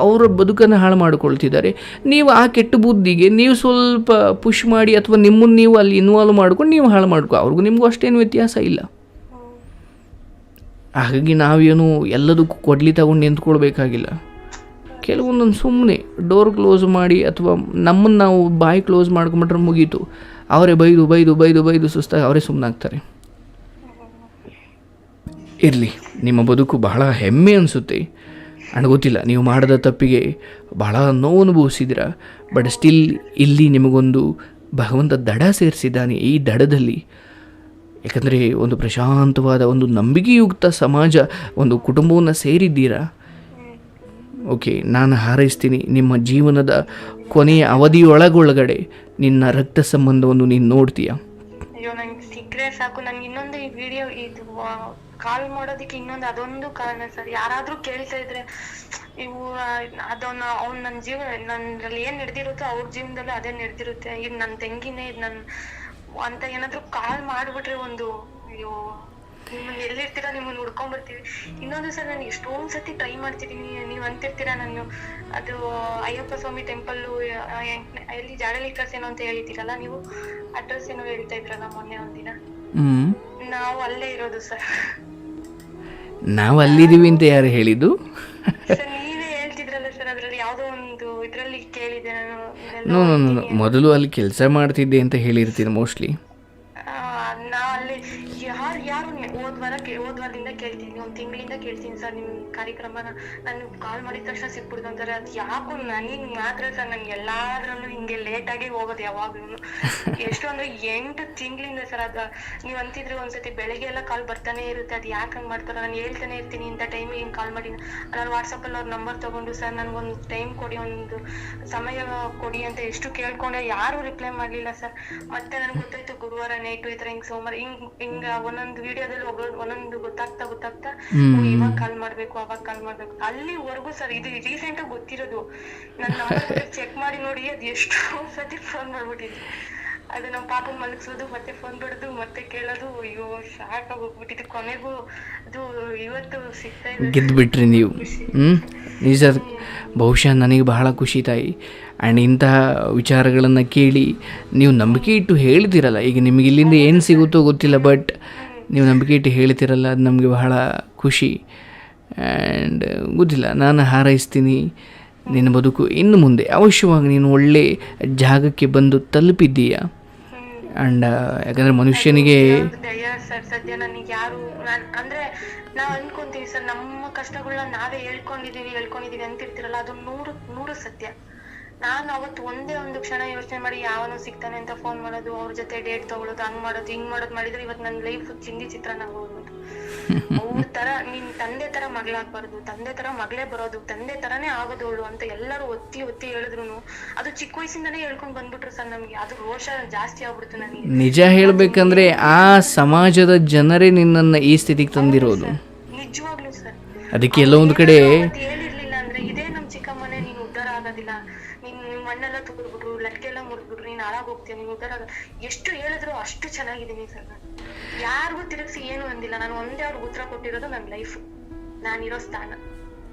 ಅವರ ಬದುಕನ್ನು ಹಾಳು ಮಾಡಿಕೊಳ್ತಿದ್ದಾರೆ. ನೀವು ಆ ಕೆಟ್ಟ ಬುದ್ಧಿಗೆ ನೀವು ಸ್ವಲ್ಪ ಪುಷ್ ಮಾಡಿ ಅಥವಾ ನಿಮ್ಮನ್ನು ನೀವು ಅಲ್ಲಿ ಇನ್ವಾಲ್ವ್ ಮಾಡ್ಕೊಂಡು ನೀವು ಹಾಳು ಅವ್ರಿಗೂ ನಿಮಗೂ ಅಷ್ಟೇನು ವ್ಯತ್ಯಾಸ ಇಲ್ಲ. ಹಾಗಾಗಿ ನಾವೇನು ಎಲ್ಲದಕ್ಕೂ ಕೊಡ್ಲಿ ತಗೊಂಡು ನಿಂತ್ಕೊಳ್ಬೇಕಾಗಿಲ್ಲ. ಕೆಲವೊಂದೊಂದು ಸುಮ್ಮನೆ ಡೋರ್ ಕ್ಲೋಸ್ ಮಾಡಿ ಅಥವಾ ನಮ್ಮನ್ನು ನಾವು ಬಾಯಿ ಕ್ಲೋಸ್ ಮಾಡ್ಕೊಂಬಿಟ್ರೆ ಮುಗೀತು. ಅವರೇ ಬೈದು ಸುಸ್ತಾಗಿ ಅವರೇ ಸುಮ್ಮನಾಗ್ತಾರೆ. ಇರಲಿ, ನಿಮ್ಮ ಬದುಕು ಬಹಳ ಹೆಮ್ಮೆ ಅನಿಸುತ್ತೆ. ಗೊತ್ತಿಲ್ಲ, ನೀವು ಮಾಡಿದ ತಪ್ಪಿಗೆ ಬಹಳ ನೋವು ಅನುಭವಿಸಿದ್ದೀರ, ಬಟ್ ಸ್ಟಿಲ್ ಇಲ್ಲಿ ನಿಮಗೊಂದು ಭಗವಂತ ದಡ ಸೇರಿಸಿದ್ದಾನೆ. ಈ ದಡದಲ್ಲಿ ಯಾಕಂದರೆ ಒಂದು ಪ್ರಶಾಂತವಾದ ಒಂದು ನಂಬಿಕೆಯುಕ್ತ ಸಮಾಜ, ಒಂದು ಕುಟುಂಬವನ್ನು ಸೇರಿದ್ದೀರಾ. ಓಕೆ, ನಾನು ಹಾರೈಸ್ತೀನಿ ನಿಮ್ಮ ಜೀವನದ ಕೊನೆಯ ಅವಧಿಯೊಳಗಡೆ ನಿನ್ನ ರಕ್ತ ಸಂಬಂಧವನ್ನು ನೀನು ನೋಡ್ತೀಯ. ಅಯ್ಯೋ, ನಂಗೆ ಸಿಕ್ಕರೆ ಸಾಕು. ನಂಗೆ ಇನ್ನೊಂದು ಈ ವಿಡಿಯೋ ಇದು ಕಾಲ್ ಮಾಡೋದಕ್ಕೆ ಇನ್ನೊಂದು ಅದೊಂದು ಕಾರಣ ಸರ್. ಯಾರಾದ್ರೂ ಕೇಳ್ತಾ ಇದ್ರೆ ಇವು ಅವ್ನು ನನ್ನ ನನ್ನಲ್ಲಿ ಏನ್ ನಡೆದಿರುತ್ತೋ ಅವ್ರ ಜೀವನದಲ್ಲೂ ಅದೇ ನಡೆದಿರುತ್ತೆ. ಈಗ ನನ್ನ ತಂಗಿನೇ ಅಂತ ಏನಾದ್ರು ಕಾಲ್ ಮಾಡ್ಬಿಟ್ರೆ ಒಂದು ಅಯ್ಯೋ ನಿಮ್ಮನ್ನ ಎಲ್ಲಿರ್ತೀರಾ ನಿಮ್ಮನ್ನ ಹುಡ್ಕೊಂಡ್ ಬರ್ತೀವಿ. ಇನ್ನೊಂದು ಸರ್, ನಾನು ಎಷ್ಟೊಂದ್ ಸತಿ ಟ್ರೈ ಮಾಡ್ತಿದೀನಿ. ನೀವ್ ಅಂತಿರ್ತೀರಾ ನಾನು ಅದು ಅಯ್ಯಪ್ಪ ಸ್ವಾಮಿ ಟೆಂಪಲ್ ಎಲ್ಲಿ ಜಾಡಲಿ ಕ್ರಾಸ್ ಏನೋ ಅಂತ ಹೇಳಿದ್ದೀರಲ್ಲ, ನೀವು ಅಡ್ರೆಸ್ ಏನೋ ಹೇಳ್ತಾ ಇದ್ರಲ್ಲ ಮೊನ್ನೆ ಒಂದಿನ. ನಾವು ಅಲ್ಲೇ ಇರೋದು ಸರ್. ನಾವು ಅಲ್ಲಿದ್ದೀವಿ ಅಂತ ಯಾರು ಹೇಳಿದ್ದು? ಸರ್ ನೀವೇ ಹೇಳ್ತಿದ್ರಲ್ಲ ಸರ್, ಅದ್ರಲ್ಲಿ ಯಾವ್ದೋ ಒಂದು ಇದ್ರಲ್ಲಿ ಕೇಳಿದೆ ನಾನು. ಮೊದಲು ಅಲ್ಲಿ ಕೆಲಸ ಮಾಡ್ತಿದ್ದೆ ಅಂತ ಹೇಳಿರ್ತೀನಿ ಮೋಸ್ಟ್ಲಿ. ನಾವ್ ಅಲ್ಲಿ ಯಾರು ಹೋದ್ವಾರದಿಂದ ಕೇಳ್ತೀನಿ, ಒಂದ್ ತಿಂಗಳಿಂದ ಕೇಳ್ತೀನಿ ಸರ್ ನಿಮ್ ಕಾರ್ಯಕ್ರಮನ. ನಾನು ಕಾಲ್ ಮಾಡಿದ ತಕ್ಷಣ ಸಿಕ್ಬಿಡ್ತು ಅಂತಾರೆ. ಅದ್ ಯಾಕೋ ನನಗ್ ಮಾತ್ರ ಸರ್, ನನ್ಗೆ ಎಲ್ಲಾದ್ರಲ್ಲೂ ಹಿಂಗೆ ಲೇಟ್ ಆಗಿ ಹೋಗೋದು ಯಾವಾಗ್ಲೂ. ಎಷ್ಟು ಅಂದ್ರೆ 8 ತಿಂಗಳಿಂದ ಸರ್. ಅದ ನೀವ್ ಅಂತಿದ್ರೆ ಒಂದ್ಸತಿ ಬೆಳಗ್ಗೆ ಎಲ್ಲ ಕಾಲ್ ಬರ್ತಾನೆ ಇರುತ್ತೆ. ಅದ್ ಯಾಕೆ ಹಂಗ್ ಮಾಡ್ತಾರ, ನಾನು ಹೇಳ್ತಾನೆ ಇರ್ತೀನಿ ಇಂಥ ಟೈಮಿಗೆ ಹಿಂಗ್ ಕಾಲ್ ಮಾಡಿ. ನಾನು ವಾಟ್ಸಪ್ ಅಲ್ಲಿ ಅವ್ರ ನಂಬರ್ ತಗೊಂಡು ಸರ್ ನನ್ಗೊಂದು ಟೈಮ್ ಕೊಡಿ, ಒಂದು ಸಮಯ ಕೊಡಿ ಅಂತ ಎಷ್ಟು ಕೇಳ್ಕೊಂಡೆ, ಯಾರು ರಿಪ್ಲೈ ಮಾಡ್ಲಿಲ್ಲ ಸರ್. ಮತ್ತೆ ನನ್ಗೆ ಗೊತ್ತಾಯ್ತು ಗುರುವಾರ ನೈಟು ಈ ತರ ಹಿಂಗ್ ಸೋಮವಾರ ಹಿಂಗ ಒಂದೊಂದು ವಿಡಿಯೋದಲ್ಲಿ ಒಂದೊಂದು ಗೊತ್ತಾಗ್ತಾ ಇವಾಗ ಕಾಲ್ ಮಾಡ್ಬೇಕು ಅವಾಗ ಕಾಲ್ ಮಾಡ್ಬೇಕು ಅಲ್ಲಿವರೆಗೂ ಸರ್. ಇದು ರೀಸೆಂಟ್ ಆಗಿ ಗೊತ್ತಿರೋದು. ನನ್ನ ನಂಬರ್ ಚೆಕ್ ಮಾಡಿ ನೋಡಿ, ಅದ್ ಎಷ್ಟು ಸತಿ ಫೋನ್ ಮಾಡ್ಬಿಟ್ಟಿದ್ವಿ. ಅದು ನಮ್ಮ ಪಾಪ ಮಲಗಿಸೋದು, ಮತ್ತೆ ಫೋನ್ ಬಿಡೋದು, ಮತ್ತೆ ಕೇಳೋದು. ಅಯ್ಯೋ ಶಾಕ್ ಆಗೋಗ್ಬಿಟ್ಟಿದ್ದು. ಕೊನೆಗೂ ಅದು ಇವತ್ತು ಸಿಗ್ತಾ ಇದೆ. ಗೆದ್ದುಬಿಟ್ರಿ ನೀವು. ನಿಜ, ಬಹುಶಃ ನನಗೆ ಬಹಳ ಖುಷಿ ತಾಯಿ. ಆ್ಯಂಡ್ ಇಂತಹ ವಿಚಾರಗಳನ್ನು ಕೇಳಿ ನೀವು ನಂಬಿಕೆ ಇಟ್ಟು ಹೇಳ್ತಿರಲ್ಲ. ಈಗ ನಿಮಗೆ ಇಲ್ಲಿಂದ ಏನು ಸಿಗುತ್ತೋ ಗೊತ್ತಿಲ್ಲ, ಬಟ್ ನೀವು ನಂಬಿಕೆ ಇಟ್ಟು ಹೇಳ್ತಿರಲ್ಲ, ಅದು ನಮಗೆ ಬಹಳ ಖುಷಿ. ಆ್ಯಂಡ್ ಗೊತ್ತಿಲ್ಲ, ನಾನು ಹಾರೈಸ್ತೀನಿ ನಿನ್ನ ಬದುಕು ಇನ್ನು ಮುಂದೆ ಅವಶ್ಯವಾಗಿ ನೀನು ಒಳ್ಳೆ ಜಾಗಕ್ಕೆ ಬಂದು ತಲುಪಿದ್ದೀಯಾ. ಆ್ಯಂಡ್ ಯಾಕಂದರೆ ಮನುಷ್ಯನಿಗೆ ಸದ್ಯ ನನಗೆ ಯಾರು ಅಂದ್ರೆ ನಾವ್ ಅನ್ಕೊಂತೀವಿ ಸರ್, ನಮ್ಮ ಕಷ್ಟಗಳನ್ನ ನಾವೇ ಹೇಳ್ಕೊಂಡಿದೀವಿ ಅಂತಿರ್ತಿರಲ್ಲ, ಅದು 100 ಸತ್ಯ. ನಾನು ಅವತ್ತು ಒಂದೇ ಒಂದು ಕ್ಷಣ ಯೋಚನೆ ಮಾಡಿ ಯಾವನೋ ಸಿಗ್ತಾನೆ ಅಂತ ಫೋನ್ ಮಾಡೋದು, ಅವ್ರ ಜೊತೆ ಡೇಟ್ ತಗೊಳ್ಳೋದು, ಹಿಂಗ್ ಮಾಡೋದು ಮಾಡಿದ್ರೆ ಇವತ್ತು ನನ್ನ ಲೈಫ್ ಚಿಂದಿ ಚಿತ್ರಾನ್ನ ಹೋಗ್ಬೋದು. ಅವ್ರ ತರ ನೀನ್ ತಂದೆ ತರ ಮಗಳಾಗ್ಬಾರ್ದು, ತಂದೆ ತರ ಮಗಳೇ ಬರೋದು, ತಂದೆ ತರಾನೇ ಆಗೋದವಳು ಅಂತ ಎಲ್ಲರೂ ಒತ್ತಿ ಹೇಳಿದ್ರು ಅದು ಚಿಕ್ಕ ವಯಸ್ಸಿಂದಾನೇ ಹೇಳ್ಕೊಂಡ್ ಬಂದ್ಬಿಟ್ರು ಸರ್. ನಮ್ಗೆ ಅದು ರೋಷ ಜಾಸ್ತಿ ಆಗ್ಬಿಡ್ತು ನನಗೆ. ನಿಜ ಹೇಳ್ಬೇಕಂದ್ರೆ ಆ ಸಮಾಜದ ಜನರೇ ನಿನ್ನನ್ನ ಈ ಸ್ಥಿತಿಗೆ ತಂದಿರೋದು. ನಿಜವಾಗ್ಲೂ ಸರ್. ಅದಕ್ಕೆ ಎಲ್ಲೋ ಒಂದು ಕಡೆ ಹೇಳಿರ್ಲಿಲ್ಲ ಅಂದ್ರೆ ಇದೇ ನಮ್ ಚಿಕ್ಕಮ್ಮನೆ ನೀನ್ ಉದ್ಧಾರ ಆಗೋದಿಲ್ಲ, ನಿಮ್ ಮಣ್ಣೆಲ್ಲ ತುಳಿದ್ಬಿಟ್ರು, ಲಟ್ಕೆ ಎಲ್ಲ ಮುರಿದ್ಬಿಟ್ರು, ನೀನ್ ಹಾಳಾಗ್ ಹೋಗ್ತೀಯ, ನೀನ್ ಉದ್ಧಾರ ಎಷ್ಟು ಹೇಳಿದ್ರು ಅಷ್ಟು ಚೆನ್ನಾಗಿದ್ದೀನಿ ಸರ್. ನಾನು ಯಾರಿಗೂ ತಿರುಗಿಸಿ ಏನು ಅಂದಿಲ್ಲ, ನಾನು ಒಂದೇ ಅವ್ರಿಗೆ ಉತ್ತರ ಕೊಟ್ಟಿರೋದು ನನ್ನ ಲೈಫ್, ನಾನಿರೋ ಸ್ಥಾನ.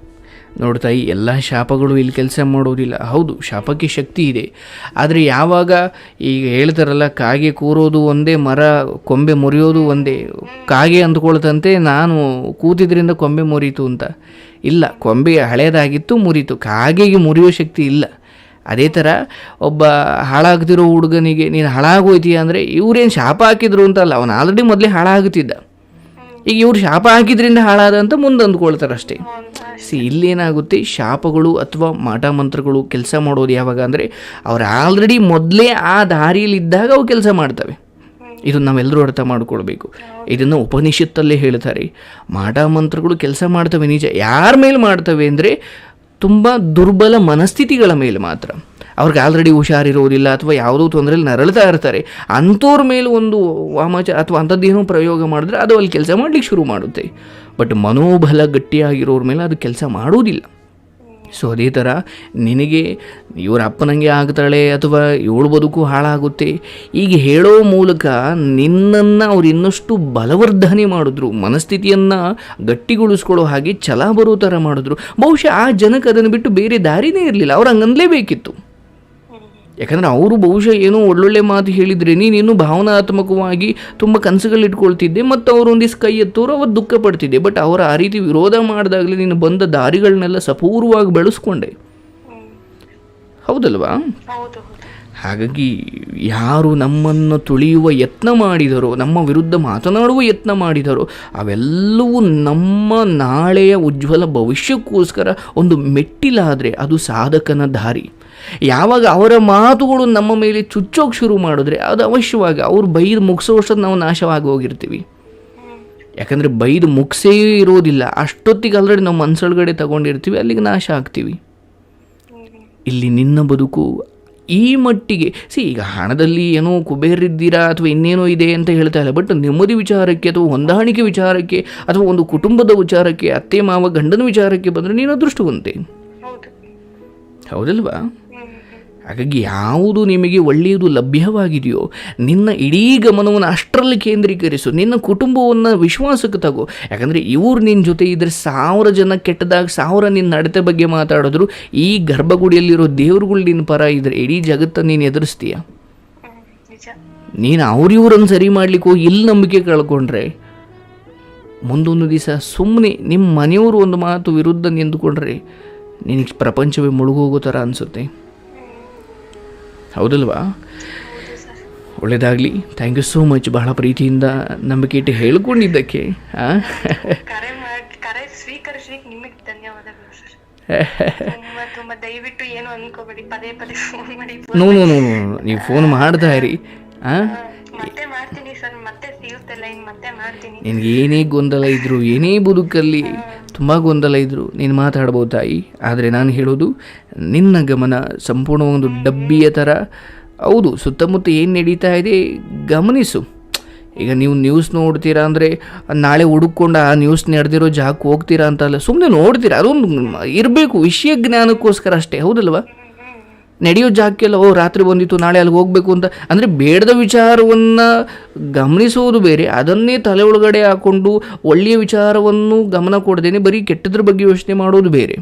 ನೋಡ್ತಾಯಿ, ಎಲ್ಲ ಶಾಪಗಳು ಇಲ್ಲಿ ಕೆಲಸ ಮಾಡೋದಿಲ್ಲ. ಹೌದು, ಶಾಪಕ್ಕೆ ಶಕ್ತಿ ಇದೆ. ಆದರೆ ಯಾವಾಗ ಈಗ ಹೇಳ್ತಾರಲ್ಲ, ಕಾಗೆ ಕೂರೋದು ಒಂದೇ, ಮರ ಕೊಂಬೆ ಮುರಿಯೋದು ಒಂದೇ. ಕಾಗೆ ಅಂದ್ಕೊಳ್ತಂತೆ ನಾನು ಕೂತಿದ್ರಿಂದ ಕೊಂಬೆ ಮುರಿಯಿತು ಅಂತ. ಇಲ್ಲ, ಕೊಂಬೆ ಹಳೇದಾಗಿತ್ತು, ಮುರಿತು. ಕಾಗೆಗೆ ಮುರಿಯೋ ಶಕ್ತಿ ಇಲ್ಲ. ಅದೇ ಥರ ಒಬ್ಬ ಹಾಳಾಗ್ತಿರೋ ಹುಡುಗನಿಗೆ ನೀನು ಹಾಳಾಗೋಯ್ತೀಯ ಅಂದರೆ ಇವ್ರೇನು ಶಾಪ ಹಾಕಿದ್ರು ಅಂತಲ್ಲ, ಅವನು ಆಲ್ರೆಡಿ ಮೊದಲೇ ಹಾಳಾಗುತ್ತಿದ್ದ. ಈಗ ಇವ್ರು ಶಾಪ ಹಾಕಿದ್ರಿಂದ ಹಾಳಾದ ಅಂತ ಮುಂದೆ ಅಂದ್ಕೊಳ್ತಾರೆ ಅಷ್ಟೇ. ಇಲ್ಲೇನಾಗುತ್ತೆ, ಶಾಪಗಳು ಅಥವಾ ಮಾಟ ಮಂತ್ರಗಳು ಕೆಲಸ ಮಾಡೋದು ಯಾವಾಗ ಅಂದರೆ ಅವ್ರು ಆಲ್ರೆಡಿ ಮೊದಲೇ ಆ ದಾರಿಯಲ್ಲಿದ್ದಾಗ ಅವು ಕೆಲಸ ಮಾಡ್ತವೆ. ಇದು ನಾವೆಲ್ಲರೂ ಅರ್ಥ ಮಾಡ್ಕೊಳ್ಬೇಕು. ಇದನ್ನು ಉಪನಿಷತ್ತಲ್ಲೇ ಹೇಳ್ತಾರೆ. ಮಾಟ ಮಂತ್ರಗಳು ಕೆಲಸ ಮಾಡ್ತವೆ ನಿಜ. ಯಾರ ಮೇಲೆ ಮಾಡ್ತವೆ ಅಂದರೆ ತುಂಬ ದುರ್ಬಲ ಮನಸ್ಥಿತಿಗಳ ಮೇಲೆ ಮಾತ್ರ. ಅವ್ರಿಗೆ ಆಲ್ರೆಡಿ ಹುಷಾರಿರೋದಿಲ್ಲ ಅಥವಾ ಯಾವುದೋ ತೊಂದರೆಯಲ್ಲಿ ನರಳ್ತಾ ಇರ್ತಾರೆ, ಅಂಥವ್ರ ಮೇಲೆ ಒಂದು ವಾಮಾಚಾರ ಅಥವಾ ಅಂಥದ್ದೇನೋ ಪ್ರಯೋಗ ಮಾಡಿದ್ರೆ ಅದು ಅಲ್ಲಿ ಕೆಲಸ ಮಾಡಲಿಕ್ಕೆ ಶುರು ಮಾಡುತ್ತೆ. ಬಟ್ ಮನೋಬಲ ಗಟ್ಟಿಯಾಗಿರೋರ ಮೇಲೆ ಅದು ಕೆಲಸ ಮಾಡೋದಿಲ್ಲ. ಸೊ ಅದೇ ಥರ ನಿನಗೆ ಇವ್ರ ಅಪ್ಪನಂಗೆ ಆಗ್ತಾಳೆ ಅಥವಾ ಇವಳು ಬದುಕು ಹಾಳಾಗುತ್ತೆ ಈಗ ಹೇಳೋ ಮೂಲಕ ನಿನ್ನನ್ನು ಅವ್ರು ಇನ್ನಷ್ಟು ಬಲವರ್ಧನೆ ಮಾಡಿದ್ರು, ಮನಸ್ಥಿತಿಯನ್ನು ಗಟ್ಟಿಗೊಳಿಸ್ಕೊಳ್ಳೋ ಹಾಗೆ ಛಲ ಬರೋ ಥರ ಮಾಡಿದ್ರು. ಬಹುಶಃ ಆ ಜನಕ್ಕೆ ಅದನ್ನು ಬಿಟ್ಟು ಬೇರೆ ದಾರಿನೇ ಇರಲಿಲ್ಲ, ಅವ್ರು ಹಂಗನ್ಲೇಬೇಕಿತ್ತು. ಯಾಕಂದರೆ ಅವರು ಬಹುಶಃ ಏನೋ ಒಳ್ಳೊಳ್ಳೆ ಮಾತು ಹೇಳಿದರೆ ನೀನಿನ್ನೂ ಭಾವನಾತ್ಮಕವಾಗಿ ತುಂಬ ಕನಸುಗಳು ಇಟ್ಕೊಳ್ತಿದ್ದೆ ಮತ್ತು ಅವರು ಒಂದಿಷ್ಟು ಕೈ ಎತ್ತೋರು ಅವತ್ತು ದುಃಖ ಪಡ್ತಿದ್ದೆ. ಬಟ್ ಅವರು ಆ ರೀತಿ ವಿರೋಧ ಮಾಡಿದಾಗಲೇ ನೀನು ಬಂದ ದಾರಿಗಳನ್ನೆಲ್ಲ ಸಪೂರ್ವವಾಗಿ ಬೆಳೆಸ್ಕೊಂಡೆ, ಹೌದಲ್ವಾ? ಹಾಗಾಗಿ ಯಾರು ನಮ್ಮನ್ನು ತುಳಿಯುವ ಯತ್ನ ಮಾಡಿದರೋ, ನಮ್ಮ ವಿರುದ್ಧ ಮಾತನಾಡುವ ಯತ್ನ ಮಾಡಿದರೋ, ಅವೆಲ್ಲವೂ ನಮ್ಮ ನಾಳೆಯ ಉಜ್ವಲ ಭವಿಷ್ಯಕ್ಕೋಸ್ಕರ ಒಂದು ಮೆಟ್ಟಿಲಾದರೆ ಅದು ಸಾಧಕನ ದಾರಿ. ಯಾವಾಗ ಅವರ ಮಾತುಗಳು ನಮ್ಮ ಮೇಲೆ ಚುಚ್ಚೋಕೆ ಶುರು ಮಾಡಿದ್ರೆ ಅದು ಅವಶ್ಯವಾಗಿ ಅವ್ರು ಬೈದು ಮುಗಿಸೋಷ್ಟೊತ್ತು ನಾವು ನಾಶವಾಗಿ ಹೋಗಿರ್ತೀವಿ. ಯಾಕಂದರೆ ಬೈದು ಮುಗಿಸೇ ಇರೋದಿಲ್ಲ, ಅಷ್ಟೊತ್ತಿಗೆ ಆಲ್ರೆಡಿ ನಾವು ಮನಸ್ಸೊಳಗಡೆ ತಗೊಂಡಿರ್ತೀವಿ, ಅಲ್ಲಿಗೆ ನಾಶ ಆಗ್ತೀವಿ. ಇಲ್ಲಿ ನಿನ್ನ ಬದುಕು ಈ ಮಟ್ಟಿಗೆ ಈಗ ಹಣದಲ್ಲಿ ಏನೋ ಕುಬೇರಿದ್ದೀರಾ ಅಥವಾ ಇನ್ನೇನೋ ಇದೆ ಅಂತ ಹೇಳ್ತಾ ಇಲ್ಲ. ಬಟ್ ನೆಮ್ಮದಿ ವಿಚಾರಕ್ಕೆ ಅಥವಾ ಹೊಂದಾಣಿಕೆ ವಿಚಾರಕ್ಕೆ ಅಥವಾ ಒಂದು ಕುಟುಂಬದ ವಿಚಾರಕ್ಕೆ, ಅತ್ತೆ ಮಾವ ಗಂಡನ ವಿಚಾರಕ್ಕೆ ಬಂದರೆ ನೀನು ಅದೃಷ್ಟವಂತೆ, ಹೌದಲ್ವಾ? ಹಾಗಾಗಿ ಯಾವುದು ನಿಮಗೆ ಒಳ್ಳೆಯದು ಲಭ್ಯವಾಗಿದೆಯೋ ನಿನ್ನ ಇಡೀ ಗಮನವನ್ನು ಅಷ್ಟರಲ್ಲಿ ಕೇಂದ್ರೀಕರಿಸು. ನಿನ್ನ ಕುಟುಂಬವನ್ನು ವಿಶ್ವಾಸಕ್ಕೆ ತಗೋ. ಯಾಕಂದರೆ ಇವ್ರು ನಿನ್ನ ಜೊತೆ ಇದ್ದರೆ 1000 ಜನ ಕೆಟ್ಟದಾಗ 1000 ನಿನ್ನ ನಡತೆ ಬಗ್ಗೆ ಮಾತಾಡಿದ್ರು, ಈ ಗರ್ಭಗುಡಿಯಲ್ಲಿರೋ ದೇವ್ರುಗಳು ನಿನ್ನ ಪರ ಇದ್ದರೆ ಇಡೀ ಜಗತ್ತನ್ನು ನೀನು ಎದುರಿಸ್ತೀಯ. ನೀನು ಅವ್ರಿವ್ರನ್ನು ಸರಿ ಮಾಡಲಿಕ್ಕೆ ಹೋಗಿ ಇಲ್ಲಿ ನಂಬಿಕೆ ಕಳ್ಕೊಂಡ್ರೆ ಮುಂದೊಂದು ದಿವಸ ಸುಮ್ಮನೆ ನಿಮ್ಮ ಮನೆಯವರು ಒಂದು ಮಾತು ವಿರುದ್ಧ ನಿಂತುಕೊಂಡ್ರೆ ನಿನಗೆ ಪ್ರಪಂಚವೇ ಮುಳುಗೋಗೋ ಥರ ಅನಿಸುತ್ತೆ, ಹೌದಲ್ವಾ? ಒಳ್ಳೆಯದಾಗಲಿ. ಥ್ಯಾಂಕ್ ಯು ಸೋ ಮಚ್, ಬಹಳ ಪ್ರೀತಿಯಿಂದ ನಂಬಿಕೆ ಇಟ್ಟು ಹೇಳ್ಕೊಂಡಿದ್ದಕ್ಕೆ. ನೋ ನೋ ನೋ ನೋ, ನೀವು ಫೋನ್ ಮಾಡ್ತಾ ಇರಿ. ನಿನ್ಗೆ ಏನೇ ಗೊಂದಲ ಇದ್ರು, ಏನೇ ಬದುಕಲ್ಲಿ ತುಂಬ ಗೊಂದಲ ಇದ್ದರು ನೀನು ಮಾತಾಡ್ಬೋದು ತಾಯಿ. ಆದರೆ ನಾನು ಹೇಳೋದು, ನಿನ್ನ ಗಮನ ಸಂಪೂರ್ಣ ಒಂದು ಡಬ್ಬಿಯ ಥರ, ಹೌದು, ಸುತ್ತಮುತ್ತ ಏನು ನಡೀತಾ ಇದೆ ಗಮನಿಸು. ಈಗ ನೀವು ನ್ಯೂಸ್ ನೋಡ್ತೀರಾ ಅಂದರೆ ನಾಳೆ ಹುಡುಕೊಂಡು ಆ ನ್ಯೂಸ್ ನಡೆದಿರೋ ಜಾಗಕ್ಕೆ ಹೋಗ್ತೀರಾ ಅಂತಲ್ಲ, ಸುಮ್ಮನೆ ನೋಡ್ತೀರಾ. ಅದೊಂದು ಇರಬೇಕು, ವಿಷಯ ಜ್ಞಾನಕ್ಕೋಸ್ಕರ ಅಷ್ಟೇ, ಹೌದಲ್ವಾ? ನಡೆಯೋ ಜಾಗಕ್ಕೆಲ್ಲ ರಾತ್ರಿ ಬಂದಿತ್ತು ನಾಳೆ ಅಲ್ಲಿಗೆ ಹೋಗಬೇಕು ಅಂತ ಅಂದರೆ ಬೇಡದ ವಿಚಾರವನ್ನು ಗಮನಿಸೋದು ಬೇರೆ, ಅದನ್ನೇ ತಲೆ ಒಳಗಡೆ ಹಾಕ್ಕೊಂಡು ಒಳ್ಳೆಯ ವಿಚಾರವನ್ನು ಗಮನ ಕೊಡದೇನೆ ಬರೀ ಕೆಟ್ಟದ್ರ ಬಗ್ಗೆ ಯೋಚನೆ ಮಾಡೋದು ಬೇರೆ.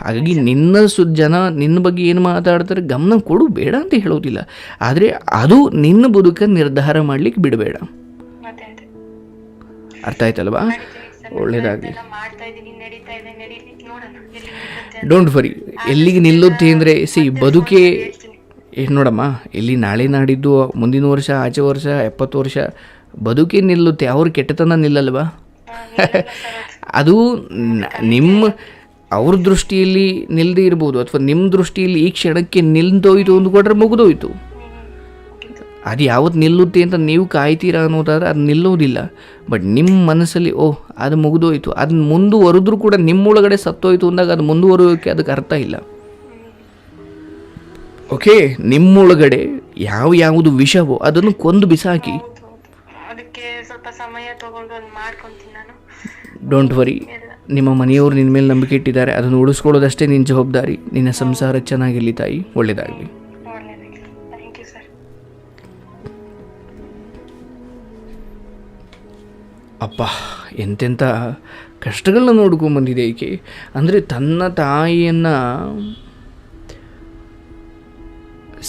ಹಾಗಾಗಿ ನಿನ್ನ ಜನ ನಿನ್ನ ಬಗ್ಗೆ ಏನು ಮಾತಾಡ್ತಾರೆ ಗಮನ ಕೊಡು, ಬೇಡ ಅಂತ ಹೇಳೋದಿಲ್ಲ. ಆದರೆ ಅದು ನಿನ್ನ ಬದುಕನ್ನು ನಿರ್ಧಾರ ಮಾಡಲಿಕ್ಕೆ ಬಿಡಬೇಡ. ಅರ್ಥ ಆಯ್ತಲ್ವಾ? ಒಳ್ಳೆಯದಾಗಲಿ. Don't worry. ಎಲ್ಲಿಗೆ ನಿಲ್ಲುತ್ತೆ ಅಂದರೆ ಬದುಕೆ ನೋಡಮ್ಮ, ಇಲ್ಲಿ ನಾಳೆ ನಾಡಿದ್ದು ಮುಂದಿನ ವರ್ಷ ಆಚೆ ವರ್ಷ 70 ವರ್ಷ ಬದುಕೇ ನಿಲ್ಲುತ್ತೆ, ಅವ್ರ ಕೆಟ್ಟತನ ನಿಲ್ಲಲ್ವಾ? ಅದು ನಿಮ್ಮ ಅವ್ರ ದೃಷ್ಟಿಯಲ್ಲಿ ನಿಲ್ಲದೆ ಇರ್ಬೋದು, ಅಥವಾ ನಿಮ್ಮ ದೃಷ್ಟಿಯಲ್ಲಿ ಈ ಕ್ಷಣಕ್ಕೆ ನಿಲ್ದೋಯ್ತು ಅಂದ್ಕೊಂಡ್ರೆ ಮುಗಿದೋಯ್ತು. ಅದು ಯಾವತ್ತು ನಿಲ್ಲುತ್ತೆ ಅಂತ ನೀವು ಕಾಯ್ತೀರಾ ಅನ್ನೋದಾದ್ರೆ ಅದು ನಿಲ್ಲೋದಿಲ್ಲ. ಬಟ್ ನಿಮ್ಮ ಮನಸ್ಸಲ್ಲಿ ಅದು ಮುಗಿದೋಯ್ತು, ಅದನ್ನ ಮುಂದುವರೆದ್ರೂ ಕೂಡ ನಿಮ್ಮೊಳಗಡೆ ಸತ್ತೋಯ್ತು ಅಂದಾಗ ಅದು ಮುಂದುವರಿಯೋಕ್ಕೆ ಅದಕ್ಕೆ ಅರ್ಥ ಇಲ್ಲ. ಓಕೆ, ನಿಮ್ಮೊಳಗಡೆ ಯಾವುದು ವಿಷವೋ ಅದನ್ನು ಕೊಂದು ಬಿಸಾಕಿ. ಅದಕ್ಕೆ ಸ್ವಲ್ಪ ಸಮಯ ತಗೊಂಡು ಮಾಡ್ಕೊಂತೀನಿ ನಾನು. ಡೋಂಟ್ ವರಿ, ನಿಮ್ಮ ಮನೆಯವರು ನಿನ್ನ ಮೇಲೆ ನಂಬಿಕೆ ಇಟ್ಟಿದ್ದಾರೆ, ಅದನ್ನು ಉಳಿಸ್ಕೊಳ್ಳೋದಷ್ಟೇ ನಿನ್ನ ಜವಾಬ್ದಾರಿ. ನಿನ್ನ ಸಂಸಾರ ಚೆನ್ನಾಗಿರಲಿ ತಾಯಿ, ಒಳ್ಳೆಯದಾಗಲಿ. ಒಳ್ಳೇದಾಗಲಿ. Thank you sir. ಅಪ್ಪ, ಎಂತೆಂಥ ಕಷ್ಟಗಳನ್ನ ನೋಡ್ಕೊಂಬಂದಿದೆ ಈಕೆ. ಅಂದರೆ ತನ್ನ ತಾಯಿಯನ್ನು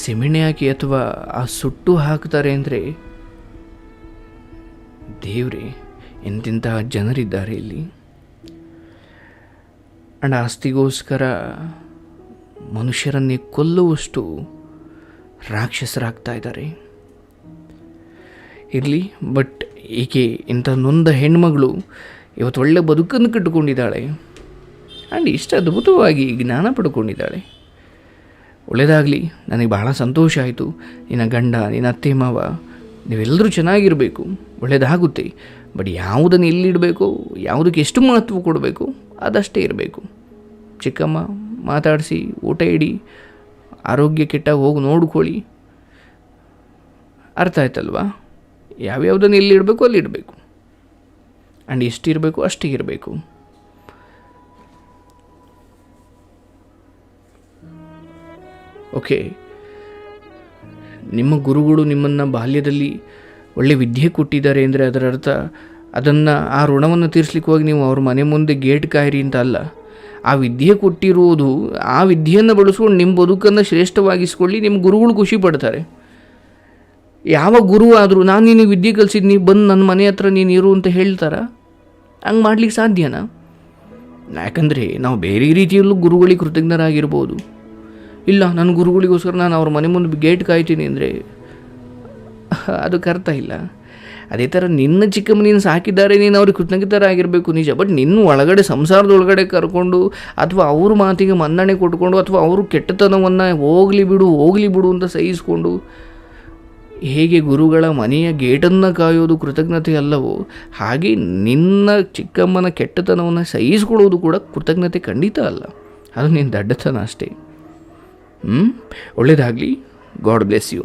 ಸೆಮೆಣೆ ಹಾಕಿ ಅಥವಾ ಆ ಸುಟ್ಟು ಹಾಕ್ತಾರೆ ಅಂದರೆ ದೇವ್ರೆ, ಎಂತೆಂಥ ಜನರಿದ್ದಾರೆ ಇಲ್ಲಿ. ಆ್ಯಂಡ್ ಆಸ್ತಿಗೋಸ್ಕರ ಮನುಷ್ಯರನ್ನೇ ಕೊಲ್ಲುವಷ್ಟು ರಾಕ್ಷಸರಾಗ್ತಾ ಇದ್ದಾರೆ. ಇರಲಿ, ಬಟ್ ಈಕೆ ಇಂಥ ನೊಂದ ಹೆಣ್ಮಗಳು ಇವತ್ತು ಒಳ್ಳೆ ಬದುಕನ್ನು ಕಟ್ಟಿಕೊಂಡಿದ್ದಾಳೆ ಆ್ಯಂಡ್ ಇಷ್ಟು ಅದ್ಭುತವಾಗಿ ಜ್ಞಾನ ಪಡ್ಕೊಂಡಿದ್ದಾಳೆ. ಒಳ್ಳೆಯದಾಗಲಿ. ನನಗೆ ಬಹಳ ಸಂತೋಷ ಆಯಿತು. ನಿನ್ನ ಗಂಡ, ನಿನ್ನ ಅತ್ತೆ ಮಾವ ನೀವೆಲ್ಲರೂ ಚೆನ್ನಾಗಿರಬೇಕು, ಒಳ್ಳೆಯದಾಗುತ್ತೆ. ಬಟ್ ಯಾವುದನ್ನು ಎಲ್ಲಿಡಬೇಕು, ಯಾವುದಕ್ಕೆ ಎಷ್ಟು ಮಹತ್ವ ಕೊಡಬೇಕು ಅದಷ್ಟೇ ಇರಬೇಕು. ಚಿಕ್ಕಮ್ಮ ಮಾತಾಡಿಸಿ ಊಟ ಇಡಿ, ಆರೋಗ್ಯ ಕೆಟ್ಟಾಗ ಹೋಗಿ ನೋಡ್ಕೊಳ್ಳಿ. ಅರ್ಥ ಆಯ್ತಲ್ವಾ? ಯಾವ್ಯಾವುದನ್ನು ಎಲ್ಲಿಡಬೇಕು ಅಲ್ಲಿ ಇಡಬೇಕು ಆ್ಯಂಡ್ ಎಷ್ಟಿರಬೇಕು ಅಷ್ಟೇ ಇರಬೇಕು. ಓಕೆ, ನಿಮ್ಮ ಗುರುಗಳು ನಿಮ್ಮನ್ನು ಬಾಲ್ಯದಲ್ಲಿ ಒಳ್ಳೆ ವಿದ್ಯೆ ಕೊಟ್ಟಿದ್ದಾರೆ ಅಂದರೆ ಅದರ ಅರ್ಥ ಅದನ್ನು ಆ ಋಣವನ್ನು ತೀರಿಸ್ಲಿಕ್ಕೆ ಹೋಗಿ ನೀವು ಅವ್ರ ಮನೆ ಮುಂದೆ ಗೇಟ್ ಕಾಯಿರಿ ಅಂತ ಅಲ್ಲ. ಆ ವಿದ್ಯೆ ಕೊಟ್ಟಿರುವುದು, ಆ ವಿದ್ಯೆಯನ್ನು ಬಳಸ್ಕೊಂಡು ನಿಮ್ಮ ಬದುಕನ್ನು ಶ್ರೇಷ್ಠವಾಗಿಸ್ಕೊಳ್ಳಿ. ನಿಮ್ಮ ಗುರುಗಳು ಖುಷಿ ಪಡ್ತಾರೆ. ಯಾವ ಗುರು ಆದರೂ ನಾನು ನಿನಗೆ ವಿದ್ಯೆ ಕಲಿಸಿದ್ದು, ನೀವು ಬಂದು ನನ್ನ ಮನೆ ಹತ್ರ ನೀನು ಇರು ಅಂತ ಹೇಳ್ತಾರಾ? ಹಂಗೆ ಮಾಡ್ಲಿಕ್ಕೆ ಸಾಧ್ಯನಾ? ಯಾಕಂದರೆ ನಾವು ಬೇರೆ ರೀತಿಯಲ್ಲೂ ಗುರುಗಳಿಗೆ ಕೃತಜ್ಞರಾಗಿರ್ಬೋದು. ಇಲ್ಲ, ನನ್ನ ಗುರುಗಳಿಗೋಸ್ಕರ ನಾನು ಅವ್ರ ಮನೆ ಮುಂದೆ ಗೇಟ್ ಕಾಯ್ತೀನಿ ಅಂದರೆ ಅದಕ್ಕೆ ಅರ್ಥ ಇಲ್ಲ. ಅದೇ ಥರ ನಿನ್ನ ಚಿಕ್ಕಮ್ಮ ನೀನು ಸಾಕಿದ್ದಾರೆ, ನೀನು ಅವ್ರಿಗೆ ಕೃತಜ್ಞರಾಗಿರಬೇಕು ನಿಜ. ಬಟ್ ನಿನ್ನ ಒಳಗಡೆ ಸಂಸಾರದೊಳಗಡೆ ಕರ್ಕೊಂಡು ಅಥವಾ ಅವ್ರ ಮಾತಿಗೆ ಮನ್ನಣೆ ಕೊಟ್ಕೊಂಡು ಅಥವಾ ಅವರು ಕೆಟ್ಟತನವನ್ನು ಹೋಗಲಿ ಬಿಡು ಅಂತ ಸಹಿಸ್ಕೊಂಡು ಹೇಗೆ ಗುರುಗಳ ಮನೆಯ ಗೇಟನ್ನು ಕಾಯೋದು ಕೃತಜ್ಞತೆ ಅಲ್ಲವೋ, ಹಾಗೆ ನಿನ್ನ ಚಿಕ್ಕಮ್ಮನ ಕೆಟ್ಟತನವನ್ನು ಸಹಿಸ್ಕೊಳ್ಳೋದು ಕೂಡ ಕೃತಜ್ಞತೆ ಖಂಡಿತ ಅಲ್ಲ. ಅದು ನಿನ್ನ ದಡ್ಡತನ ಅಷ್ಟೇ. ಒಳ್ಳೆಯದಾಗಲಿ. God bless you.